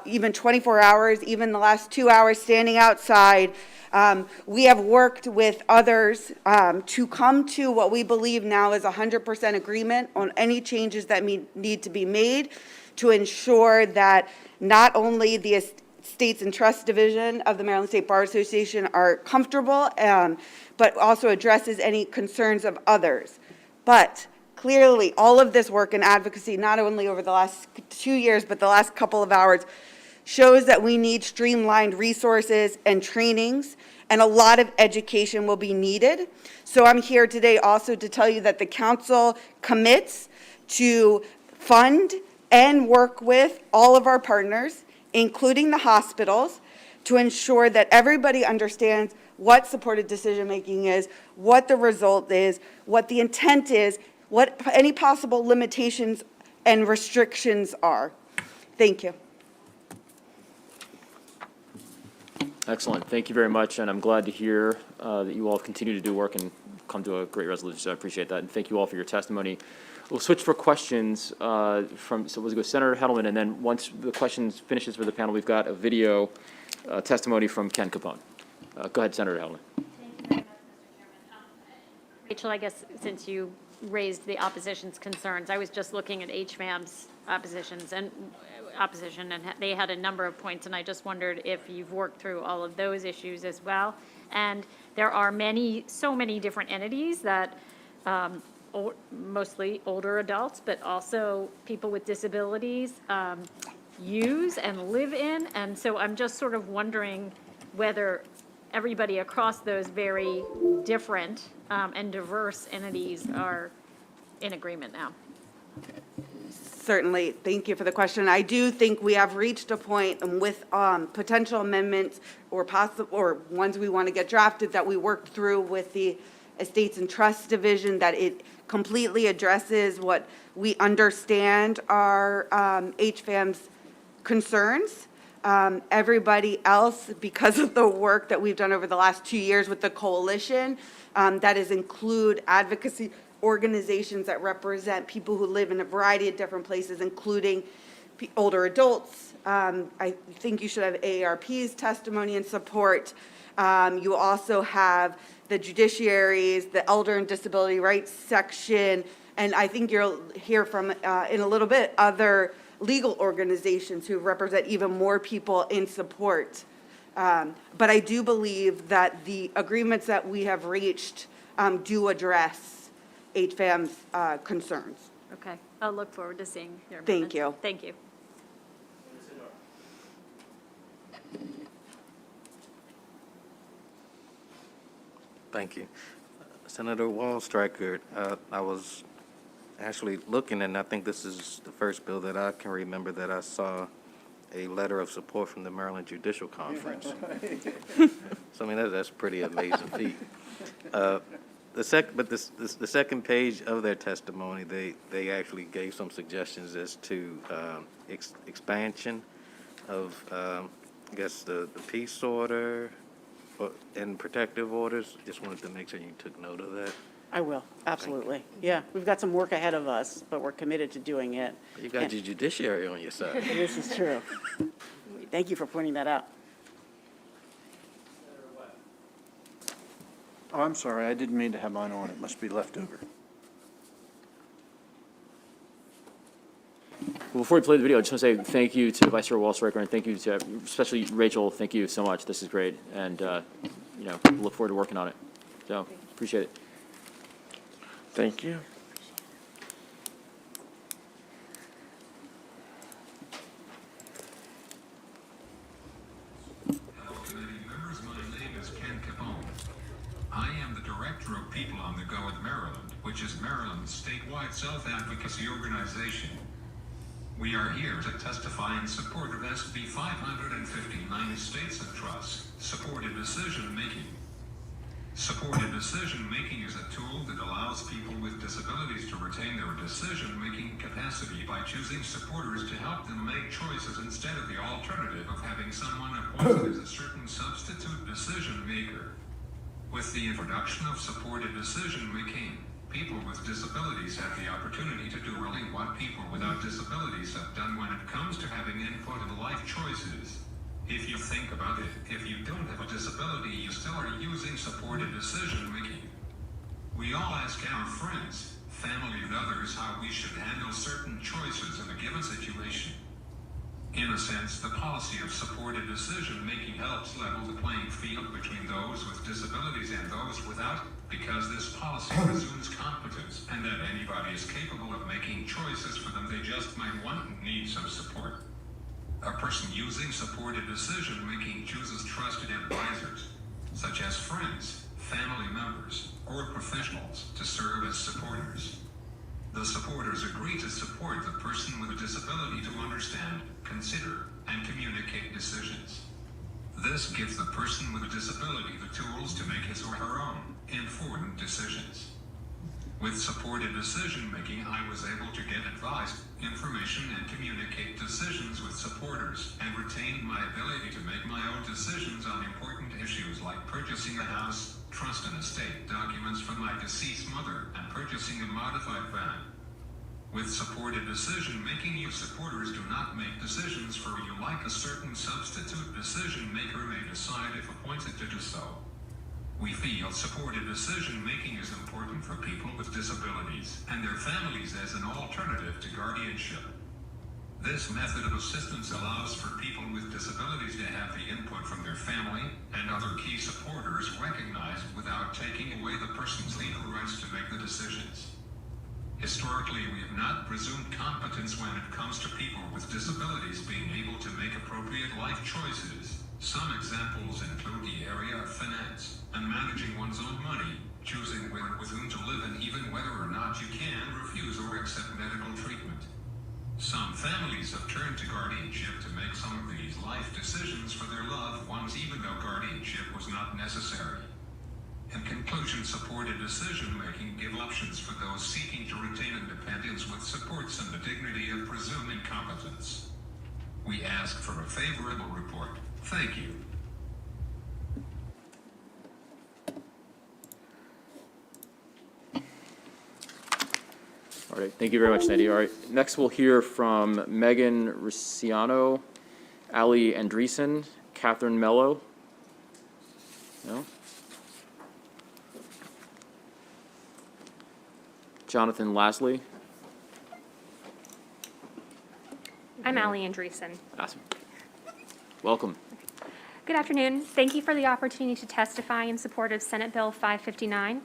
even 24 hours, even the last 2 hours standing outside, we have worked with others to come to what we believe now is 100% agreement on any changes that need to be made to ensure that not only the Estates and Trust Division of the Maryland State Bar Association are comfortable, but also addresses any concerns of others. But clearly, all of this work and advocacy, not only over the last 2 years, but the last couple of hours, shows that we need streamlined resources and trainings, and a lot of education will be needed. So I'm here today also to tell you that the council commits to fund and work with all of our partners, including the hospitals, to ensure that everybody understands what supported decision-making is, what the result is, what the intent is, what any possible limitations and restrictions are. Thank you. Excellent. Thank you very much, and I'm glad to hear that you all continue to do work and come to a great resolution, so I appreciate that. And thank you all for your testimony. We'll switch for questions so we'll go Senator Hedelman, and then once the questions finishes for the panel, we've got a video testimony from Ken Capone. Go ahead, Senator Hedelman. Thank you very much, Mr. Chairman. Rachel, I guess since you raised the opposition's concerns, I was just looking at HFAM's opposition, and they had a number of points, and I just wondered if you've worked through all of those issues as well. And there are so many different entities that mostly older adults, but also people with disabilities use and live in. And so I'm just sort of wondering whether everybody across those very different and diverse entities are in agreement now. Certainly, thank you for the question. I do think we have reached a point with potential amendments or ones we want to get drafted that we worked through with the Estates and Trust Division, that it completely addresses what we understand are HFAM's concerns. Everybody else, because of the work that we've done over the last 2 years with the coalition, that is include advocacy organizations that represent people who live in a variety of different places, including older adults. I think you should have AARP's testimony and support. You also have the judiciaries, the elder and disability rights section, and I think you'll hear from, in a little bit, other legal organizations who represent even more people in support. But I do believe that the agreements that we have reached do address HFAM's concerns. Okay, I'll look forward to seeing your Thank amendments. you. Thank you. Thank you. Senator Wallstreicher, I was actually looking, and I think this is the first bill that I can remember that I saw a letter of support from the Maryland Judicial Conference. So, I mean, that's pretty amazing feat. The second page of their testimony, they actually gave some suggestions as to expansion of, I guess, the peace order and protective orders. Just wanted to make sure you took note of that. I will, absolutely. Yeah, we've got some work ahead of us, but we're committed to doing it. You got your judiciary on your side. This is true. Thank you for pointing that out. Oh, I'm sorry, I didn't mean to have mine on. It must be left over. Well, before we play the video, I just want to say thank you to Vice Chair Wallstreicher, and thank you to, especially Rachel, thank you so much. This is great, and, you know, look forward to working on it. So, appreciate it. Thank you. I am the Director of People on the Go at Maryland, which is Maryland's statewide self-advocacy organization. We are here to testify in support of SB 559 States and Trusts, supported decision-making. Supported decision-making is a tool that allows people with disabilities to retain their decision-making capacity by choosing supporters to help them make choices instead of the alternative of having someone appointed as a certain substitute decision-maker. With the introduction of supported decision-making, people with disabilities have the opportunity to do really what people without disabilities have done when it comes to having input in life choices. If you think about it, if you don't have a disability, you still are using supported decision-making. We all ask our friends, family, and others how we should handle certain choices in a given situation. In a sense, the policy of supported decision-making helps level the playing field between those with disabilities and those without, because this policy presumes competence and that anybody is capable of making choices for them. They just might want and need some support. A person using supported decision-making chooses trusted advisors, such as friends, family members, or professionals, to serve as supporters. The supporters agree to support the person with a disability to understand, consider, and communicate decisions. This gives the person with a disability the tools to make his or her own informed decisions. With supported decision-making, I was able to get advice, information, and communicate decisions with supporters, and retained my ability to make my own decisions on important issues like purchasing a house, trust and estate documents from my deceased mother, and purchasing a modified van. With supported decision-making, you supporters do not make decisions for you like a certain substitute decision-maker may decide if appointed to do so. We feel supported decision-making is important for people with disabilities and their families as an alternative to guardianship. This method of assistance allows for people with disabilities to have the input from their family and other key supporters recognized without taking away the person's legal rights to make the decisions. Historically, we have not presumed competence when it comes to people with disabilities being able to make appropriate life choices. Some examples include the area of finance and managing one's own money, choosing where with whom to live, and even whether or not you can refuse or accept medical treatment. Some families have turned to guardianship to make some of these life decisions for their loved ones, even though guardianship was not necessary. In conclusion, supported decision-making give options for those seeking to retain independence with supports and the dignity of presuming competence. We ask for a favorable report. Thank you. All right, thank you very much, Sandy. All right, next we'll hear from Megan Ricciano, Ali Andreessen, Catherine Mello. No? Jonathan Lasley. I'm Ali Andreessen. Awesome. Welcome. Good afternoon. Thank you for the opportunity to testify in support of Senate Bill 559.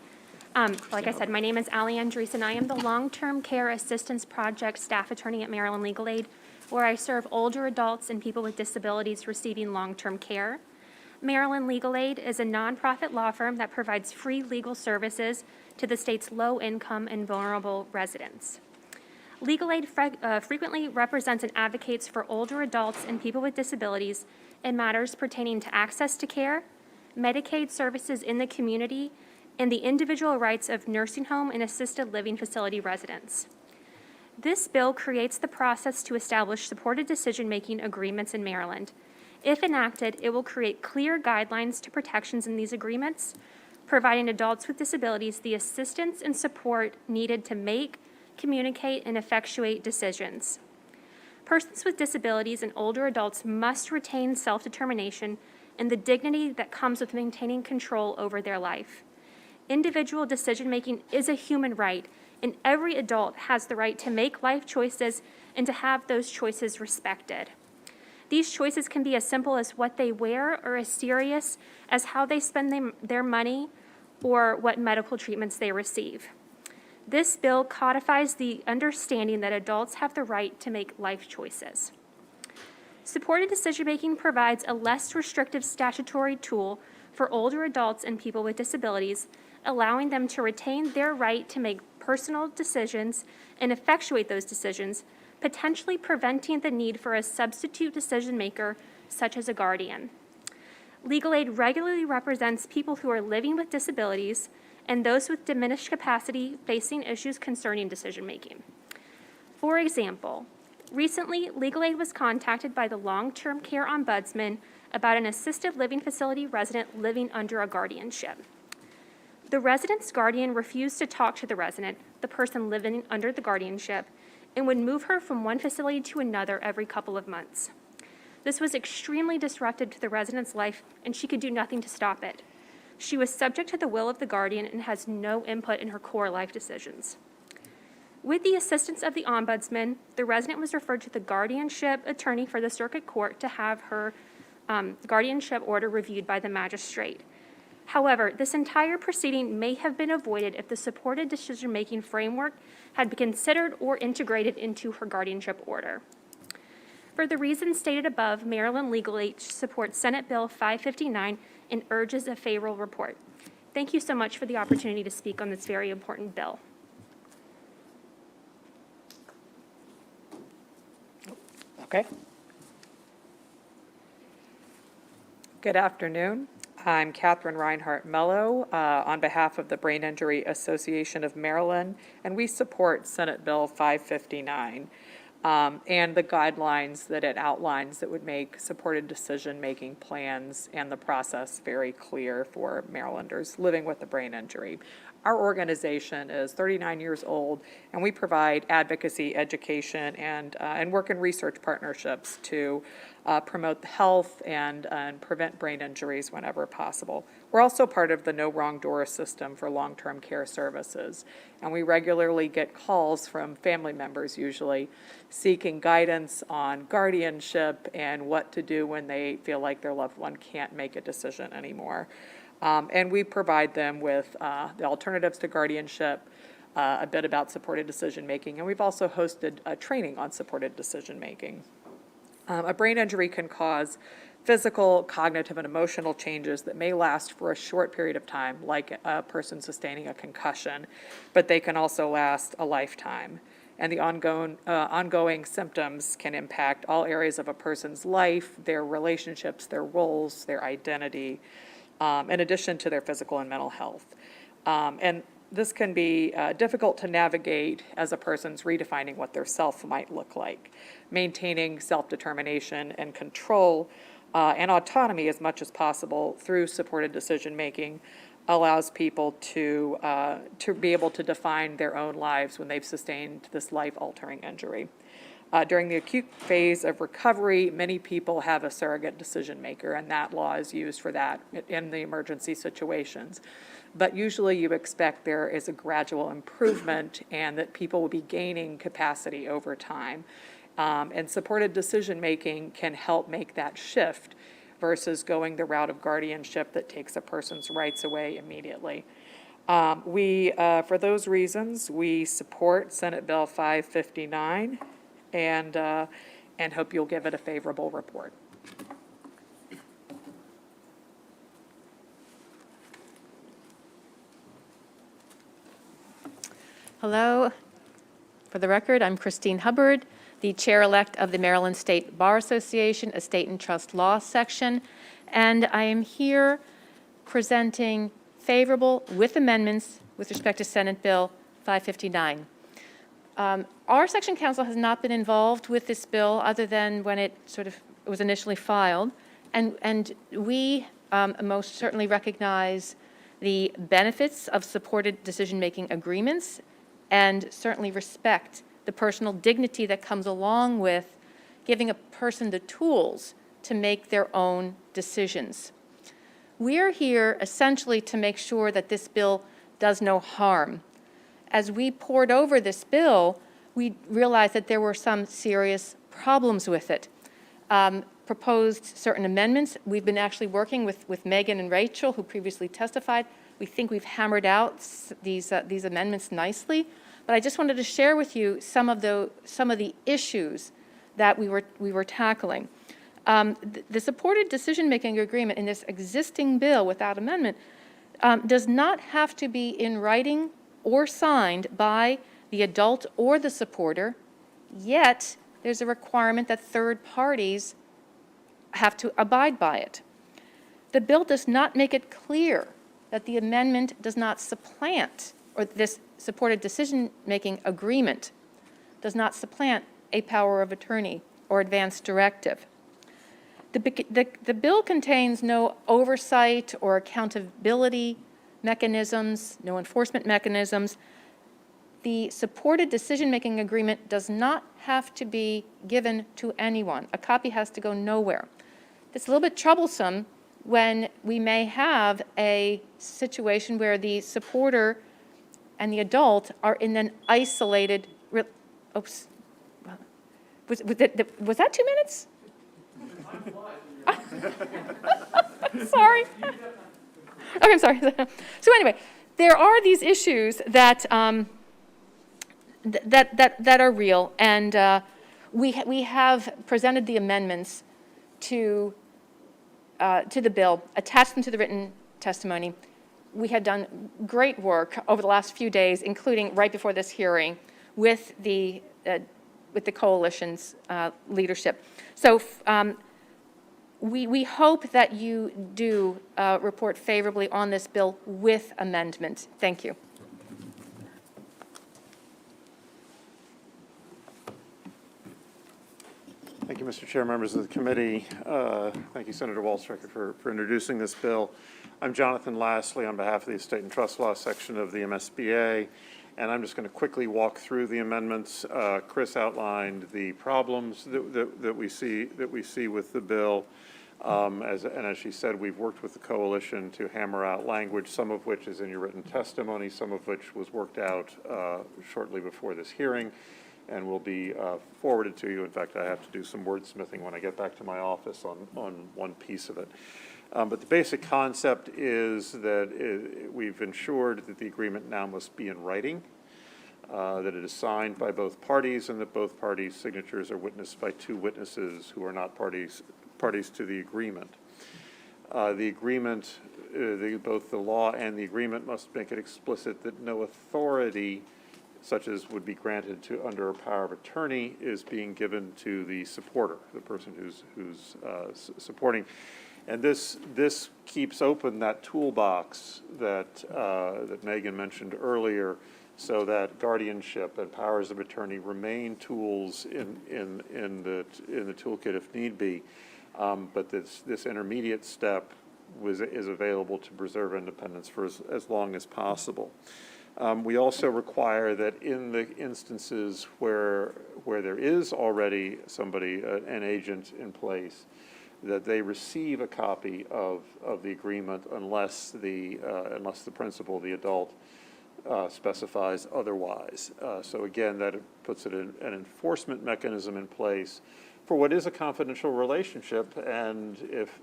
Like I said, my name is Ali Andreessen. I am the Long-Term Care Assistance Project staff attorney at Maryland Legal Aid, where I serve older adults and people with disabilities receiving long-term care. Maryland Legal Aid is a nonprofit law firm that provides free legal services to the state's low-income and vulnerable residents. Legal Aid frequently represents and advocates for older adults and people with disabilities in matters pertaining to access to care, Medicaid services in the community, and the individual rights of nursing home and assisted living facility residents. This bill creates the process to establish supported decision-making agreements in Maryland. If enacted, it will create clear guidelines to protections in these agreements, providing adults with disabilities the assistance and support needed to make, communicate, and effectuate decisions. Persons with disabilities and older adults must retain self-determination and the dignity that comes with maintaining control over their life. Individual decision-making is a human right, and every adult has the right to make life choices and to have those choices respected. These choices can be as simple as what they wear or as serious as how they spend their money or what medical treatments they receive. This bill codifies the understanding that adults have the right to make life choices. Supported decision-making provides a less restrictive statutory tool for older adults and people with disabilities, allowing them to retain their right to make personal decisions and effectuate those decisions, potentially preventing the need for a substitute decision maker, such as a guardian. Legal Aid regularly represents people who are living with disabilities and those with diminished capacity facing issues concerning decision making. For example, recently, Legal Aid was contacted by the Long-Term Care Ombudsman about an assisted living facility resident living under a guardianship. The resident's guardian refused to talk to the resident, the person living under the guardianship, and would move her from one facility to another every couple of months. This was extremely disruptive to the resident's life, and she could do nothing to stop it. She was subject to the will of the guardian and has no input in her core life decisions. With the assistance of the ombudsman, the resident was referred to the guardianship attorney for the circuit court to have her guardianship order reviewed by the magistrate. However, this entire proceeding may have been avoided if the supported decision-making framework had been considered or integrated into her guardianship order. For the reasons stated above, Maryland Legal Aid supports Senate Bill 559 and urges a favorable report. Thank you so much for the opportunity to speak on this very important bill. Okay. Good afternoon. I'm Catherine Reinhardt Mello on behalf of the Brain Injury Association of Maryland, and we support Senate Bill 559 and the guidelines that it outlines that would make supported decision-making plans and the process very clear for Marylanders living with a brain injury. Our organization is 39 years old, and we provide advocacy, education, and work and research partnerships to promote the health and prevent brain injuries whenever possible. We're also part of the No Wrong Door system for long-term care services, and we regularly get calls from family members, usually, seeking guidance on guardianship and what to do when they feel like their loved one can't make a decision anymore. And we provide them with the alternatives to guardianship, a bit about supported decision-making, and we've also hosted a training on supported decision-making. A brain injury can cause physical, cognitive, and emotional changes that may last for a short period of time, like a person sustaining a concussion, but they can also last a lifetime. And the ongoing symptoms can impact all areas of a person's life, their relationships, their roles, their identity, in addition to their physical and mental health. And this can be difficult to navigate as a person's redefining what their self might look like, maintaining self-determination and control and autonomy as much as possible through supported decision-making allows people to be able to define their own lives when they've sustained this life-altering injury. During the acute phase of recovery, many people have a surrogate decision maker, and that law is used for that in the emergency situations. But usually you expect there is a gradual improvement and that people will be gaining capacity over time. And supported decision making can help make that shift versus going the route of guardianship that takes a person's rights away immediately. For those reasons, we support Senate Bill 559 and hope you'll give it a favorable report. Hello. For the record, I'm Christine Hubbard, the chair-elect of the Maryland State Bar Association Estate and Trust Law Section, and I am here presenting favorable with amendments with respect to Senate Bill 559. Our section council has not been involved with this bill other than when it was initially filed, and we most certainly recognize the benefits of supported decision-making agreements and certainly respect the personal dignity that comes along with giving a person the tools to make their own decisions. We are here essentially to make sure that this bill does no harm. As we pored over this bill, we realized that there were some serious problems with it. Proposed certain amendments. We've been actually working with Megan and Rachel, who previously testified. We think we've hammered out these amendments nicely. But I just wanted to share with you some of the issues that we were tackling. The supported decision-making agreement in this existing bill without amendment does not have to be in writing or signed by the adult or the supporter, yet there's a requirement that third parties have to abide by it. The bill does not make it clear that the amendment does not supplant, or this supported decision-making agreement does not supplant a power of attorney or advance directive. The bill contains no oversight or accountability mechanisms, no enforcement mechanisms. The supported decision-making agreement does not have to be given to anyone. A copy has to go nowhere. It's a little bit troublesome when we may have a situation where the supporter and the adult are in an isolated, oops, was that 2 minutes? Sorry. Okay, I'm sorry. So anyway, there are these issues that that are real, and we have presented the amendments to the bill, attached them to the written testimony. We have done great work over the last few days, including right before this hearing, with the coalition's leadership. So we hope that you do report favorably on this bill with amendment. Thank you. Thank you, Mr. Chair, members of the committee. Thank you, Senator Waldstreicher, for introducing this bill. I'm Jonathan Lastly on behalf of the Estate and Trust Law section of the MSBA, and I'm just going to quickly walk through the amendments. Chris outlined the problems that we see with the bill. As she said, we've worked with the coalition to hammer out language, some of which is in your written testimony, some of which was worked out shortly before this hearing, and will be forwarded to you. In fact, I have to do some wordsmithing when I get back to my office on one piece of it. But the basic concept is that we've ensured that the agreement now must be in writing, that it is signed by both parties, and that both parties' signatures are witnessed by two witnesses who are not parties to the agreement. The agreement, both the law and the agreement must make it explicit that no authority such as would be granted to under a power of attorney is being given to the supporter, the person who's supporting. And this keeps open that toolbox that Megan mentioned earlier, so that guardianship and powers of attorney remain tools in the toolkit if need be. But this intermediate step is available to preserve independence for as long as possible. We also require that in the instances where there is already somebody, an agent in place, that they receive a copy of the agreement unless the principal, the adult, specifies otherwise. So again, that puts an enforcement mechanism in place for what is a confidential relationship, and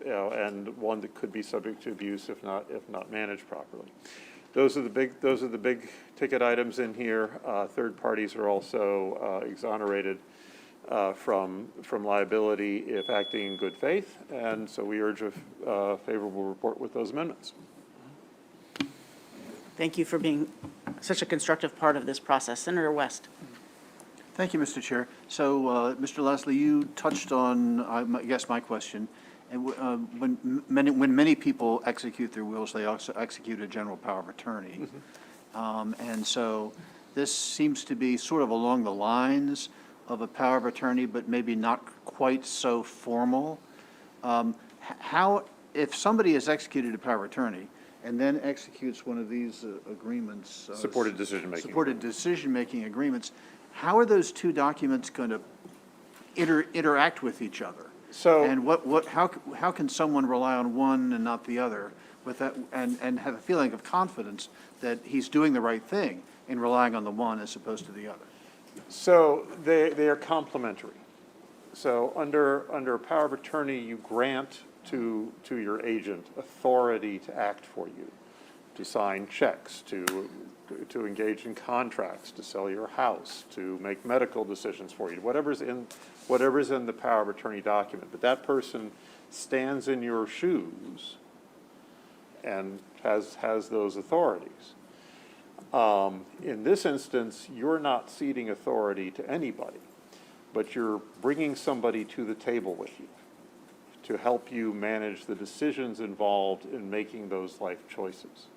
and one that could be subject to abuse if not managed properly. Those are the big ticket items in here. Third parties are also exonerated from liability if acting in good faith, and so we urge a favorable report with those amendments. Thank you for being such a constructive part of this process. Senator West. Thank you, Mr. Chair. So, Mr. Leslie, you touched on, I guess, my question. And when many people execute their wills, they also execute a general power of attorney. And so this seems to be sort of along the lines of a power of attorney, but maybe not quite so formal. If somebody has executed a power of attorney and then executes one of these agreements, Supported decision-making agreements, how are those two documents going to interact with each other? So, and how can someone rely on one and not the other with that, and have a feeling of confidence that he's doing the right thing in relying on the one as opposed to the other? So they are complementary. So under a power of attorney, you grant to your agent authority to act for you, to sign checks, to engage in contracts, to sell your house, to make medical decisions for you, whatever's in the power of attorney document. But that person stands in your shoes and has those authorities. In this instance, you're not ceding authority to anybody, but you're bringing somebody to the table with you to help you manage the decisions involved in making those life choices.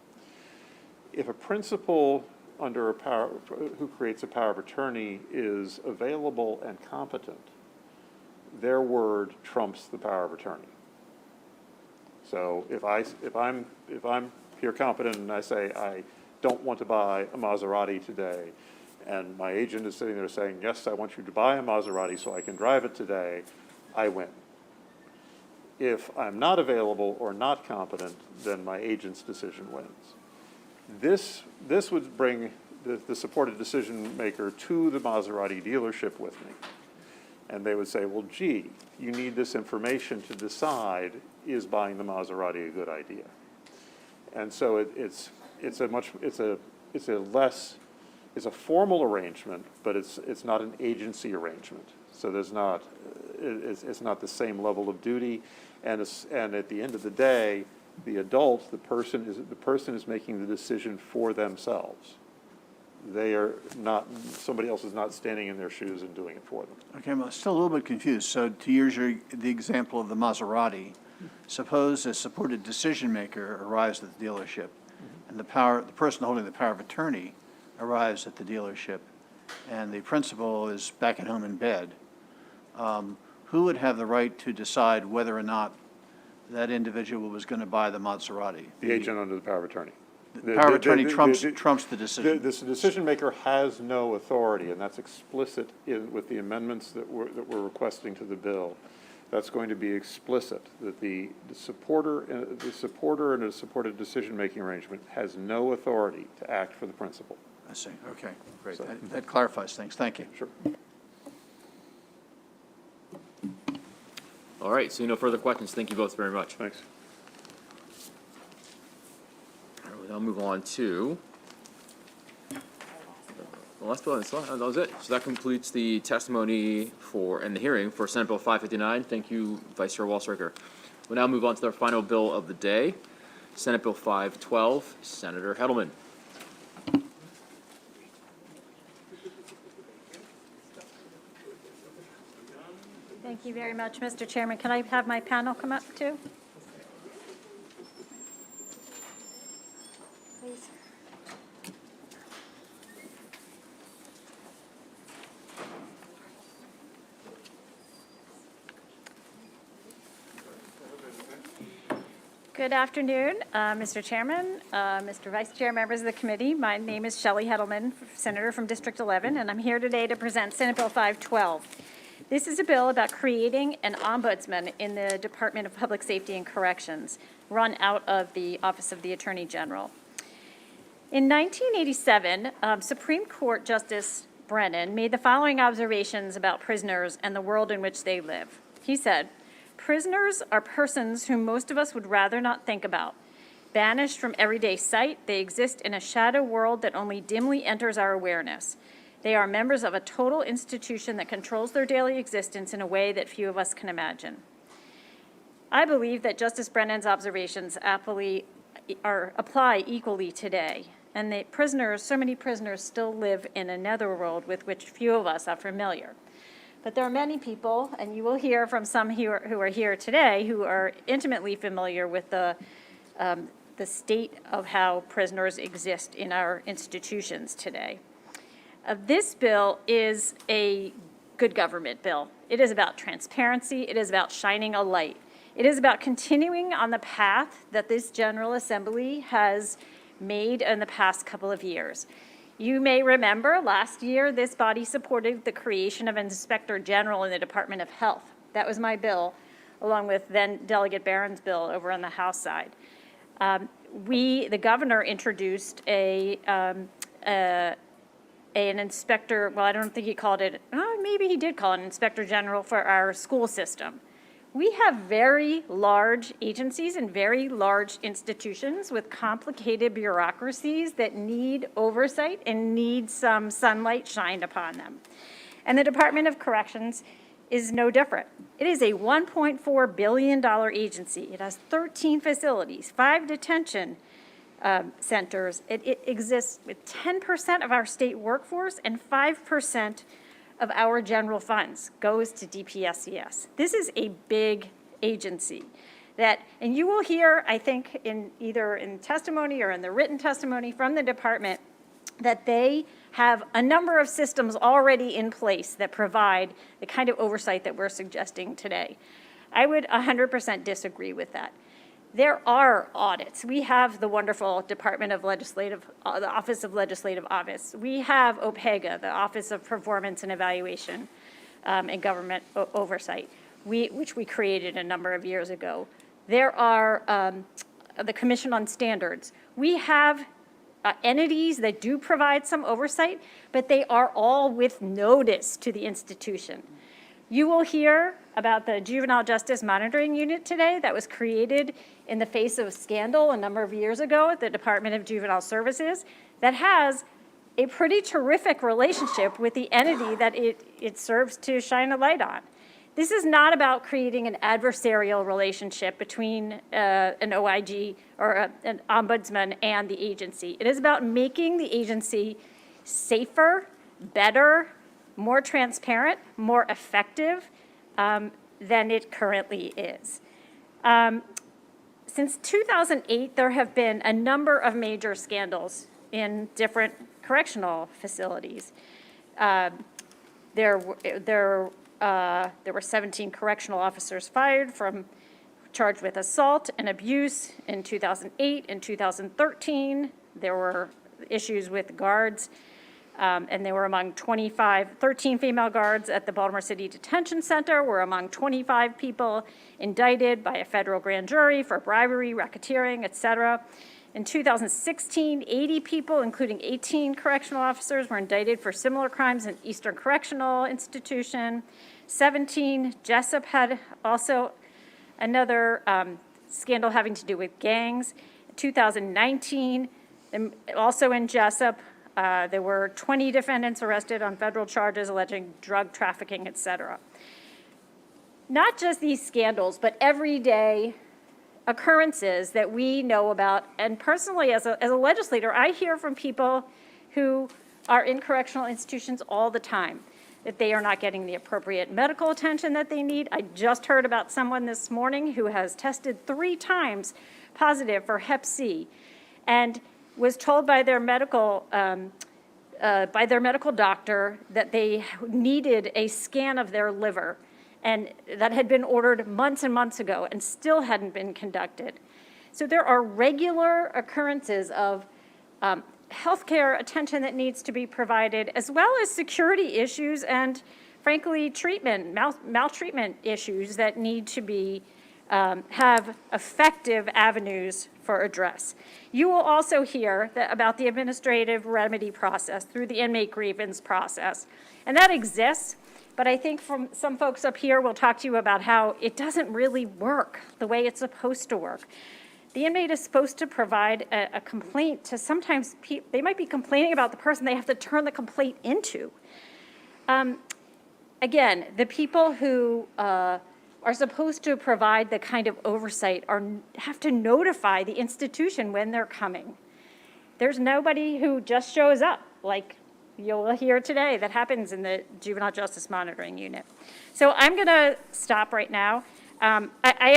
If a principal who creates a power of attorney is available and competent, their word trumps the power of attorney. So if I'm here competent and I say I don't want to buy a Maserati today, and my agent is sitting there saying, yes, I want you to buy a Maserati so I can drive it today, I win. If I'm not available or not competent, then my agent's decision wins. This would bring the supported decision maker to the Maserati dealership with me. And they would say, well, gee, you need this information to decide, is buying the Maserati a good idea? And so it's a formal arrangement, but it's not an agency arrangement. So it's not the same level of duty, and at the end of the day, the adult, the person is making the decision for themselves. They are not, somebody else is not standing in their shoes and doing it for them. Okay, I'm still a little bit confused. So to use the example of the Maserati, suppose a supported decision maker arrives at the dealership, and the person holding the power of attorney arrives at the dealership, and the principal is back at home in bed. Who would have the right to decide whether or not that individual was going to buy the Maserati? The agent under the power of attorney. The power of attorney trumps the decision. The decision maker has no authority, and that's explicit with the amendments that we're requesting to the bill. That's going to be explicit, that the supporter in a supported decision-making arrangement has no authority to act for the principal. I see. Okay, great. So, that clarifies things. Thank you. Sure. All right, seeing no further questions, thank you both very much. Thanks. All right, we'll now move on to the last bill. That was it. So that completes the testimony and the hearing for Senate Bill 559. Thank you, Vice Chair Wallstreicher. We'll now move on to our final bill of the day, Senate Bill 512. Senator Hedelman. Thank you very much, Mr. Chairman. Can I have my panel come up too? Please. Good afternoon, Mr. Chairman, Mr. Vice Chair, members of the committee. My name is Shelley Heddleman, Senator from District 11, and I'm here today to present Senate Bill 512. This is a bill about creating an ombudsman in the Department of Public Safety and Corrections, run out of the Office of the Attorney General. In 1987, Supreme Court Justice Brennan made the following observations about prisoners and the world in which they live. He said, "Prisoners are persons whom most of us would rather not think about. Banished from everyday sight, they exist in a shadow world that only dimly enters our awareness. They are members of a total institution that controls their daily existence in a way that few of us can imagine." I believe that Justice Brennan's observations apply equally today, and that so many prisoners still live in a netherworld with which few of us are familiar. But there are many people, and you will hear from some who are here today, who are intimately familiar with the state of how prisoners exist in our institutions today. This bill is a good government bill. It is about transparency. It is about shining a light. It is about continuing on the path that this General Assembly has made in the past couple of years. You may remember last year this body supported the creation of an Inspector General in the Department of Health. That was my bill, along with then Delegate Barron's bill over on the House side. The governor introduced an inspector, well, I don't think he called it, maybe he did call it an Inspector General for our school system. We have very large agencies and very large institutions with complicated bureaucracies that need oversight and need some sunlight shined upon them. And the Department of Corrections is no different. It is a $1.4 billion agency. It has 13 facilities, 5 detention centers. It exists with 10% of our state workforce, and 5% of our general funds goes to DPSCS. This is a big agency and you will hear, I think, either in testimony or in the written testimony from the department, that they have a number of systems already in place that provide the kind of oversight that we're suggesting today. I would 100% disagree with that. There are audits. We have the wonderful the Office of Legislative Office. We have OPEGA, the Office of Performance and Evaluation and Government Oversight, which we created a number of years ago. There are the Commission on Standards. We have entities that do provide some oversight, but they are all with notice to the institution. You will hear about the Juvenile Justice Monitoring Unit today that was created in the face of a scandal a number of years ago at the Department of Juvenile Services that has a pretty terrific relationship with the entity that it serves to shine a light on. This is not about creating an adversarial relationship between an OIG or an ombudsman and the agency. It is about making the agency safer, better, more transparent, more effective than it currently is. Since 2008, there have been a number of major scandals in different correctional facilities. There were 17 correctional officers fired charged with assault and abuse in 2008 and 2013. There were issues with guards. And they were among 13 female guards at the Baltimore City Detention Center were among 25 people indicted by a federal grand jury for bribery, racketeering, et cetera. In 2016, 80 people, including 18 correctional officers, were indicted for similar crimes in Eastern Correctional Institution. 17, Jessup had also another scandal having to do with gangs. 2019, also in Jessup, there were 20 defendants arrested on federal charges alleging drug trafficking, et cetera. Not just these scandals, but everyday occurrences that we know about. And personally, as a legislator, I hear from people who are in correctional institutions all the time that they are not getting the appropriate medical attention that they need. I just heard about someone this morning who has tested 3 times positive for Hep C and was told by their medical doctor that they needed a scan of their liver, and that had been ordered months and months ago and still hadn't been conducted. So there are regular occurrences of healthcare attention that needs to be provided, as well as security issues and, frankly, maltreatment issues that need to be have effective avenues for address. You will also hear about the administrative remedy process through the inmate grievance process, and that exists. But I think from some folks up here will talk to you about how it doesn't really work the way it's supposed to work. The inmate is supposed to provide a complaint to sometimes they might be complaining about the person they have to turn the complaint into. Again, the people who are supposed to provide the kind of oversight have to notify the institution when they're coming. There's nobody who just shows up, like you'll hear today that happens in the Juvenile Justice Monitoring Unit. So I'm going to stop right now. I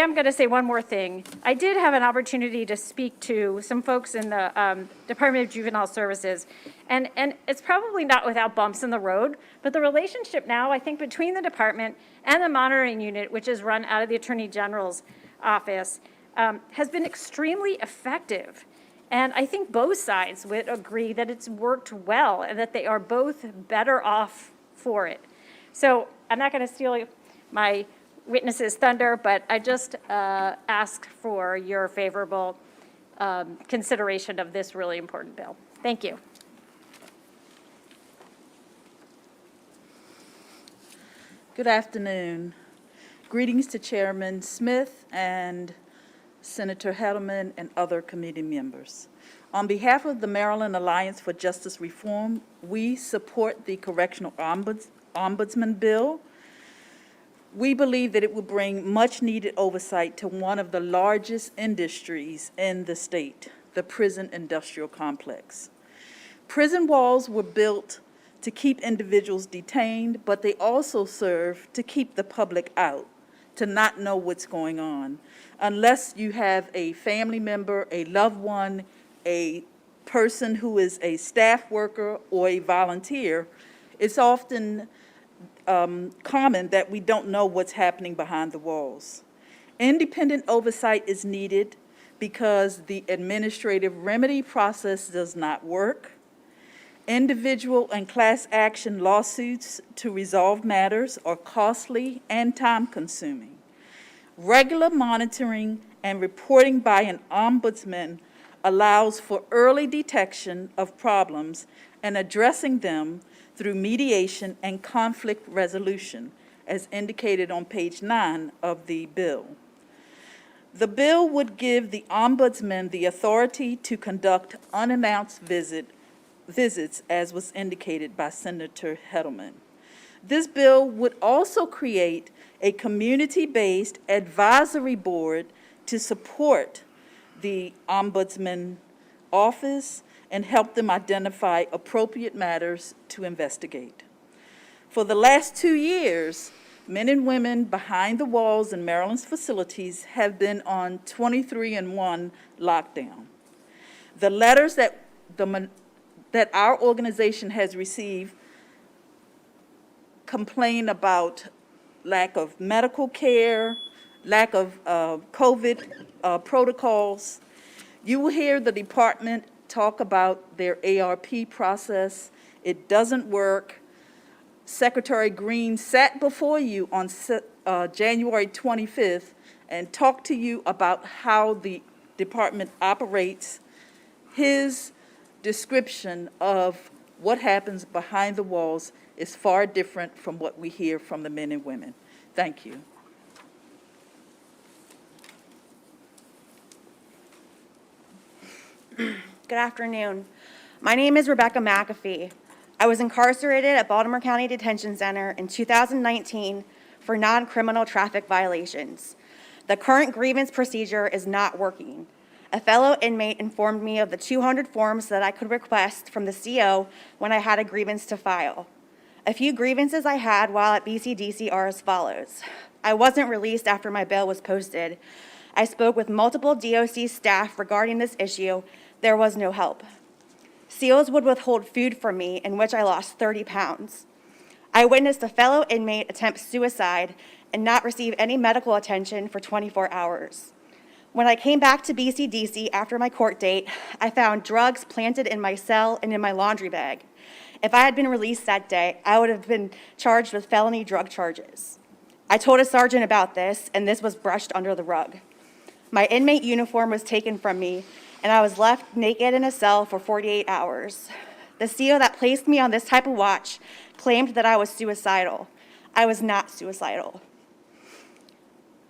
am going to say one more thing. I did have an opportunity to speak to some folks in the Department of Juvenile Services, and it's probably not without bumps in the road, but the relationship now, I think, between the department and the monitoring unit, which is run out of the Attorney General's office, has been extremely effective. And I think both sides would agree that it's worked well and that they are both better off for it. So I'm not going to steal my witnesses' thunder, but I just ask for your favorable consideration of this really important bill. Thank you. Good afternoon. Greetings to Chairman Smith and Senator Hettleman and other committee members. On behalf of the Maryland Alliance for Justice Reform, we support the Correctional Ombudsman Bill. We believe that it will bring much-needed oversight to one of the largest industries in the state, the prison industrial complex. Prison walls were built to keep individuals detained, but they also serve to keep the public out, to not know what's going on. Unless you have a family member, a loved one, a person who is a staff worker or a volunteer, it's often common that we don't know what's happening behind the walls. Independent oversight is needed because the administrative remedy process does not work. Individual and class action lawsuits to resolve matters are costly and time-consuming. Regular monitoring and reporting by an ombudsman allows for early detection of problems and addressing them through mediation and conflict resolution, as indicated on page 9 of the bill. The bill would give the ombudsman the authority to conduct unannounced visits, as was indicated by Senator Hettleman. This bill would also create a community-based advisory board to support the Ombudsman Office and help them identify appropriate matters to investigate. For the last 2 years, men and women behind the walls in Maryland's facilities have been on 23-in-1 lockdown. The letters that our organization has received complain about lack of medical care, lack of COVID protocols. You will hear the department talk about their ARP process. It doesn't work. Secretary Green sat before you on January 25th and talked to you about how the department operates. His description of what happens behind the walls is far different from what we hear from the men and women. Thank you. Good afternoon. My name is Rebecca McAfee. I was incarcerated at Baltimore County Detention Center in 2019 for non-criminal traffic violations. The current grievance procedure is not working. A fellow inmate informed me of the 200 forms that I could request from the CO when I had a grievance to file. A few grievances I had while at BCDC are as follows. I wasn't released after my bail was posted. I spoke with multiple DOC staff regarding this issue. There was no help. SEALs would withhold food from me, in which I lost 30 pounds. I witnessed a fellow inmate attempt suicide and not receive any medical attention for 24 hours. When I came back to BCDC after my court date, I found drugs planted in my cell and in my laundry bag. If I had been released that day, I would have been charged with felony drug charges. I told a sergeant about this, and this was brushed under the rug. My inmate uniform was taken from me, and I was left naked in a cell for 48 hours. The CO that placed me on this type of watch claimed that I was suicidal. I was not suicidal.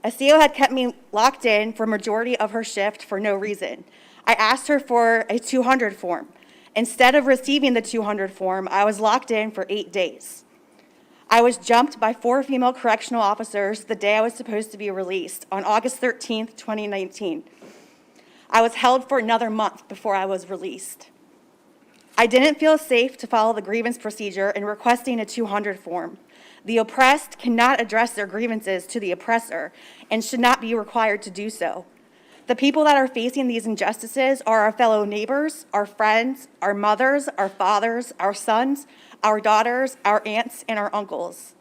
A CO had kept me locked in for a majority of her shift for no reason. I asked her for a 200 form. Instead of receiving the 200 form, I was locked in for 8 days. I was jumped by 4 female correctional officers the day I was supposed to be released on August 13th, 2019. I was held for another month before I was released. I didn't feel safe to follow the grievance procedure in requesting a 200 form. The oppressed cannot address their grievances to the oppressor and should not be required to do so. The people that are facing these injustices are our fellow neighbors, our friends, our mothers, our fathers, our sons, our daughters, our aunts, and our uncles.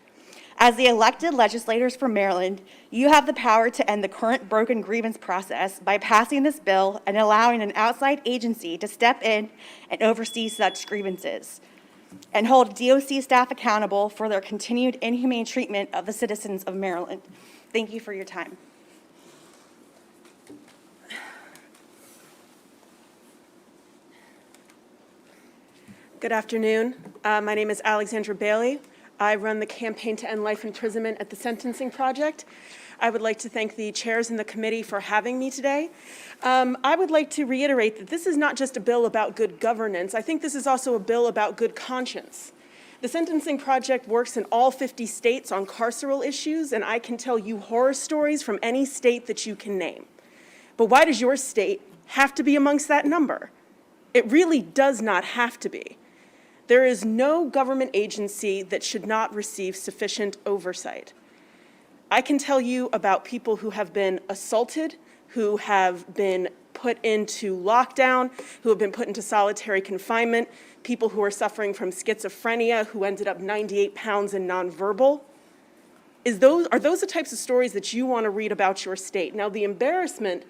As the elected legislators for Maryland, you have the power to end the current broken grievance process by passing this bill and allowing an outside agency to step in and oversee such grievances, and hold DOC staff accountable for their continued inhumane treatment of the citizens of Maryland. Thank you for your time. Good afternoon. My name is Alexandra Bailey. I run the campaign to end life imprisonment at the Sentencing Project. I would like to thank the chairs in the committee for having me today. I would like to reiterate that this is not just a bill about good governance. I think this is also a bill about good conscience. The Sentencing Project works in all 50 states on carceral issues, and I can tell you horror stories from any state that you can name. But why does your state have to be amongst that number? It really does not have to be. There is no government agency that should not receive sufficient oversight. I can tell you about people who have been assaulted, who have been put into lockdown, who have been put into solitary confinement, people who are suffering from schizophrenia, who ended up 98 pounds and nonverbal. Are those the types of stories that you want to read about your state? Now, the embarrassment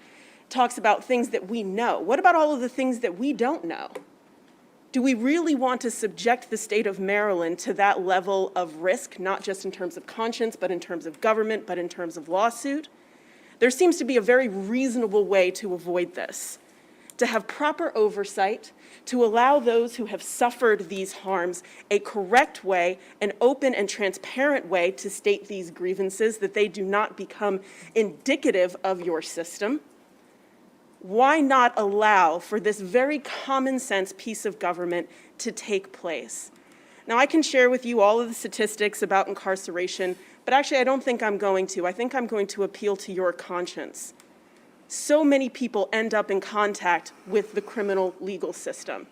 talks about things that we know. What about all of the things that we don't know? Do we really want to subject the state of Maryland to that level of risk, not just in terms of conscience, but in terms of government, but in terms of lawsuit? There seems to be a very reasonable way to avoid this, to have proper oversight, to allow those who have suffered these harms a correct way, an open and transparent way to state these grievances, that they do not become indicative of your system. Why not allow for this very common sense piece of government to take place? Now, I can share with you all of the statistics about incarceration, but actually I don't think I'm going to. I think I'm going to appeal to your conscience. So many people end up in contact with the criminal legal system.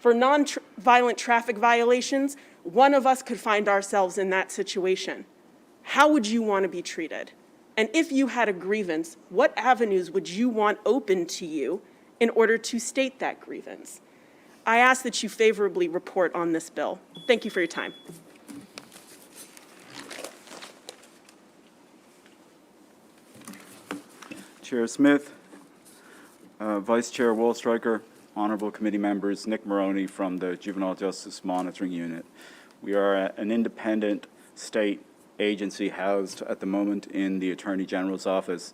For non-violent traffic violations, one of us could find ourselves in that situation. How would you want to be treated? And if you had a grievance, what avenues would you want open to you in order to state that grievance? I ask that you favorably report on this bill. Thank you for your time. Chair Smith, Vice Chair Wallstreicher, honorable committee members, Nick Maroney from the Juvenile Justice Monitoring Unit. We are an independent state agency housed at the moment in the Attorney General's office.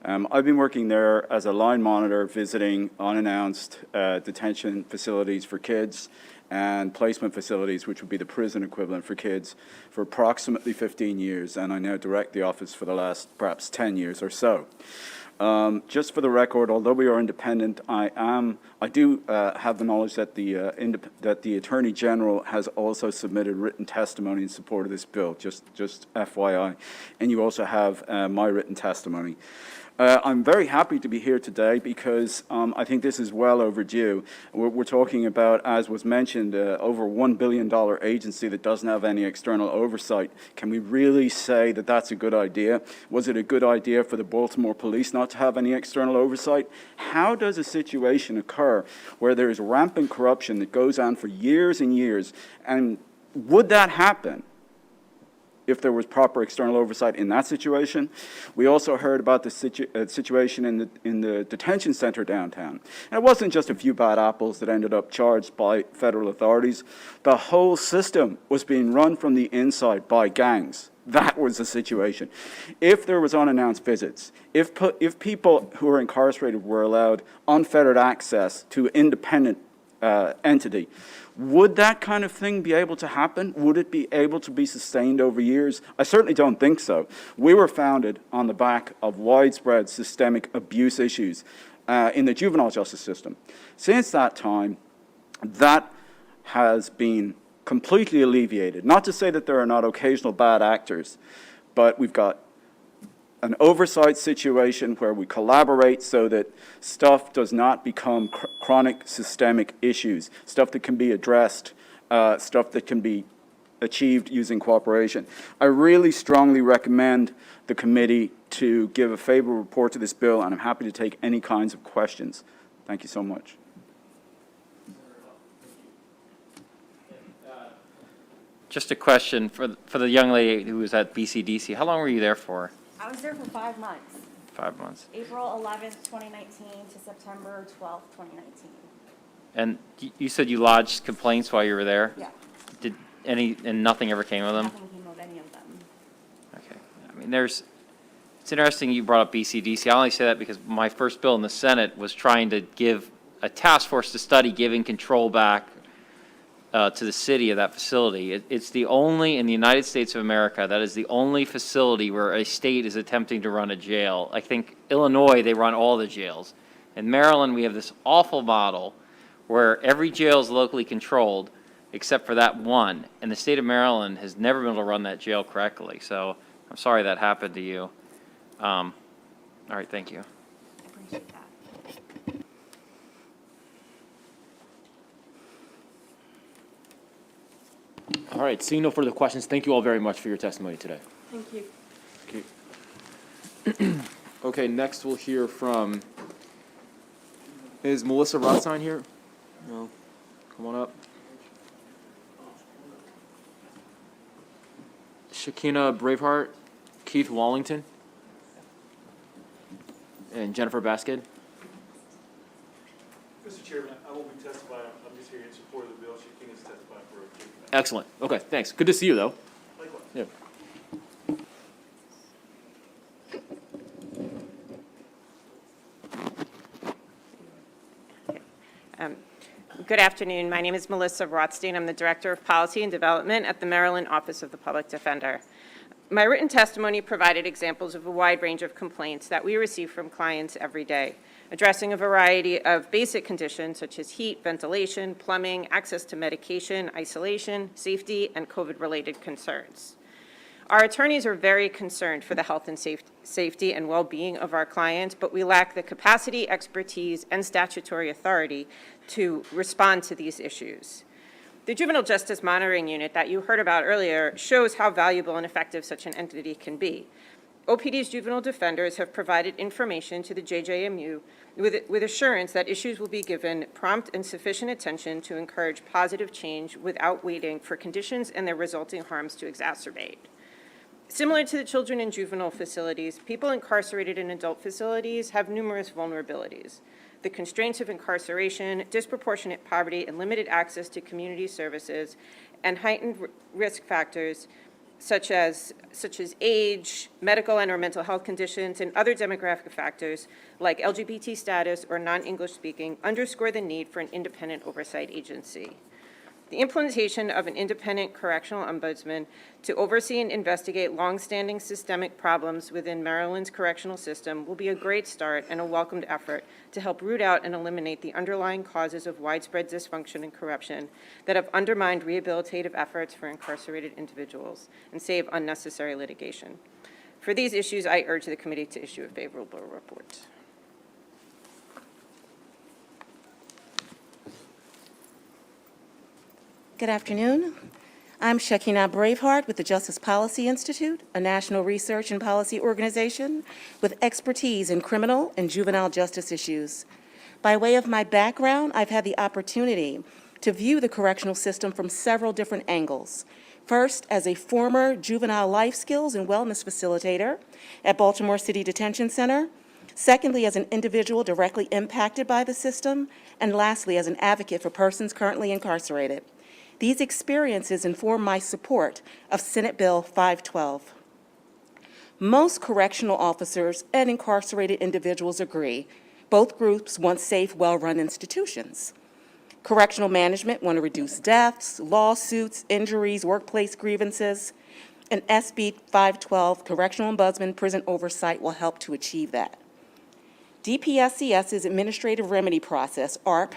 I've been working there as a line monitor, visiting unannounced detention facilities for kids and placement facilities, which would be the prison equivalent for kids, for approximately 15 years, and I now direct the office for the last perhaps 10 years or so. Just for the record, although we are independent, I do have the knowledge that the Attorney General has also submitted written testimony in support of this bill, just FYI, and you also have my written testimony. I'm very happy to be here today because I think this is well overdue. We're talking about, as was mentioned, over $1 billion agency that doesn't have any external oversight. Can we really say that that's a good idea? Was it a good idea for the Baltimore police not to have any external oversight? How does a situation occur where there is rampant corruption that goes on for years and years, and would that happen if there was proper external oversight in that situation. We also heard about the situation in the detention center downtown. And it wasn't just a few bad apples that ended up charged by federal authorities. The whole system was being run from the inside by gangs. That was the situation. If there was unannounced visits, if people who were incarcerated were allowed unfettered access to independent entity, would that kind of thing be able to happen? Would it be able to be sustained over years? I certainly don't think so. We were founded on the back of widespread systemic abuse issues in the juvenile justice system. Since that time, that has been completely alleviated. Not to say that there are not occasional bad actors, but we've got an oversight situation where we collaborate so that stuff does not become chronic systemic issues, stuff that can be addressed, stuff that can be achieved using cooperation. I really strongly recommend the committee to give a favorable report to this bill, and I'm happy to take any kinds of questions. Thank you so much. Just a question for the young lady who was at BCDC. How long were you there for? I was there for 5 months, 5 months. April 11th, 2019 to September 12th, 2019. And you said you lodged complaints while you were there? Yeah. And nothing ever came of them? Nothing came of any of them. Okay. I mean, it's interesting you brought up BCDC. I only say that because my first bill in the Senate was trying to give a task force to study giving control back to the city of that facility. It's the only, in the United States of America, that is the only facility where a state is attempting to run a jail. I think Illinois, they run all the jails. In Maryland, we have this awful model where every jail is locally controlled except for that one. And the state of Maryland has never been able to run that jail correctly. So I'm sorry that happened to you. All right, thank you. I appreciate that. All right, seeing no further questions, thank you all very much for your testimony today. Thank you. Okay. Okay, next we'll hear from, is Melissa Rothstein here? No, come on up. Shakina Braveheart, Keith Wallington, and Jennifer Basket. Mr. Chairman, I won't be testifying. I'm just here in support of the bill. Shakina's testifying for it. Excellent. Okay, thanks. Good to see you, though. Likewise. Yeah. Good afternoon. My name is Melissa Rothstein. I'm the Director of Policy and Development at the Maryland Office of the Public Defender. My written testimony provided examples of a wide range of complaints that we receive from clients every day, addressing a variety of basic conditions such as heat, ventilation, plumbing, access to medication, isolation, safety, and COVID-related concerns. Our attorneys are very concerned for the health and safety and well-being of our clients, but we lack the capacity, expertise, and statutory authority to respond to these issues. The Juvenile Justice Monitoring Unit that you heard about earlier shows how valuable and effective such an entity can be. OPD's juvenile defenders have provided information to the JJMU with assurance that issues will be given prompt and sufficient attention to encourage positive change without waiting for conditions and their resulting harms to exacerbate. Similar to the children in juvenile facilities, people incarcerated in adult facilities have numerous vulnerabilities. The constraints of incarceration, disproportionate poverty, and limited access to community services, and heightened risk factors such as age, medical and or mental health conditions, and other demographic factors like LGBT status or non-English speaking underscore the need for an independent oversight agency. The implementation of an independent correctional ombudsman to oversee and investigate longstanding systemic problems within Maryland's correctional system will be a great start and a welcomed effort to help root out and eliminate the underlying causes of widespread dysfunction and corruption that have undermined rehabilitative efforts for incarcerated individuals and save unnecessary litigation. For these issues, I urge the committee to issue a favorable report. Good afternoon. I'm Shakina Braveheart with the Justice Policy Institute, a national research and policy organization with expertise in criminal and juvenile justice issues. By way of my background, I've had the opportunity to view the correctional system from several different angles, First, as a former juvenile life skills and wellness facilitator at Baltimore City Detention Center. Secondly, as an individual directly impacted by the system. And lastly, as an advocate for persons currently incarcerated. These experiences inform my support of Senate Bill 512. Most correctional officers and incarcerated individuals agree. Both groups want safe, well-run institutions. Correctional management want to reduce deaths, lawsuits, injuries, workplace grievances, and SB 512, Correctional Ombudsman Prison Oversight, will help to achieve that. DPSCS's administrative remedy process, ARP,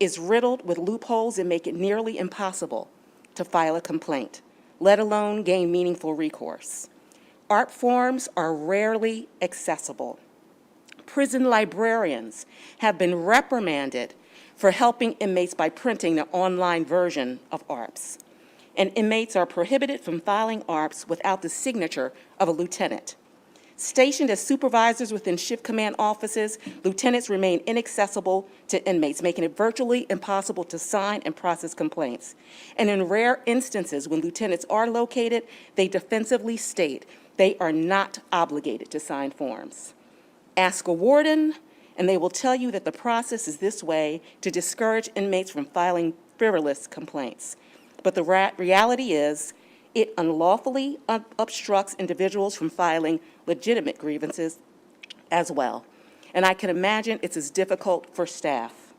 is riddled with loopholes that make it nearly impossible to file a complaint, let alone gain meaningful recourse. ARP forms are rarely accessible. Prison librarians have been reprimanded for helping inmates by printing the online version of ARPs. And inmates are prohibited from filing ARPs without the signature of a lieutenant. Stationed as supervisors within shift command offices, lieutenants remain inaccessible to inmates, making it virtually impossible to sign and process complaints. And in rare instances, when lieutenants are located, they defensively state they are not obligated to sign forms. Ask a warden, and they will tell you that the process is this way to discourage inmates from filing frivolous complaints. But the reality is, it unlawfully obstructs individuals from filing legitimate grievances as well. And I can imagine it's as difficult for staff.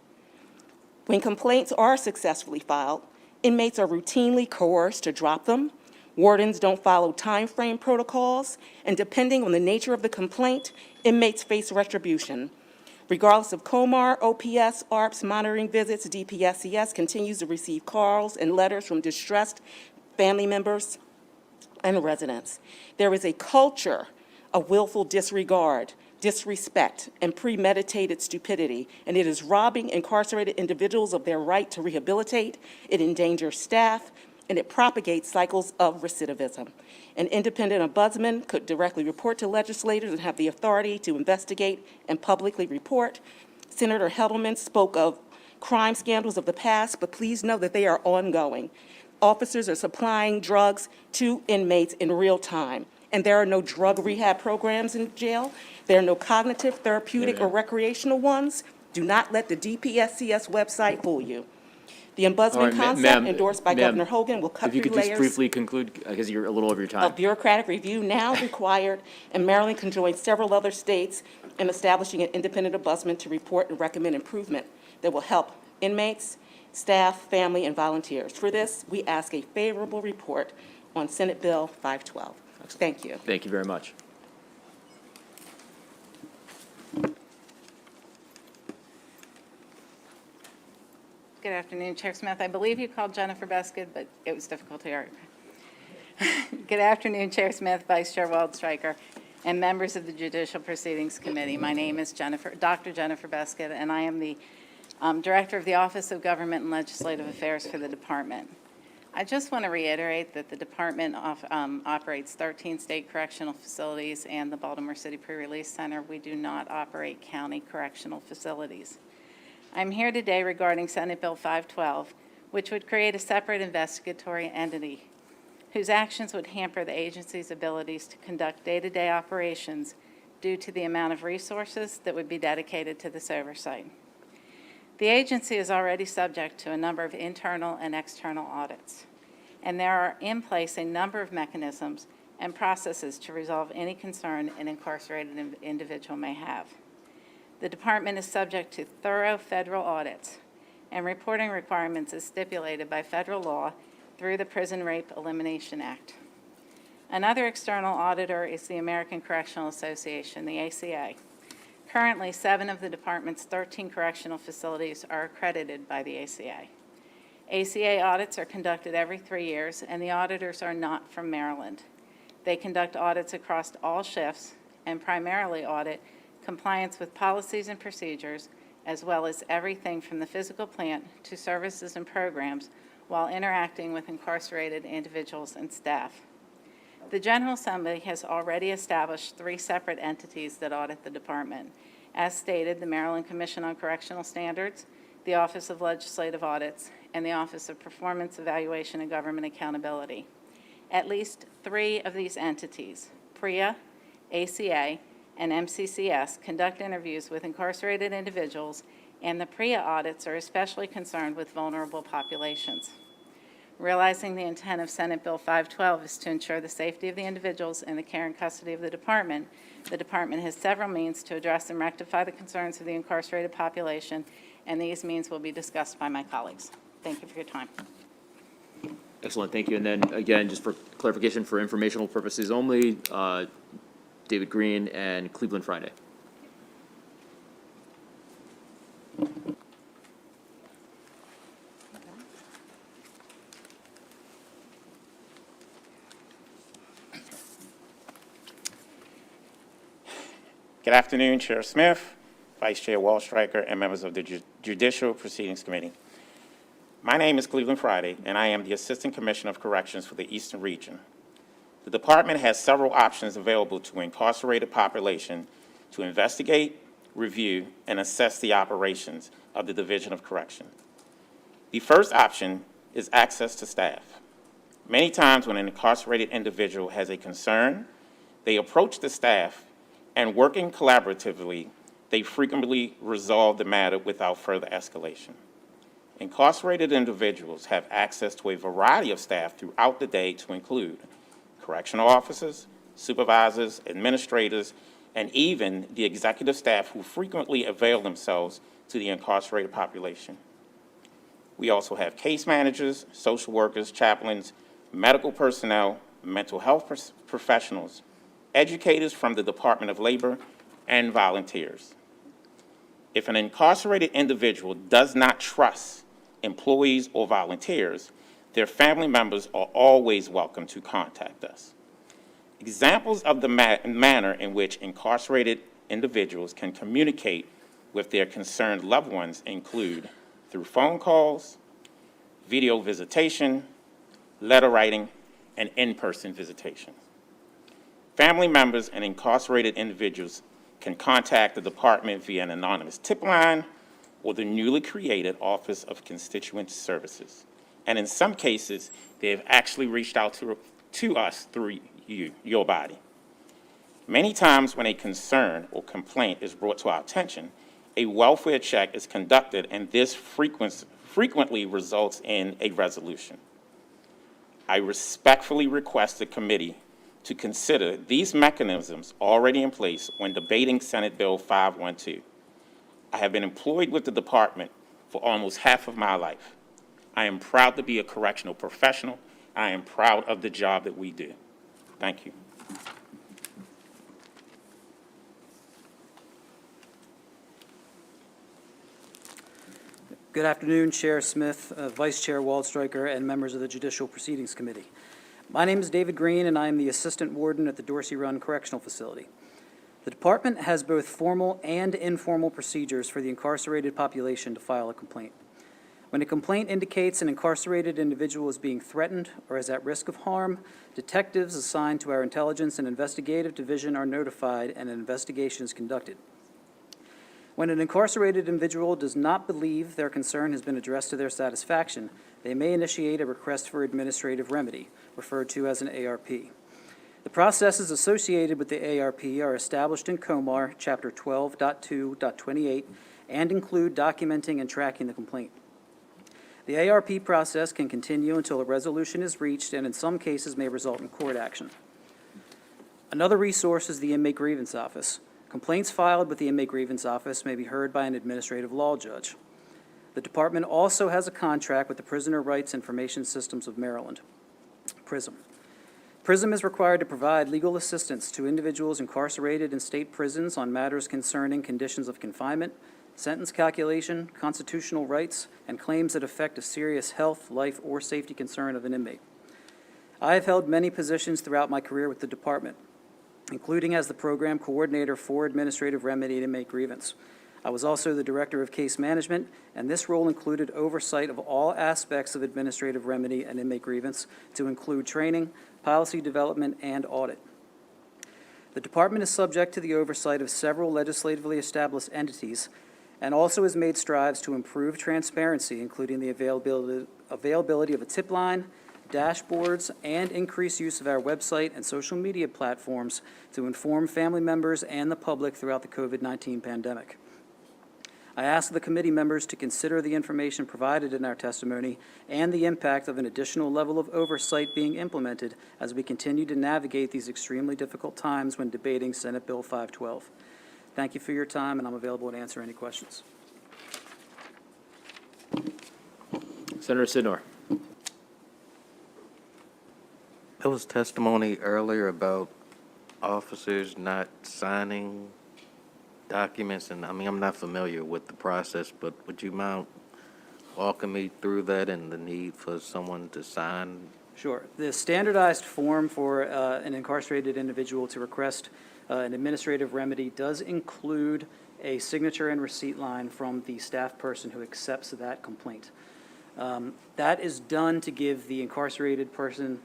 When complaints are successfully filed, inmates are routinely coerced to drop them. Wardens don't follow time frame protocols, and depending on the nature of the complaint, inmates face retribution. Regardless of COMAR, OPS, ARPS, monitoring visits, DPSCS continues to receive calls and letters from distressed family members and residents. There is a culture of willful disregard, disrespect, and premeditated stupidity, and it is robbing incarcerated individuals of their right to rehabilitate. It endangers staff, and it propagates cycles of recidivism. An independent ombudsman could directly report to legislators and have the authority to investigate and publicly report. Senator Hedelman spoke of crime scandals of the past, but please know that they are ongoing. Officers are supplying drugs to inmates in real time, and there are no drug rehab programs in jail. There are no cognitive, therapeutic, or recreational ones. Do not let the DPSCS website fool you. The ombudsman concept endorsed by Governor Hogan will cut if you through could just layers briefly conclude, because you're a little over your time. of bureaucratic review now required, and Maryland can join several other states in establishing an independent ombudsman to report and recommend improvement that will help inmates, staff, family, and volunteers. For this, we ask a favorable report on Senate Bill 512. Thank you. Thank you very much. Good afternoon, Chair Smith. I believe you called Jennifer Beskid, but it was difficult to hear. Good afternoon, Chair Smith, Vice Chair Waldstreicher, and members of the Judicial Proceedings Committee. My name is Dr. Jennifer Beskid, and I am the Director of the Office of Government and Legislative Affairs for the Department. I just want to reiterate that the Department operates 13 state correctional facilities and the Baltimore City Pre-Release Center. We do not operate county correctional facilities. I'm here today regarding Senate Bill 512, which would create a separate investigatory entity whose actions would hamper the agency's abilities to conduct day-to-day operations due to the amount of resources that would be dedicated to this oversight. The agency is already subject to a number of internal and external audits, and there are in place a number of mechanisms and processes to resolve any concern an incarcerated individual may have. The department is subject to thorough federal audits and reporting requirements as stipulated by federal law through the Prison Rape Elimination Act. Another external auditor is the American Correctional Association, the ACA. Currently, 7 of the department's 13 correctional facilities are accredited by the ACA. ACA audits are conducted every 3 years, and the auditors are not from Maryland. They conduct audits across all shifts and primarily audit compliance with policies and procedures, as well as everything from the physical plant to services and programs while interacting with incarcerated individuals and staff. The General Assembly has already established 3 separate entities that audit the department. As stated, the Maryland Commission on Correctional Standards, the Office of Legislative Audits, and the Office of Performance Evaluation and Government Accountability. at least 3 of these entities, PREA, ACA, and MCCS, conduct interviews with incarcerated individuals, and the PREA audits are especially concerned with vulnerable populations. Realizing the intent of Senate Bill 512 is to ensure the safety of the individuals in the care and custody of the department has several means to address and rectify the concerns of the incarcerated population, and these means will be discussed by my colleagues. Thank you for your time. Excellent, thank you. And then, again, just for clarification, for informational purposes only, David Green and Cleveland Friday. Good afternoon, Chair Smith, Vice Chair Waldstreicher, and members of the Judicial Proceedings Committee. My name is Cleveland Friday, and I am the Assistant Commissioner of Corrections for the Eastern Region. The department has several options available to incarcerated population to investigate, review, and assess the operations of the Division of Correction. The first option is access to staff. Many times when an incarcerated individual has a concern, they approach the staff, and working collaboratively, they frequently resolve the matter without further escalation. Incarcerated individuals have access to a variety of staff throughout the day to include correctional officers, supervisors, administrators, and even the executive staff who frequently avail themselves to the incarcerated population. We also have case managers, social workers, chaplains, medical personnel, mental health professionals, educators from the Department of Labor, and volunteers. If an incarcerated individual does not trust employees or volunteers, their family members are always welcome to contact us. Examples of the manner in which incarcerated individuals can communicate with their concerned loved ones include through phone calls, video visitation, letter writing, and in-person visitation. Family members and incarcerated individuals can contact the department via an anonymous tip line or the newly created Office of Constituent Services. And in some cases, they have actually reached out to us through your body. Many times when a concern or complaint is brought to our attention, a welfare check is conducted, and this frequently results in a resolution. I respectfully request the committee to consider these mechanisms already in place when debating Senate Bill 512. I have been employed with the department for almost half of my life. I am proud to be a correctional professional. I am proud of the job that we do. Thank you. Good afternoon, Chair Smith, Vice Chair Waldstreicher, and members of the Judicial Proceedings Committee. My name is David Green, and I am the Assistant Warden at the Dorsey Run Correctional Facility. The department has both formal and informal procedures for the incarcerated population to file a complaint. When a complaint indicates an incarcerated individual is being threatened or is at risk of harm, detectives assigned to our Intelligence and Investigative Division are notified and an investigation is conducted. When an incarcerated individual does not believe their concern has been addressed to their satisfaction, they may initiate a request for administrative remedy, referred to as an ARP. The processes associated with the ARP are established in COMAR Chapter 12.2.28 and include documenting and tracking the complaint. The ARP process can continue until a resolution is reached and in some cases may result in court action. Another resource is the Inmate Grievance Office. Complaints filed with the Inmate Grievance Office may be heard by an administrative law judge. The department also has a contract with the Prisoner Rights Information Systems of Maryland, PRISM. PRISM is required to provide legal assistance to individuals incarcerated in state prisons on matters concerning conditions of confinement, sentence calculation, constitutional rights, and claims that affect a serious health, life, or safety concern of an inmate. I have held many positions throughout my career with the department, including as the program coordinator for administrative remedy and inmate grievance. I was also the director of case management, and this role included oversight of all aspects of administrative remedy and inmate grievance, to include training, policy development, and audit. The department is subject to the oversight of several legislatively established entities and also has made strides to improve transparency, including the availability of a tip line, dashboards, and increased use of our website and social media platforms to inform family members and the public throughout the COVID-19 pandemic. I ask the committee members to consider the information provided in our testimony and the impact of an additional level of oversight being implemented as we continue to navigate these extremely difficult times when debating Senate Bill 512. Thank you for your time, and I'm available to answer any questions. Senator Sidnor. There was testimony earlier about officers not signing documents, and I mean, I'm not familiar with the process, but would you mind walking me through that and the need for someone to sign? Sure. The standardized form for an incarcerated individual to request an administrative remedy does include a signature and receipt line from the staff person who accepts that complaint. That is done to give the incarcerated person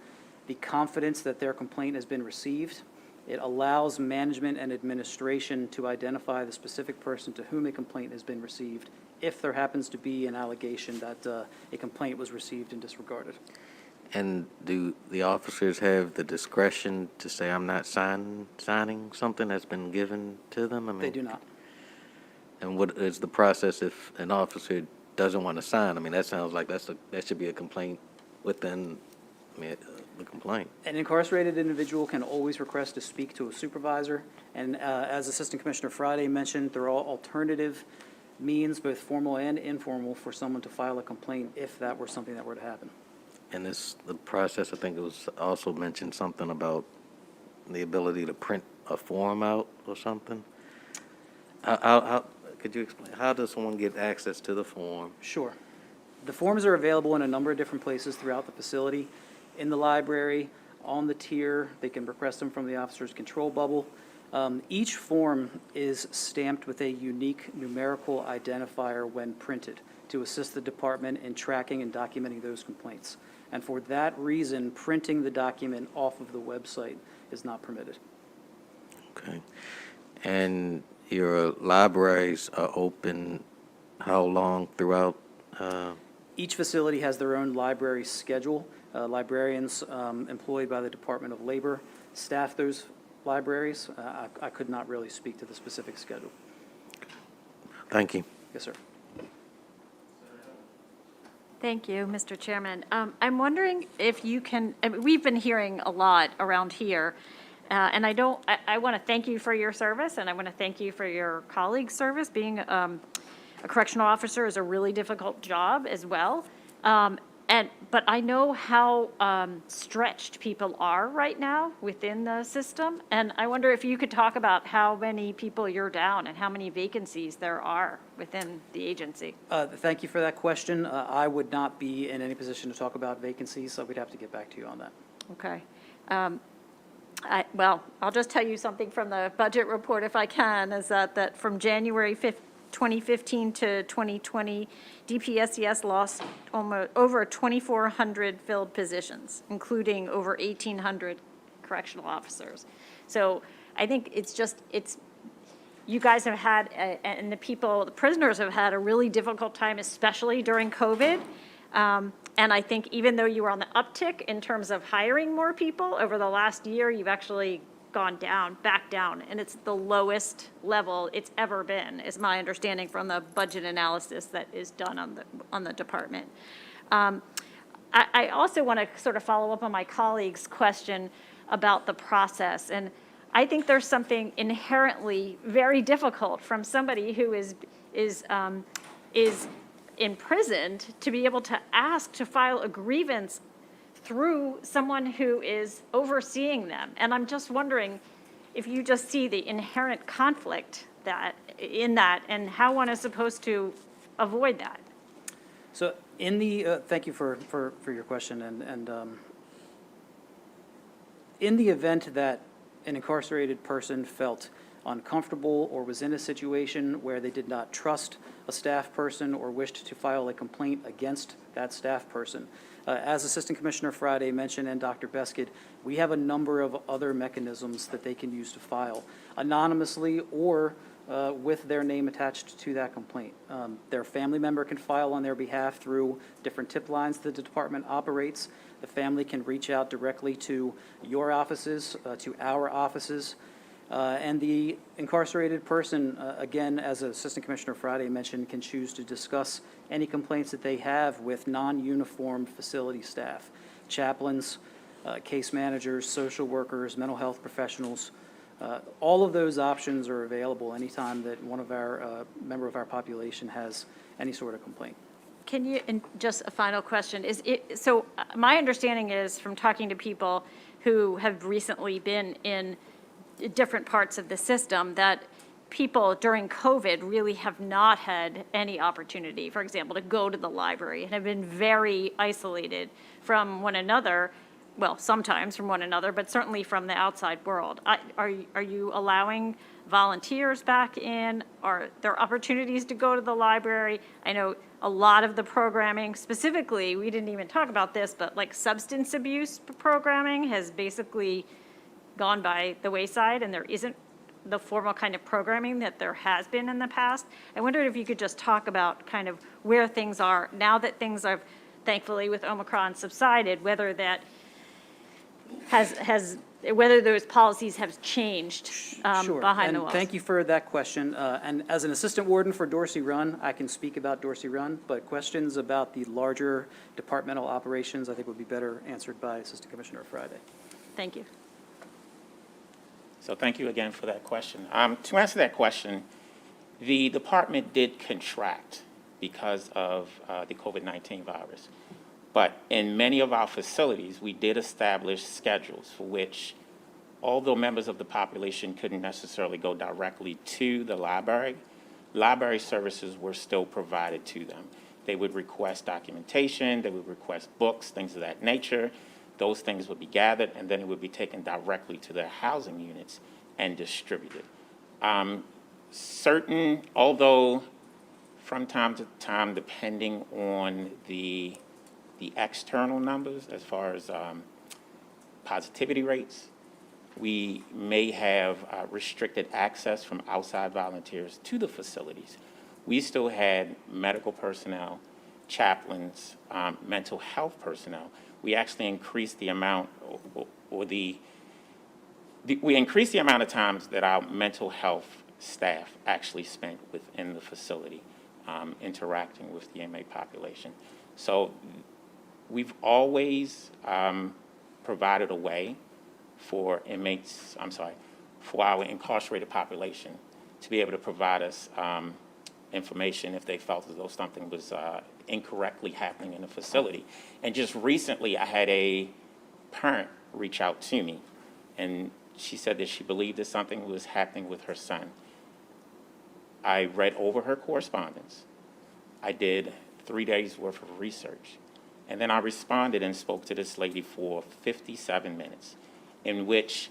the confidence that their complaint has been received. It allows management and administration to identify the specific person to whom a complaint has been received if there happens to be an allegation that a complaint was received and disregarded. And do the officers have the discretion to say, I'm not signing something that's been given to them? I mean, They do not. And what is the process if an officer doesn't want to sign? I mean, that sounds like that should be a complaint within, the complaint. An incarcerated individual can always request to speak to a supervisor, and as Assistant Commissioner Friday mentioned, there are alternative means, both formal and informal, for someone to file a complaint if that were something that were to happen. And the process, I think it was also mentioned something about the ability to print a form out or something. How could you explain, how does someone get access to the form? Sure. The forms are available in a number of different places throughout the facility. In the library, on the tier, they can request them from the officer's control bubble. Each form is stamped with a unique numerical identifier when printed to assist the department in tracking and documenting those complaints. And for that reason, printing the document off of the website is not permitted. Okay. And your libraries are open how long throughout? Each facility has their own library schedule. Librarians employed by the Department of Labor staff those libraries. I could not really speak to the specific schedule. Thank you. Yes, sir. Thank you, Mr. Chairman. I'm wondering if you can, we've been hearing a lot around here, and I want to thank you for your service, and I want to thank you for your colleagues' service. Being a correctional officer is a really difficult job as well. But I know how stretched people are right now within the system, and I wonder if you could talk about how many people you're down and how many vacancies there are within the agency. Thank you for that question. I would not be in any position to talk about vacancies, so we'd have to get back to you on that. Okay. Well, I'll just tell you something from the budget report, if I can, is that from January 5th, 2015 to 2020, DPSES lost over 2,400 filled positions, including over 1,800 correctional officers. So I think you guys have had, and the prisoners have had a really difficult time, especially during COVID. And I think even though you were on the uptick in terms of hiring more people, over the last year, you've actually gone back down, and it's the lowest level it's ever been, is my understanding from the budget analysis that is done on the department. I also want to sort of follow up on my colleague's question about the process, and I think there's something inherently very difficult from somebody who is imprisoned to be able to ask to file a grievance through someone who is overseeing them. And I'm just wondering if you just see the inherent conflict in that and how one is supposed to avoid that. So in the, thank you for your question, and in the event that an incarcerated person felt uncomfortable or was in a situation where they did not trust a staff person or wished to file a complaint against that staff person, as Assistant Commissioner Friday mentioned and Dr. Beskid, we have a number of other mechanisms that they can use to file anonymously or with their name attached to that complaint. Their family member can file on their behalf through different tip lines that the department operates. the family can reach out directly to your offices, to our offices, and the incarcerated person, again, as Assistant Commissioner Friday mentioned, can choose to discuss any complaints that they have with non-uniformed facility staff, chaplains, case managers, social workers, mental health professionals. All of those options are available anytime that one of our member of our population has any sort of complaint. Can you, and just a final question, so my understanding is from talking to people who have recently been in different parts of the system, that people during COVID really have not had any opportunity, for example, to go to the library, and have been very isolated from one another, well, sometimes from one another, but certainly from the outside world. Are you allowing volunteers back in? Are there opportunities to go to the library? I know a lot of the programming, specifically, we didn't even talk about this, but like substance abuse programming has basically gone by the wayside, and there isn't the formal kind of programming that there has been in the past. I wondered if you could just talk about kind of where things are now that things have, thankfully with Omicron subsided, whether that whether those policies have changed Sure. behind the walls. And thank you for that question. And as an assistant warden for Dorsey Run, I can speak about Dorsey Run, but questions about the larger departmental operations, I think would be better answered by Assistant Commissioner Friday. Thank you. So thank you again for that question. To answer that question, the department did contract because of the COVID-19 virus. But in many of our facilities, we did establish schedules for which, although members of the population couldn't necessarily go directly to the library services were still provided to them. They would request documentation, they would request books, things of that nature. Those things would be gathered, and then it would be taken directly to their housing units and distributed. Although from time to time, depending on the external numbers as far as positivity rates, we may have restricted access from outside volunteers to the facilities. We still had medical personnel, chaplains, mental health personnel. We actually increased the amount, we increased the amount of times that our mental health staff actually spent within the facility, interacting with the inmate population. So we've always provided a way for for our incarcerated population to be able to provide us information if they felt as though something was incorrectly happening in the facility. And just recently, I had a parent reach out to me, and she said that she believed that something was happening with her son. I read over her correspondence. I did 3 days' worth of research. And then I responded and spoke to this lady for 57 minutes, in which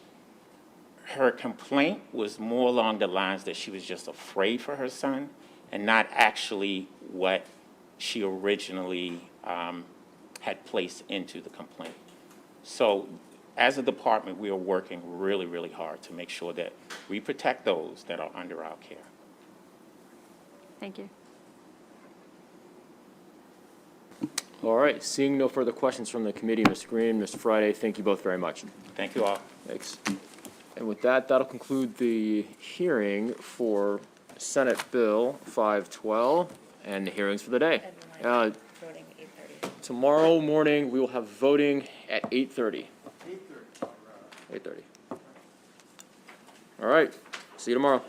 her complaint was more along the lines that she was just afraid for her son and not actually what she originally had placed into the complaint. So as a department, we are working really, really hard to make sure that we protect those that are under our care. Thank you. All right, seeing no further questions from the committee, Mr. Green, Mr. Friday, thank you both very much. Thank you all. Thanks. And with that, that'll conclude the hearing for Senate Bill 512 and the hearings for the day. Tomorrow morning, we will have voting at 8:30. 8:30. All right, see you tomorrow.